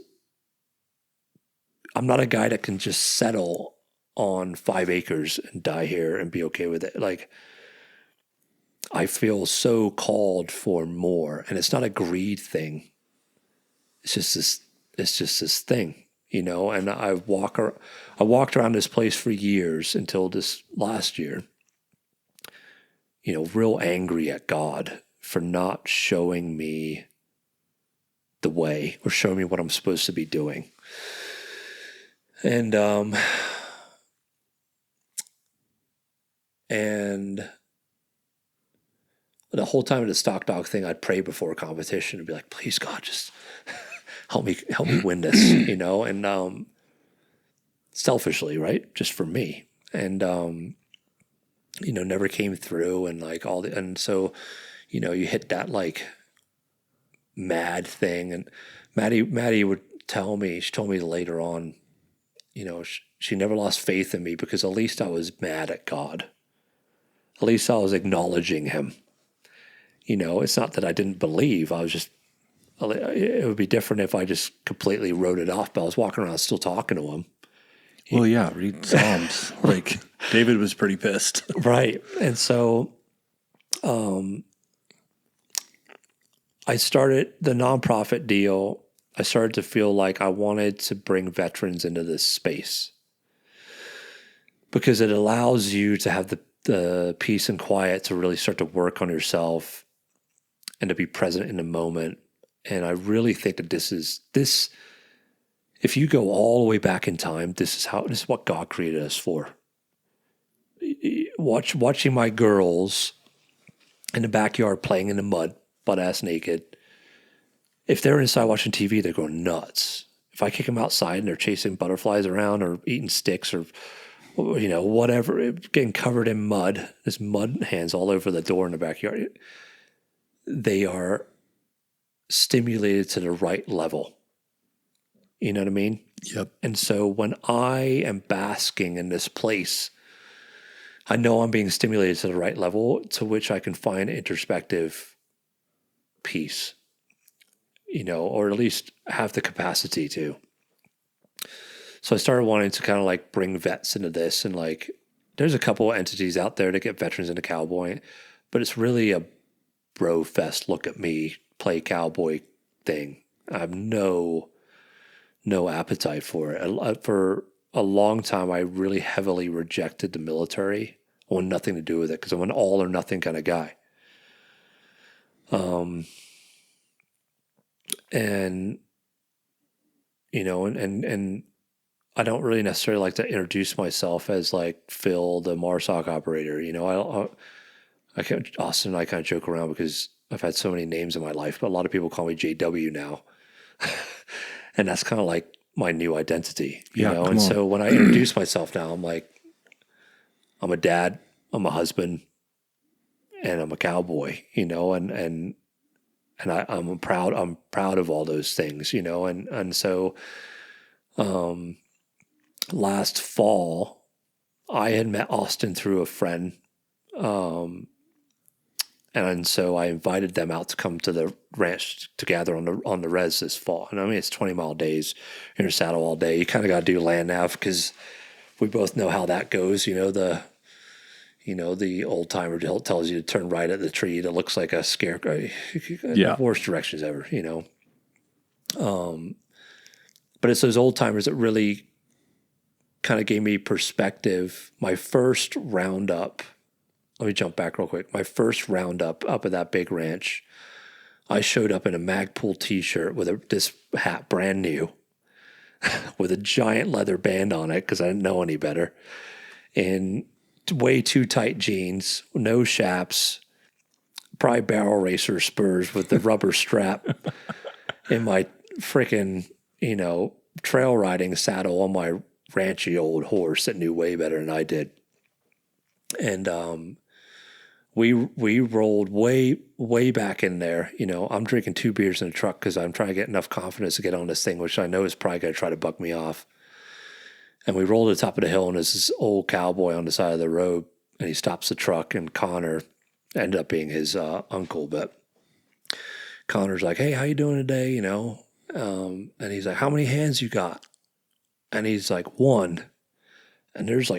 B: I'm not a guy that can just settle on 5 acres and die here and be okay with it. Like, I feel so called for more, and it's not a greed thing. It's just this thing, and I walked around this place for years until this last year, real angry at God for not showing me the way, or showing me what I'm supposed to be doing. And the whole time of the stock dog thing, I'd pray before a competition and be like, please God, just help me win this, and selfishly, right? Just for me. And never came through, and like and so, you hit that like mad thing. And Maddie would tell me, she told me later on, she never lost faith in me, because at least I was mad at God. At least I was acknowledging him. It's not that I didn't believe. I was just, it would be different if I just completely wrote it off, but I was walking around still talking to him.
A: Well, yeah, read Psalms. Like, David was pretty pissed.
B: Right. And so I started the nonprofit deal. I started to feel like I wanted to bring veterans into this space because it allows you to have the peace and quiet to really start to work on yourself and to be present in the moment. And I really think that this, if you go all the way back in time, this is what God created us for. Watching my girls in the backyard playing in the mud, butt ass naked. If they're inside watching TV, they're going nuts. If I kick them outside and they're chasing butterflies around or eating sticks or whatever, getting covered in mud, there's mud hands all over the door in the backyard. They are stimulated to the right level. You know what I mean?
A: Yep.
B: And so when I am basking in this place, I know I'm being stimulated to the right level to which I can find introspective peace, or at least have the capacity to. So I started wanting to kind of like bring vets into this, and like there's a couple of entities out there to get veterans into cowboy, but it's really a bro fest, look at me, play cowboy thing. I have no appetite for it. For a long time, I really heavily rejected the military. I want nothing to do with it because I'm an all or nothing kind of guy. And I don't really necessarily like to introduce myself as like Phil, the MARSOC operator. Austin and I kind of joke around because I've had so many names in my life, but a lot of people call me JW now. And that's kind of like my new identity, And so when I introduce myself now, I'm like, I'm a dad, I'm a husband, and I'm a cowboy, and I'm proud of all those things, and so last fall I had met Austin through a friend, and so I invited them out to come to the ranch to gather on the res this fall. And I mean, it's 20-mile days. You're in a saddle all day. You kind of got to do land nav because we both know how that goes. The old timer tells you to turn right at the tree that looks like a scarecrow.
A: Yeah.
B: The worst directions ever, But it's those old timers that really kind of gave me perspective. My first roundup. Let me jump back real quick. My first roundup up at that big ranch, I showed up in a Magpul t-shirt with this hat brand new with a giant leather band on it because I didn't know any better, and way too tight jeans, no chaps, probably barrel racer spurs with the rubber strap in my freaking, trail riding saddle on my ranchy old horse that knew way better than I did. And we rolled way back in there. I'm drinking 2 beers in a truck because I'm trying to get enough confidence to get on this thing, which I know is probably going to try to buck me off. And we rolled to the top of the hill, and there's this old cowboy on the side of the road, and he stops the truck, and Connor ended up being his uncle, but Connor's like, "Hey, how you doing today?" And he's like, "How many hands you got?" And he's like, "1." And there's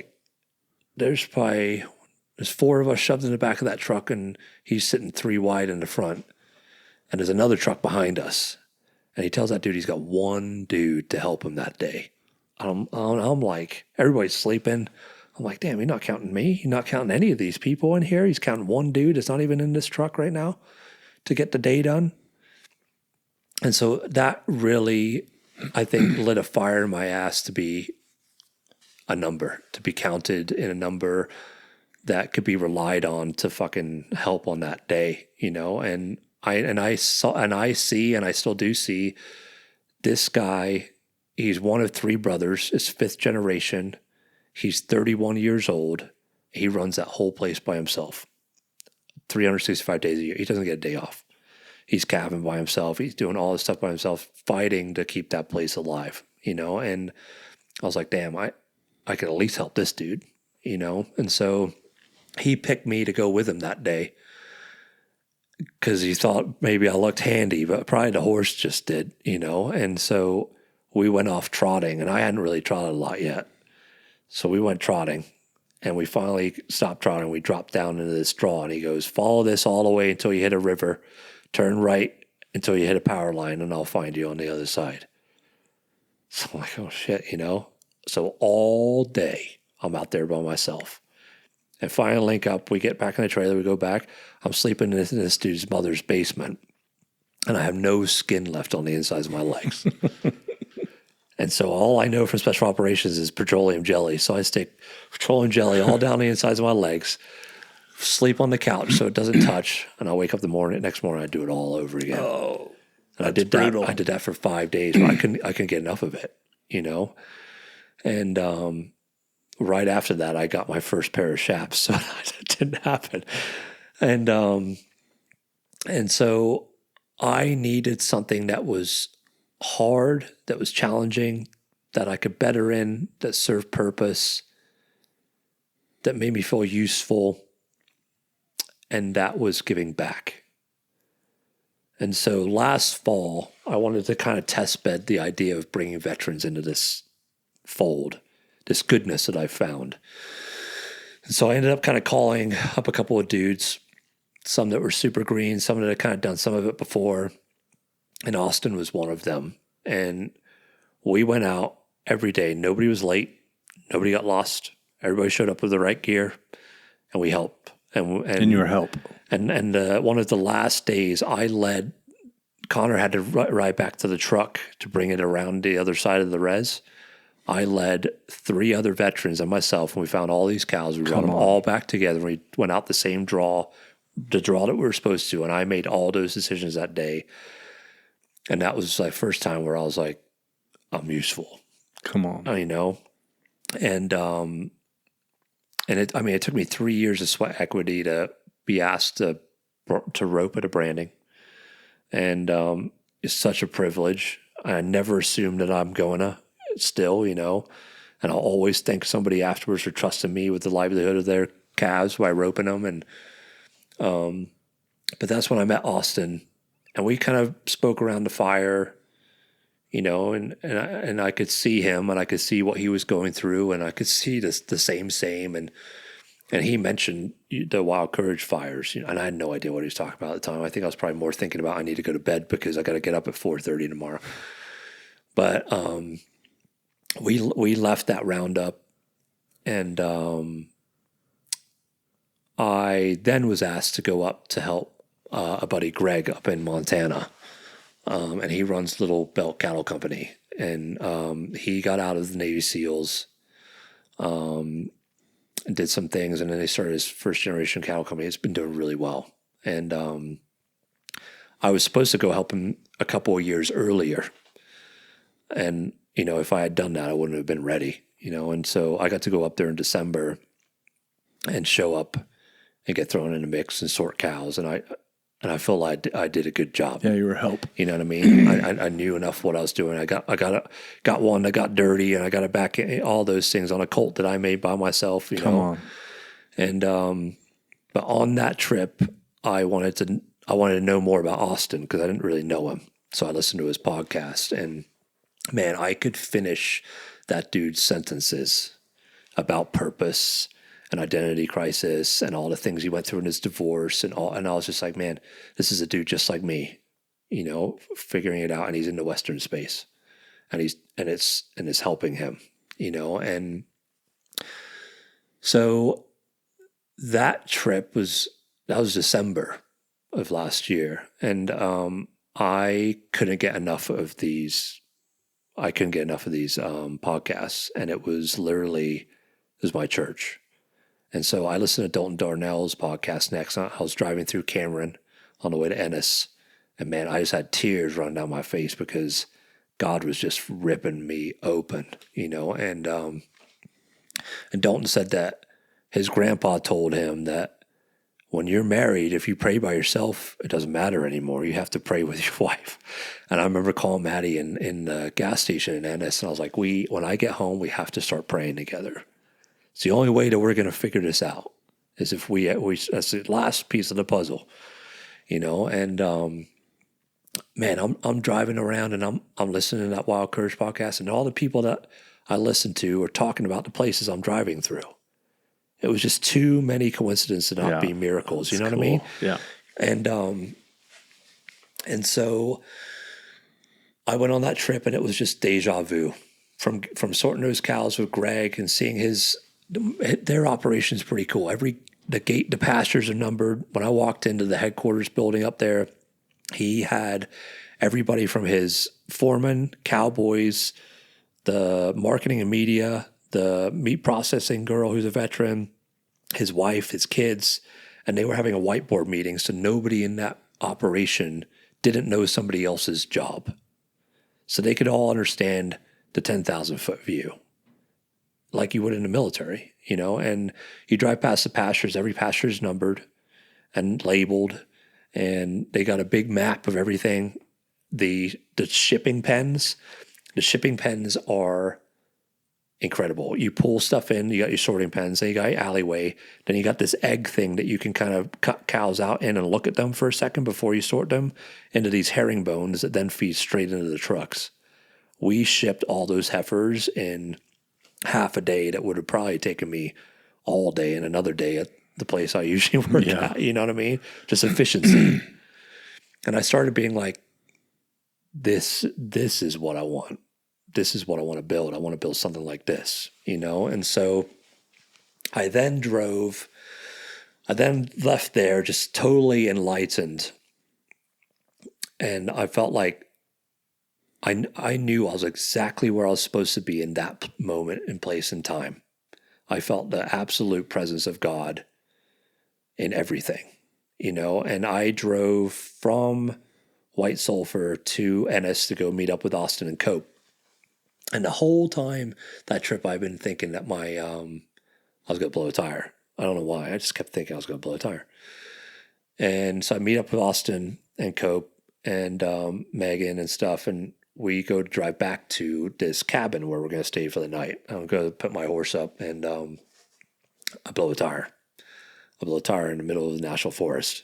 B: 4 of us shoved in the back of that truck, and he's sitting 3 wide in the front. And there's another truck behind us. And he tells that dude he's got 1 dude to help him that day. I'm like, everybody's sleeping. I'm like, damn, he's not counting me. He's not counting any of these people in here. He's counting 1 dude that's not even in this truck right now to get the day done. And so that really, I think, lit a fire in my ass to be a number, to be counted in a number that could be relied on to fucking help on that day, And I see, and I still do see this guy. He's one of 3 brothers. It's 5th generation. He's 31 years old. He runs that whole place by himself, 365 days a year. He doesn't get a day off. He's calving by himself. He's doing all this stuff by himself, fighting to keep that place alive, And I was like, damn, I could at least help this dude, And so he picked me to go with him that day because he thought maybe I looked handy, but probably the horse just did, And so we went off trotting, and I hadn't really trotted a lot yet. So we went trotting, and we finally stopped trotting. We dropped down into this draw, and he goes, follow this all the way until you hit a river, turn right until you hit a power line, and I'll find you on the other side. So I'm like, oh shit, So all day I'm out there by myself. And finally link up, we get back in the trailer, we go back. I'm sleeping in this dude's mother's basement, and I have no skin left on the insides of my legs. And so all I know from special operations is petroleum jelly. So I stick petroleum jelly all down the insides of my legs, sleep on the couch so it doesn't touch, and I wake up next morning, I do it all over again.
A: Oh,
B: and I did brutal. I did that for 5 days, but I couldn't get enough of it, And right after that, I got my first pair of chaps, so that didn't happen. And so I needed something that was hard, that was challenging, that I could better in, that served purpose, that made me feel useful, and that was giving back. And so last fall, I wanted to kind of test bed the idea of bringing veterans into this fold, this goodness that I found. And so I ended up kind of calling up a couple of dudes, some that were super green, some that had kind of done some of it before. And Austin was one of them. And we went out every day. Nobody was late. Nobody got lost. Everybody showed up with the right gear, and we helped. And
A: your help.
B: And one of the last days I led, Connor had to ride back to the truck to bring it around the other side of the res. I led 3 other veterans and myself, and we found all these cows. We brought them all back together. We went out the same draw, the draw that we were supposed to, and I made all those decisions that day. And that was my first time where I was like, I'm useful.
A: Come on.
B: And it took me 3 years of sweat equity to be asked to rope at a branding. And it's such a privilege. I never assumed that I'm going to still, and I'll always thank somebody afterwards for trusting me with the livelihood of their calves by roping them. And but that's when I met Austin, and we kind of spoke around the fire, and I could see him, and I could see what he was going through, and I could see the same, and he mentioned the Wild Courage fires, and I had no idea what he was talking about at the time. I think I was probably more thinking about I need to go to bed because I got to get up at 4:30 tomorrow. But we left that roundup, and I then was asked to go up to help a buddy, Greg, up in Montana. And he runs Little Belt Cattle Company. And he got out of the Navy SEALs and did some things. And then they started his first generation cattle company. It's been doing really well. And I was supposed to go help him a couple of years earlier. And, if I had done that, I wouldn't have been ready, And so I got to go up there in December and show up and get thrown in the mix and sort cows. And I feel like I did a good job.
A: Yeah, you were help.
B: You know what I mean? I knew enough what I was doing. I got one that got dirty, and I got it back. All those things on a colt that I made by myself.
A: Come on.
B: And but on that trip, I wanted to know more about Austin because I didn't really know him. So I listened to his podcast, and man, I could finish that dude's sentences about purpose and identity crisis and all the things he went through in his divorce and all. And I was just like, man, this is a dude just like me, figuring it out. And he's in the Western space, and it's helping him, And so that trip was December of last year. And I couldn't get enough of these podcasts. And it was my church. And so I listened to Dalton Darnell's podcast next. I was driving through Cameron on the way to Ennis. And man, I just had tears running down my face because God was just ripping me open, And Dalton said that his grandpa told him that when you're married, if you pray by yourself, it doesn't matter anymore. You have to pray with your wife. And I remember calling Maddie in the gas station in Ennis, and I was like, when I get home, we have to start praying together. It's the only way that we're going to figure this out as if that's the last piece of the puzzle, and, man, I'm driving around and I'm listening to that Wild Courage podcast, and all the people that I listen to are talking about the places I'm driving through. It was just too many coincidences to not be miracles. You know what I mean?
A: Yeah.
B: And so I went on that trip, and it was just deja vu from sorting those cows with Greg and seeing their operation's pretty cool. The pastures are numbered. When I walked into the headquarters building up there, he had everybody from his foreman, cowboys, the marketing and media, the meat processing girl who's a veteran, his wife, his kids, and they were having a whiteboard meeting, so nobody in that operation didn't know somebody else's job. So they could all understand the 10,000-foot view like you would in the military, and you drive past the pastures, every pasture is numbered and labeled, and they got a big map of everything. The shipping pens are incredible. You pull stuff in, you got your sorting pens, then you got your alleyway, then you got this egg thing that you can kind of cut cows out in and look at them for a second before you sort them into these herringbones that then feed straight into the trucks. We shipped all those heifers in half a day that would have probably taken me all day and another day at the place I usually work at. You know what I mean? Just efficiency. And I started being like, this is what I want. This is what I want to build. I want to build something like this, And so I then left there just totally enlightened. And I felt like I knew I was exactly where I was supposed to be in that moment and place and time. I felt the absolute presence of God in everything, and I drove from White Sulphur to Ennis to go meet up with Austin and Cope. And the whole time that trip, I've been thinking that I was going to blow a tire. I don't know why. I just kept thinking I was going to blow a tire. And so I meet up with Austin and Cope and Megan and stuff, and we go to drive back to this cabin where we're going to stay for the night. I'm going to put my horse up, and I blow a tire. I blow a tire in the middle of the national forest,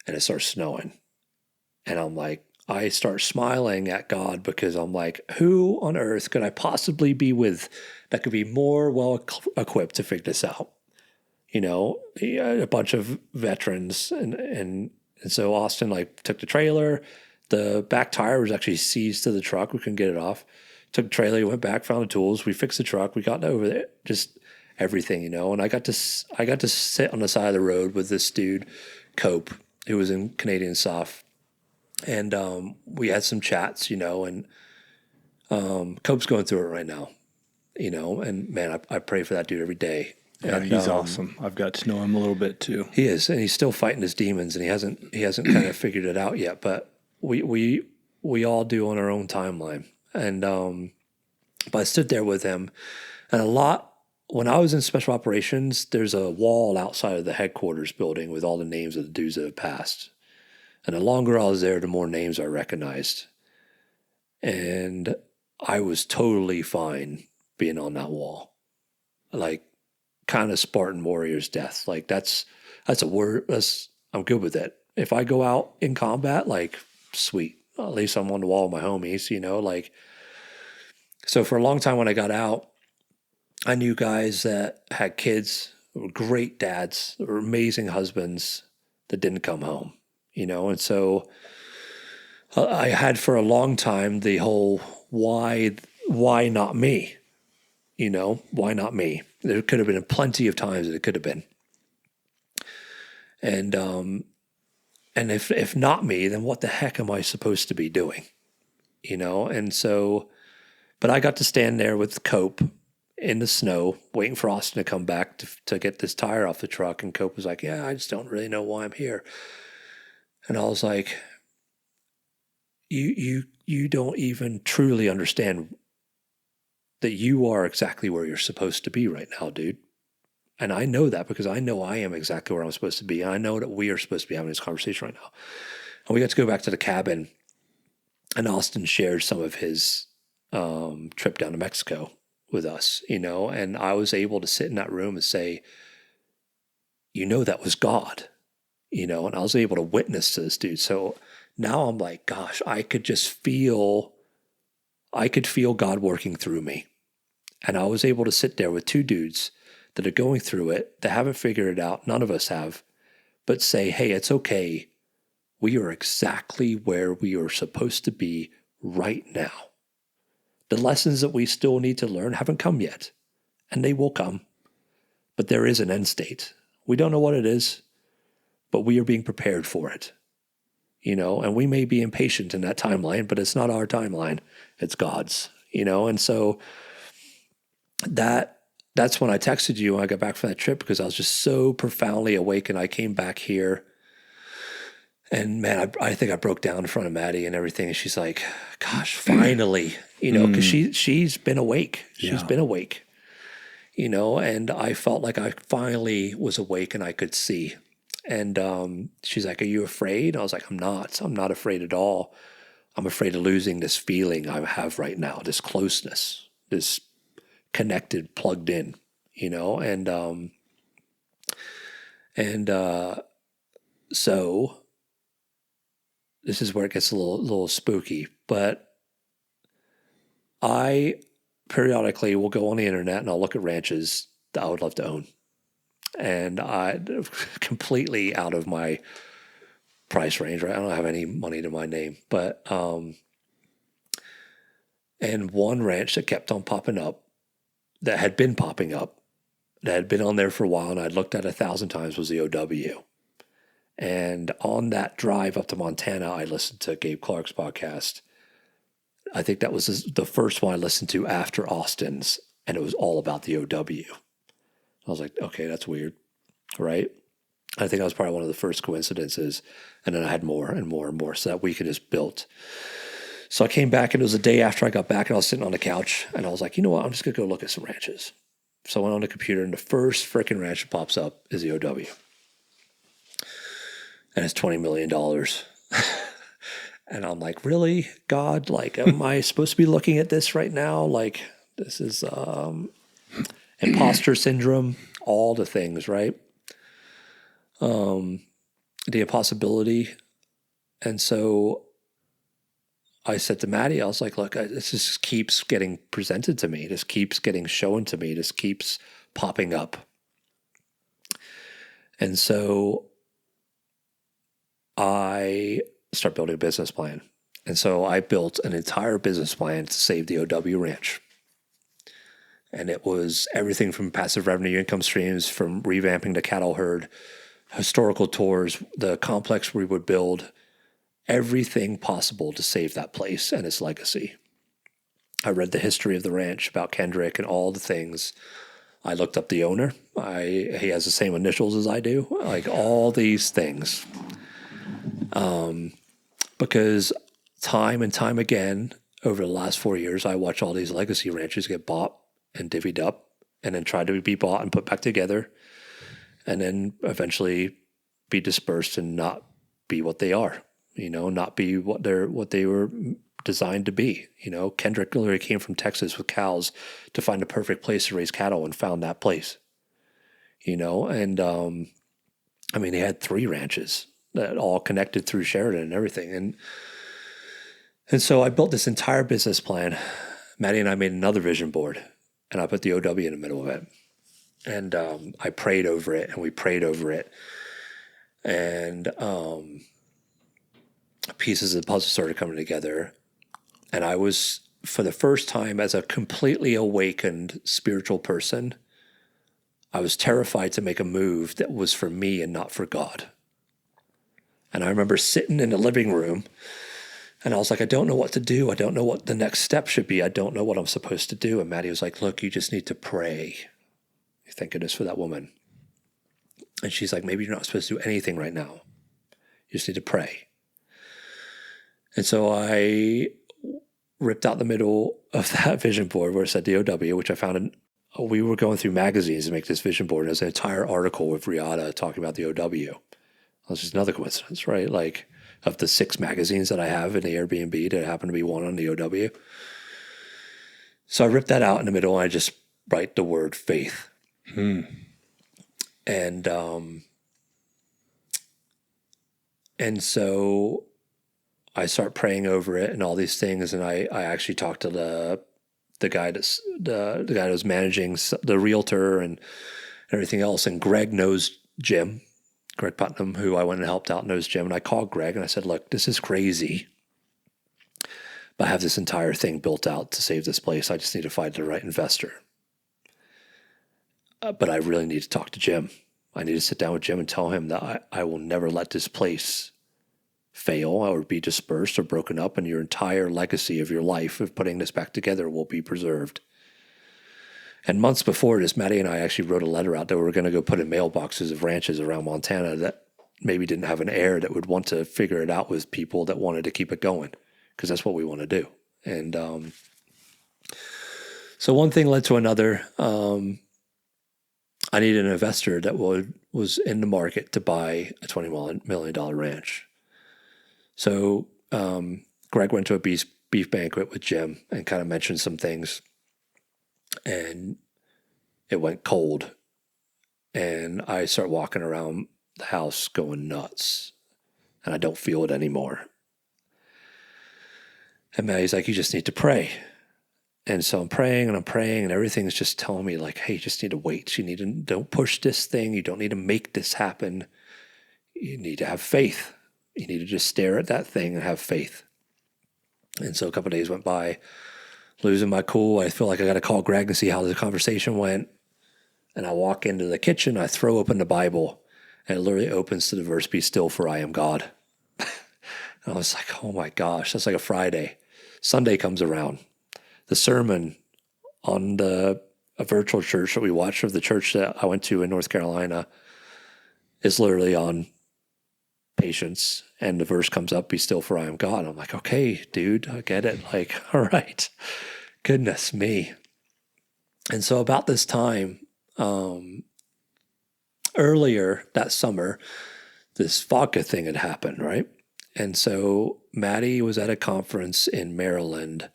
B: and it starts snowing. And I'm like, I start smiling at God because I'm like, who on earth could I possibly be with that could be more well equipped to figure this out? A bunch of veterans, and so Austin took the trailer. The back tire was actually seized to the truck. We couldn't get it off. Took the trailer, went back, found the tools. We fixed the truck. We got over there, just everything, And I got to sit on the side of the road with this dude, Cope, who was in Canadian SOF. And we had some chats, and Cope's going through it right now, and man, I pray for that dude every day.
A: Yeah,
B: and,
A: he's awesome. I've got to know him a little bit too.
B: He is, and he's still fighting his demons, and he hasn't kind of figured it out yet. But we all do on our own timeline. And but I stood there with him, and when I was in special operations, there's a wall outside of the headquarters building with all the names of the dudes that have passed. And the longer I was there, the more names I recognized. And I was totally fine being on that wall. Kind of Spartan warrior's death. That's a word. I'm good with it. If I go out in combat, sweet. At least I'm on the wall with my homies, So for a long time when I got out, I knew guys that had kids, were great dads, were amazing husbands that didn't come home. And so I had for a long time the whole why not me? Why not me? There could have been plenty of times that it could have been. And if not me, then what the heck am I supposed to be doing? And so, but I got to stand there with Cope in the snow, waiting for Austin to come back to get this tire off the truck. And Cope was like, yeah, I just don't really know why I'm here. And I was like, you don't even truly understand that you are exactly where you're supposed to be right now, dude. And I know that because I know I am exactly where I'm supposed to be. And I know that we are supposed to be having this conversation right now. And we got to go back to the cabin, and Austin shared some of his trip down to Mexico with us, and I was able to sit in that room and say, that was God, and I was able to witness to this dude. So now I'm like, gosh, I could feel God working through me. And I was able to sit there with two dudes that are going through it, that haven't figured it out. None of us have, but say, hey, it's okay. We are exactly where we are supposed to be right now. The lessons that we still need to learn haven't come yet, and they will come. But there is an end state. We don't know what it is, but we are being prepared for it. And we may be impatient in that timeline, but it's not our timeline. It's God's, and so that's when I texted you when I got back from that trip, because I was just so profoundly awake, and I came back here. And man, I think I broke down in front of Maddie and everything. And she's like, gosh, finally, because she's been awake. She's been awake, and I felt like I finally was awake and I could see. And she's like, are you afraid? I was like, I'm not afraid at all. I'm afraid of losing this feeling I have right now, this closeness, this connected, plugged in, so this is where it gets a little spooky, but I periodically will go on the internet and I'll look at ranches that I would love to own. And I completely out of my price range, right? I don't have any money to my name, but, and one ranch that kept on popping up, that had been popping up, that had been on there for a while, and I'd looked at 1,000 times, was the OW. And on that drive up to Montana, I listened to Gabe Clark's podcast. I think that was the first one I listened to after Austin's, and it was all about the OW. I was like, okay, that's weird, right? I think that was probably one of the first coincidences. And then I had more and more and more. So that weekend is built. So I came back, and it was the day after I got back, and I was sitting on the couch, and I was like, you know what? I'm just going to go look at some ranches. So I went on the computer, and the first freaking ranch that pops up is the OW. And it's $20 million. And I'm like, really, God? Like, am I supposed to be looking at this right now? Like, this is imposter syndrome, all the things, right? The impossibility. And so I said to Maddie, I was like, look, this just keeps getting presented to me. This keeps getting shown to me. This keeps popping up. And so I start building a business plan. And so I built an entire business plan to save the OW Ranch. And it was everything from passive revenue income streams, from revamping the cattle herd, historical tours, the complex we would build, everything possible to save that place and its legacy. I read the history of the ranch about Kendrick and all the things. I looked up the owner. He has the same initials as I do, like all these things. Because time and time again, over the last 4 years, I watch all these legacy ranches get bought and divvied up, and then try to be bought and put back together, and then eventually be dispersed and not be what they are, not be what they were designed to be. Kendrick literally came from Texas with cows to find the perfect place to raise cattle, and found that place, and they had 3 ranches that all connected through Sheridan and everything. And so I built this entire business plan. Maddie and I made another vision board, and I put the OW in the middle of it. And I prayed over it, and we prayed over it. And pieces of the puzzle started coming together. And I was, for the first time, as a completely awakened spiritual person, I was terrified to make a move that was for me and not for God. And I remember sitting in the living room, and I was like, I don't know what to do. I don't know what the next step should be. I don't know what I'm supposed to do. And Maddie was like, look, you just need to pray. Thank goodness for that woman. And she's like, maybe you're not supposed to do anything right now. You just need to pray. And so I ripped out the middle of that vision board where it said the OW, which I found we were going through magazines to make this vision board. And there's an entire article with Riata talking about the OW. That's just another coincidence, right? Like, of the 6 magazines that I have in the Airbnb, there happened to be one on the OW. So I ripped that out in the middle, and I just write the word faith. And so I start praying over it and all these things. And I actually talked to the guy that was managing the realtor and everything else. And Greg knows Jim. Greg Putnam, who I went and helped out, knows Jim. And I called Greg and I said, look, this is crazy, but I have this entire thing built out to save this place. I just need to find the right investor. But I really need to talk to Jim. I need to sit down with Jim and tell him that I will never let this place fail or be dispersed or broken up, and your entire legacy of your life of putting this back together will be preserved. And months before this, Maddie and I actually wrote a letter out that we were going to go put in mailboxes of ranches around Montana that maybe didn't have an heir that would want to figure it out with people that wanted to keep it going, because that's what we want to do. And so one thing led to another. I needed an investor that was in the market to buy a $20 million ranch. So Greg went to a beef banquet with Jim and kind of mentioned some things, and it went cold. And I start walking around the house going nuts, and I don't feel it anymore. And Maddie's like, you just need to pray. And so I'm praying, and everything's just telling me like, hey, you just need to wait. Don't push this thing. You don't need to make this happen. You need to have faith. You need to just stare at that thing and have faith. And so a couple of days went by, losing my cool. I feel like I got to call Greg and see how the conversation went. And I walk into the kitchen, I throw open the Bible, and it literally opens to the verse, be still for I am God. And I was like, oh my gosh, that's like a Friday. Sunday comes around. The sermon on a virtual church that we watched, of the church that I went to in North Carolina, is literally on patience, and the verse comes up, be still for I am God. I'm like, okay, dude, I get it. Like, all right, goodness me. And so about this time, earlier that summer, this vodka thing had happened, right? And so Maddie was at a conference in Maryland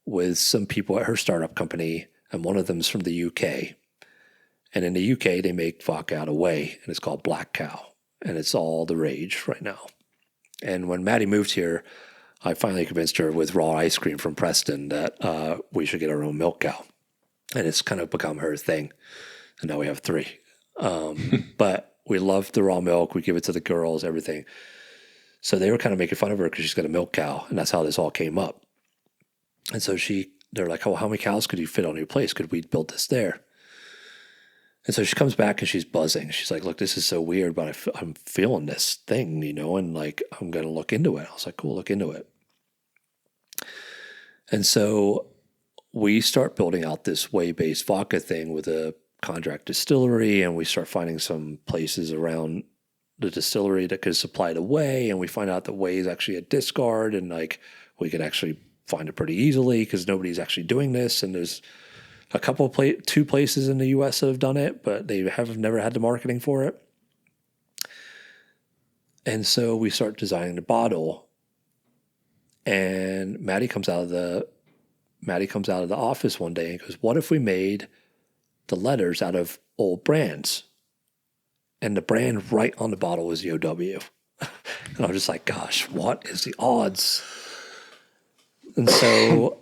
B: with some people at her startup company, and one of them's from the UK. And in the UK, they make vodka out of whey, and it's called Black Cow. And it's all the rage right now. And when Maddie moved here, I finally convinced her with raw ice cream from Preston that we should get our own milk cow. And it's kind of become her thing. And now we have 3. But we love the raw milk. We give it to the girls, everything. So they were kind of making fun of her because she's got a milk cow. And that's how this all came up. And so they're like, oh, how many cows could you fit on your place? Could we build this there? And so she comes back and she's buzzing. She's like, look, this is so weird, but I'm feeling this thing, and like, I'm going to look into it. I was like, cool, look into it. And so we start building out this whey-based vodka thing with a contract distillery, and we start finding some places around the distillery that could supply the whey, and we find out that whey is actually a discard, and like, we could actually find it pretty easily because nobody's actually doing this, and there's a couple of 2 places in the U.S. that have done it, but they have never had the marketing for it. And so we start designing the bottle, and Maddie comes out of the office one day and goes, what if we made the letters out of old brands? And the brand right on the bottle was YOW. And I'm just like, gosh, what is the odds? And so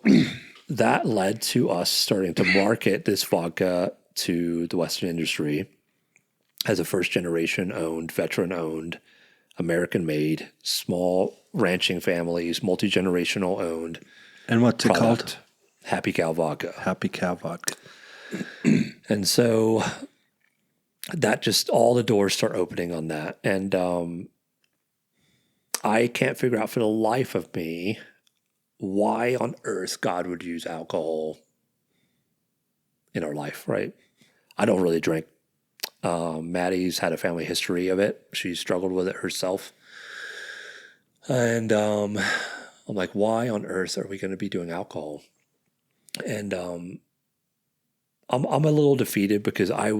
B: that led to us starting to market this vodka to the Western industry as a first-generation owned, veteran-owned, American-made, small ranching families, multi-generational owned.
A: And what's it called?
B: Happy Cow Vodka.
A: Happy Cow Vodka.
B: And so that just, all the doors start opening on that. And I can't figure out for the life of me why on earth God would use alcohol in our life, right? I don't really drink. Maddie's had a family history of it. She struggled with it herself. And I'm like, why on earth are we going to be doing alcohol? And I'm a little defeated because I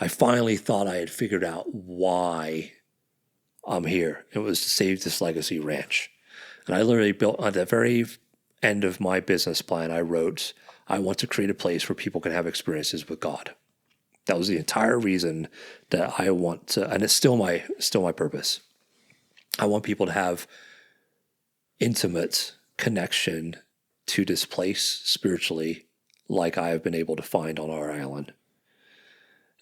B: finally thought I had figured out why I'm here. It was to save this legacy ranch. And I literally built, at the very end of my business plan, I wrote, I want to create a place where people can have experiences with God. That was the entire reason that I want to, and it's still my purpose. I want people to have intimate connection to displace spiritually like I have been able to find on our island.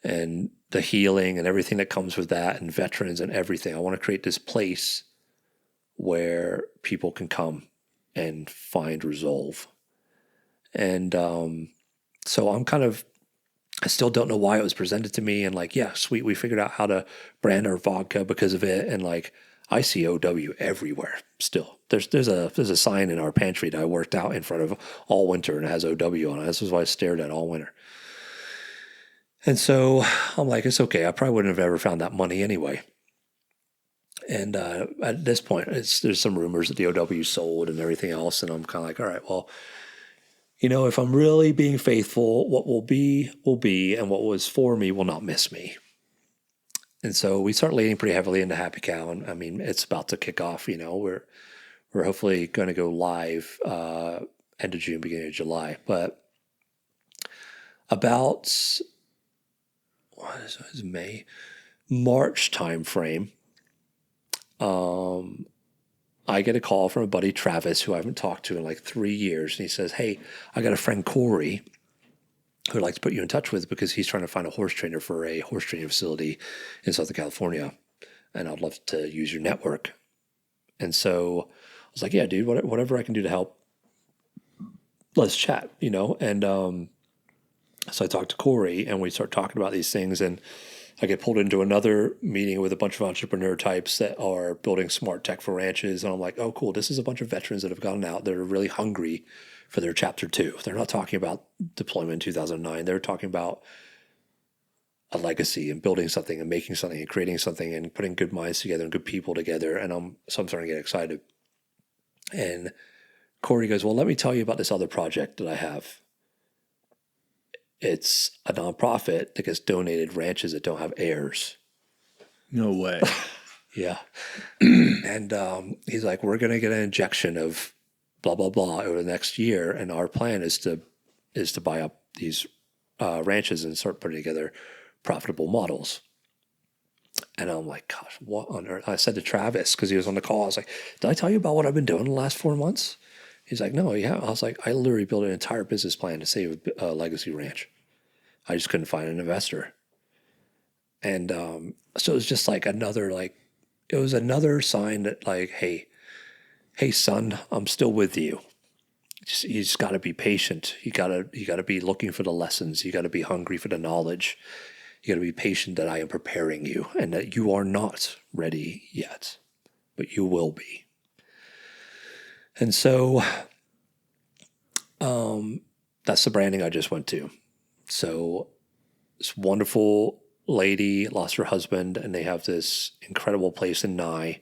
B: And the healing and everything that comes with that, and veterans and everything. I want to create this place where people can come and find resolve. And so I still don't know why it was presented to me. And like, yeah, sweet, we figured out how to brand our vodka because of it. And like, I see OW everywhere still. There's a sign in our pantry that I worked out in front of all winter, and it has OW on it. This is what I stared at all winter. And so I'm like, it's okay. I probably wouldn't have ever found that money anyway. And at this point, there's some rumors that the OW sold and everything else. And I'm kind of like, all right, well, if I'm really being faithful, what will be, and what was for me will not miss me. And so we start leaning pretty heavily into Happy Cow. And I mean, it's about to kick off, we're hopefully going to go live end of June, beginning of July. But about, what is it, May? March time frame, I get a call from a buddy, Travis, who I haven't talked to in like 3 years. And he says, hey, I got a friend, Corey, who I'd like to put you in touch with because he's trying to find a horse trainer for a horse training facility in Southern California. And I'd love to use your network. And so I was like, yeah, dude, whatever I can do to help, let's chat, And so I talked to Corey and we start talking about these things. And I get pulled into another meeting with a bunch of entrepreneur types that are building smart tech for ranches. And I'm like, oh, cool. This is a bunch of veterans that have gotten out that are really hungry for their chapter 2. They're not talking about deployment in 2009. They're talking about a legacy and building something and making something and creating something and putting good minds together and good people together. And I'm starting to get excited. And Corey goes, well, let me tell you about this other project that I have. It's a nonprofit that gets donated ranches that don't have heirs.
A: No way.
B: Yeah. And he's like, we're going to get an injection of blah, blah, blah over the next year. And our plan is to buy up these ranches and start putting together profitable models. And I'm like, gosh, what on earth? I said to Travis, because he was on the call, I was like, did I tell you about what I've been doing the last 4 months? He's like, no, yeah. I was like, I literally built an entire business plan to save a legacy ranch. I just couldn't find an investor. And so it was just like another sign that like, hey, son, I'm still with you. You just got to be patient. You got to be looking for the lessons. You got to be hungry for the knowledge. You got to be patient that I am preparing you and that you are not ready yet, but you will be. And so that's the branding I just went to. So this wonderful lady lost her husband, and they have this incredible place in Nye,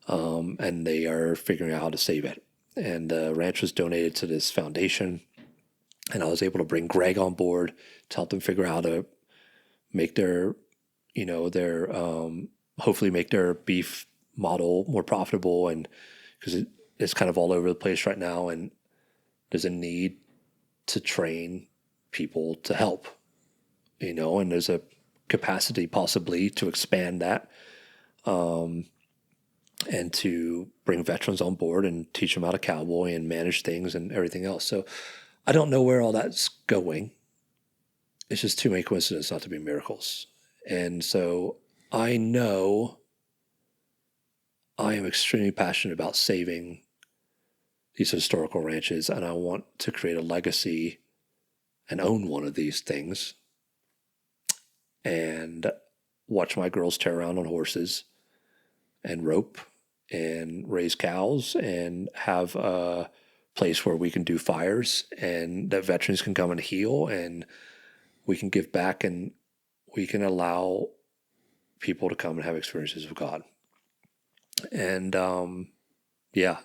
B: and they are figuring out how to save it. And the ranch was donated to this foundation, and I was able to bring Greg on board to help them figure out how to make their hopefully make their beef model more profitable, and because it's kind of all over the place right now, and there's a need to train people to help, and there's a capacity possibly to expand that, and to bring veterans on board and teach them how to cowboy and manage things and everything else. So I don't know where all that's going. It's just too many coincidences not to be miracles. And so I know I am extremely passionate about saving these historical ranches, and I want to create a legacy and own one of these things and watch my girls tear around on horses and rope and raise cows and have a place where we can do fires and that veterans can come and heal and we can give back and we can allow people to come and have experiences with God. And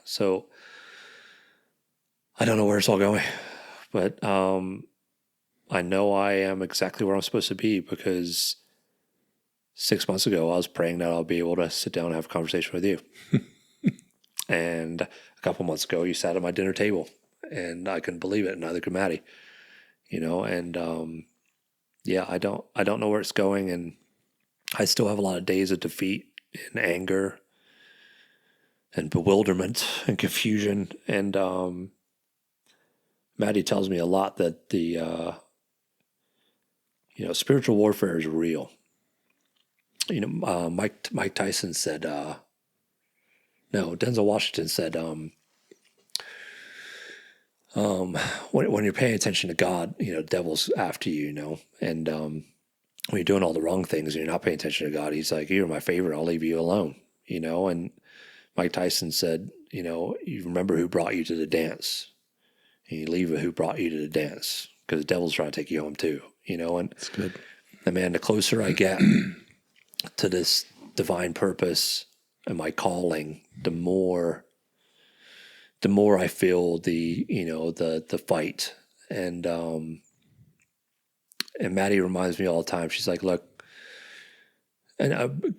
B: so I don't know where it's all going, but I know I am exactly where I'm supposed to be because 6 months ago I was praying that I'll be able to sit down and have a conversation with you. And a couple months ago you sat at my dinner table and I couldn't believe it, and neither could Maddie, and yeah, I don't know where it's going, and I still have a lot of days of defeat and anger and bewilderment and confusion. And Maddie tells me a lot that the spiritual warfare is real. Mike Tyson said, no, Denzel Washington said, when you're paying attention to God, the devil's after you, and when you're doing all the wrong things and you're not paying attention to God, he's like, you're my favorite, I'll leave you alone, and Mike Tyson said, you remember who brought you to the dance, and you leave who brought you to the dance, because the devil's trying to take you home too, and
A: That's good.
B: and man, the closer I get to this divine purpose and my calling, the more I feel the fight. And Maddie reminds me all the time. She's like, look, and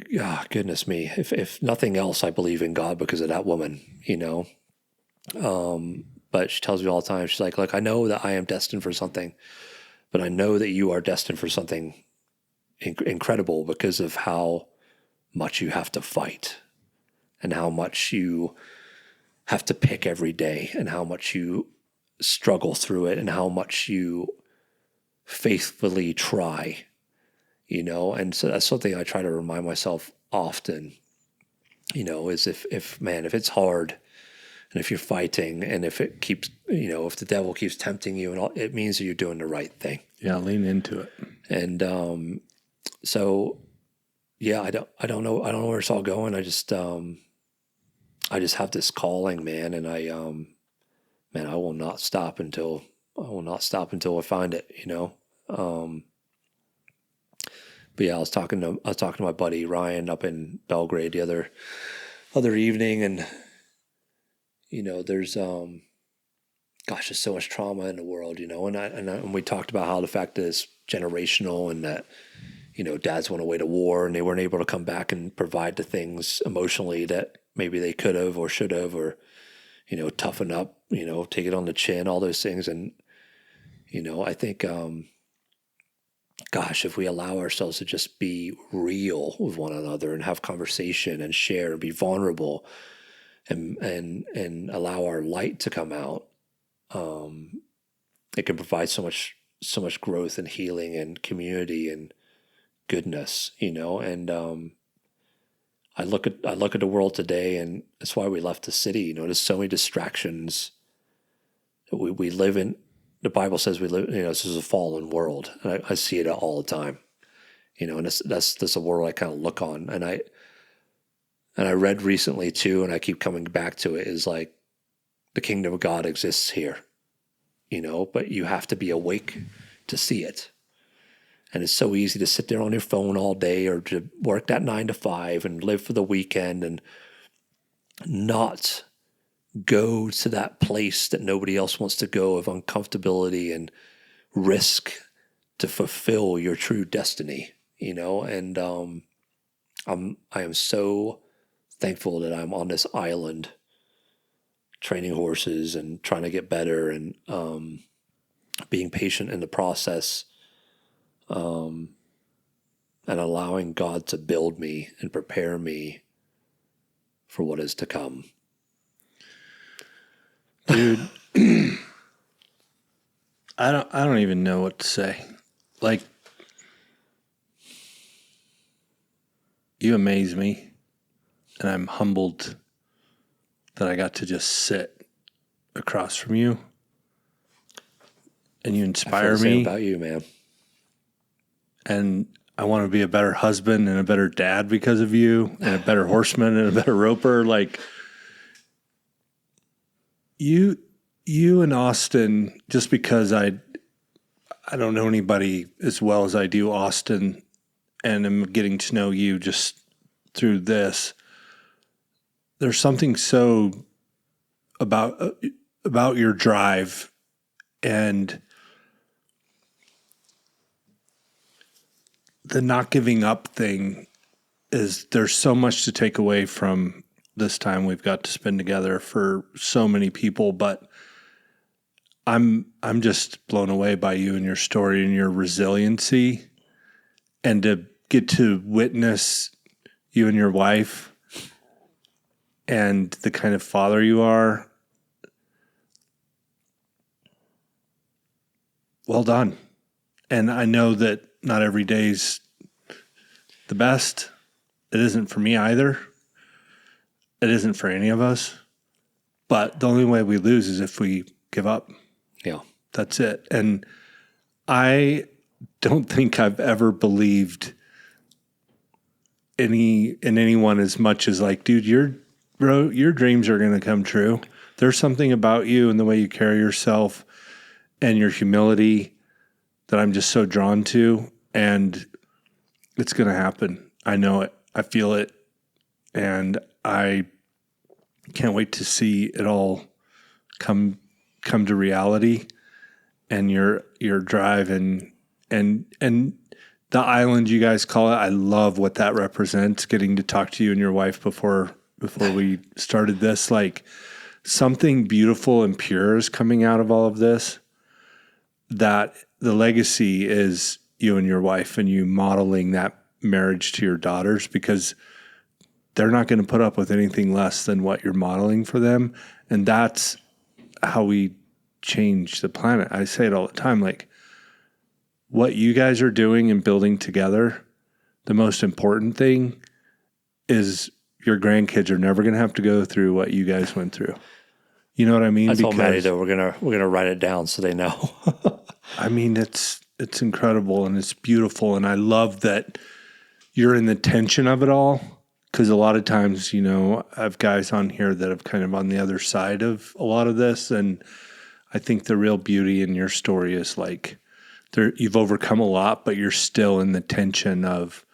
B: goodness me, if nothing else, I believe in God because of that woman, but she tells me all the time, she's like, look, I know that I am destined for something, but I know that you are destined for something incredible because of how much you have to fight and how much you have to pick every day and how much you struggle through it and how much you faithfully try, and so that's something I try to remind myself often, is if it's hard and if you're fighting and if it keeps, if the devil keeps tempting you and all, it means that you're doing the right thing.
A: Yeah, lean into it.
B: And so yeah, I don't know where it's all going. I just have this calling, man, and I will not stop until I find it, But yeah, I was talking to my buddy Ryan up in Belgrade the other evening, and there's there's so much trauma in the world, and we talked about how the fact that it's generational and that dads went away to war and they weren't able to come back and provide the things emotionally that maybe they could have or should have, or toughen up, take it on the chin, all those things. And I think if we allow ourselves to just be real with one another and have conversation and share and be vulnerable and allow our light to come out, it can provide so much growth and healing and community and goodness, and I look at the world today, and that's why we left the city. There's so many distractions that we live in. The Bible says we live, this is a fallen world, and I see it all the time, and that's a world I kind of look on, and I read recently too, and I keep coming back to it, is like the kingdom of God exists here, but you have to be awake to see it. And it's so easy to sit there on your phone all day or to work that 9 to 5 and live for the weekend and not go to that place that nobody else wants to go of uncomfortability and risk to fulfill your true destiny, and I am so thankful that I'm on this island training horses and trying to get better and being patient in the process, and allowing God to build me and prepare me for what is to come.
A: Dude, I don't even know what to say. Like, you amaze me, and I'm humbled that I got to just sit across from you, and you inspire
B: I feel the same
A: me.
B: about you, man.
A: And I want to be a better husband and a better dad because of you, and a better horseman and a better roper. Like, you and Austin, just because I don't know anybody as well as I do Austin, and I'm getting to know you just through this. There's something so about your drive and the not giving up thing. Is there's so much to take away from this time we've got to spend together for so many people, but I'm just blown away by you and your story and your resiliency, and to get to witness you and your wife and the kind of father you are. Well done. And I know that not every day's the best. It isn't for me either. It isn't for any of us. But the only way we lose is if we give up.
B: Yeah.
A: That's it. And I don't think I've ever believed in anyone as much as like, dude, your dreams are going to come true. There's something about you and the way you carry yourself and your humility that I'm just so drawn to, and it's going to happen. I know it. I feel it. And I can't wait to see it all come to reality, and your drive and the island you guys call it. I love what that represents, getting to talk to you and your wife before we started this. Like, something beautiful and pure is coming out of all of this, that the legacy is you and your wife and you modeling that marriage to your daughters, because they're not going to put up with anything less than what you're modeling for them. And that's how we change the planet. I say it all the time, like, what you guys are doing and building together, the most important thing is your grandkids are never going to have to go through what you guys went through. You know what I mean?
B: I told Maddie that we're gonna write it down so they know.
A: I mean, it's incredible and it's beautiful, and I love that you're in the tension of it all, because a lot of times, I have guys on here that have kind of on the other side of a lot of this, and I think the real beauty in your story is like you've overcome a lot, but you're still in the tension of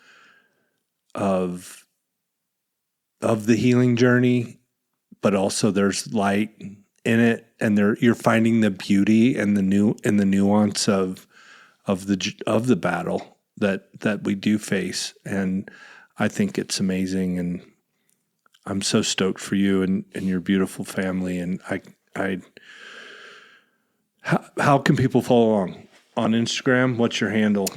A: the healing journey, but also there's light in it, and you're finding the beauty and the nuance of the battle that we do face. And I think it's amazing, and I'm so stoked for you and your beautiful family. And how can people follow along on Instagram? What's your handle?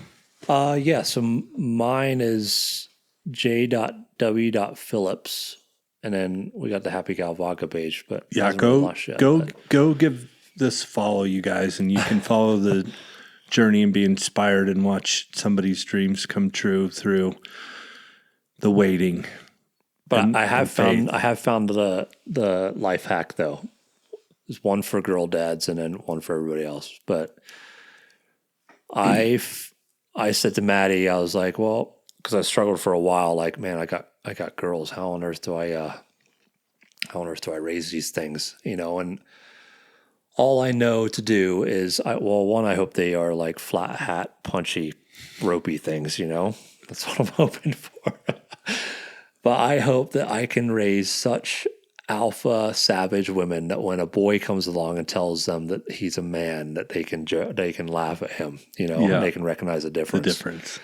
B: So mine is j.w.phillips, and then we got the Happy Gal Vodka page. But
A: yeah, go give this a follow, you guys, and you can follow the journey and be inspired and watch somebody's dreams come true through the waiting.
B: But I have found the life hack though. There's one for girl dads and then one for everybody else. But I said to Maddie, I was like, well, because I struggled for a while, like, man, I got girls. How on earth do I raise these things? And all I know to do is, one, I hope they are like flat hat, punchy, ropey things. That's what I'm hoping for. But I hope that I can raise such alpha savage women that when a boy comes along and tells them that he's a man, that they can laugh at him, and they can recognize the difference.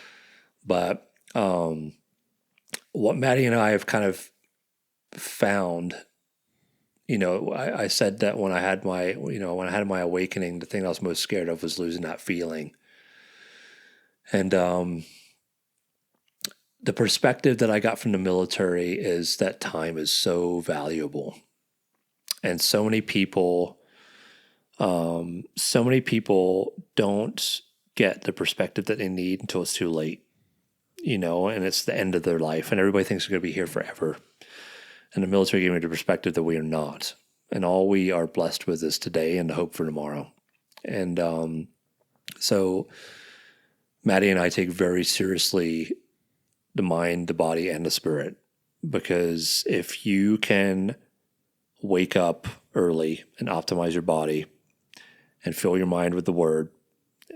B: But what Maddie and I have kind of found, I said that when I had my awakening, the thing I was most scared of was losing that feeling. And the perspective that I got from the military is that time is so valuable. And so many people don't get the perspective that they need until it's too late, and it's the end of their life, and everybody thinks they're going to be here forever. And the military gave me the perspective that we are not. And all we are blessed with is today and the hope for tomorrow. And so Maddie and I take very seriously the mind, the body, and the spirit. Because if you can wake up early and optimize your body and fill your mind with the word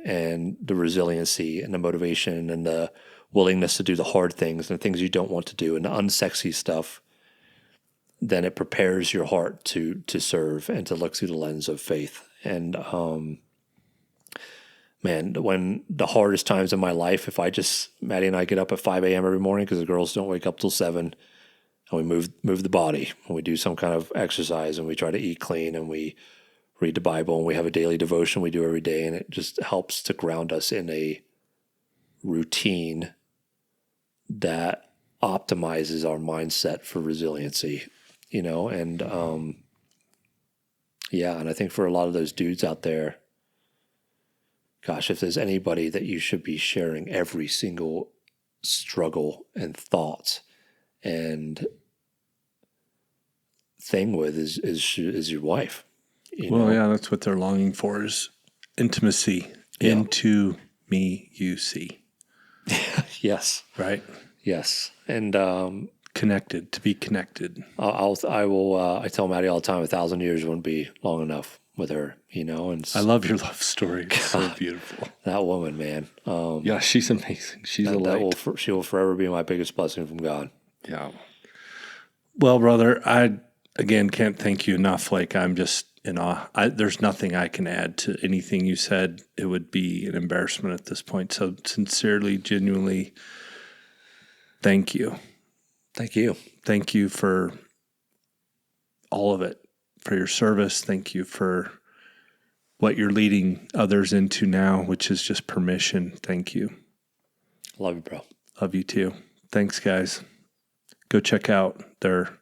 B: and the resiliency and the motivation and the willingness to do the hard things and the things you don't want to do and the unsexy stuff, then it prepares your heart to serve and to look through the lens of faith. And man, when the hardest times in my life, if Maddie and I get up at 5 a.m. every morning because the girls don't wake up till 7, and we move the body, and we do some kind of exercise, and we try to eat clean, and we read the Bible, and we have a daily devotion we do every day, and it just helps to ground us in a routine that optimizes our mindset for resiliency, and and I think for a lot of those dudes out there, gosh, if there's anybody that you should be sharing every single struggle and thought and thing with is your wife.
A: Yeah, that's what they're longing for is intimacy.
B: Yeah.
A: Into me, you see.
B: Yes.
A: Right?
B: Yes. And
A: to be connected.
B: I tell Maddie all the time, 1,000 years wouldn't be long enough with her, and
A: I love your love story. It's so beautiful.
B: That woman, man.
A: Yeah, she's amazing. She's a light.
B: She will forever be my biggest blessing from God.
A: Yeah. Well, brother, I again can't thank you enough. Like, I'm just in awe. There's nothing I can add to anything you said. It would be an embarrassment at this point. So sincerely, genuinely, thank you.
B: Thank you.
A: Thank you for all of it, for your service. Thank you for what you're leading others into now, which is just permission. Thank you.
B: Love you, bro.
A: Love you too. Thanks, guys. Go check out their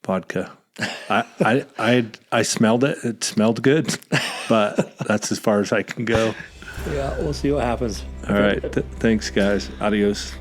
A: vodka. I smelled it. It smelled good, but that's as far as I can go.
B: Yeah, we'll see what happens.
A: All right. Thanks, guys. Adios.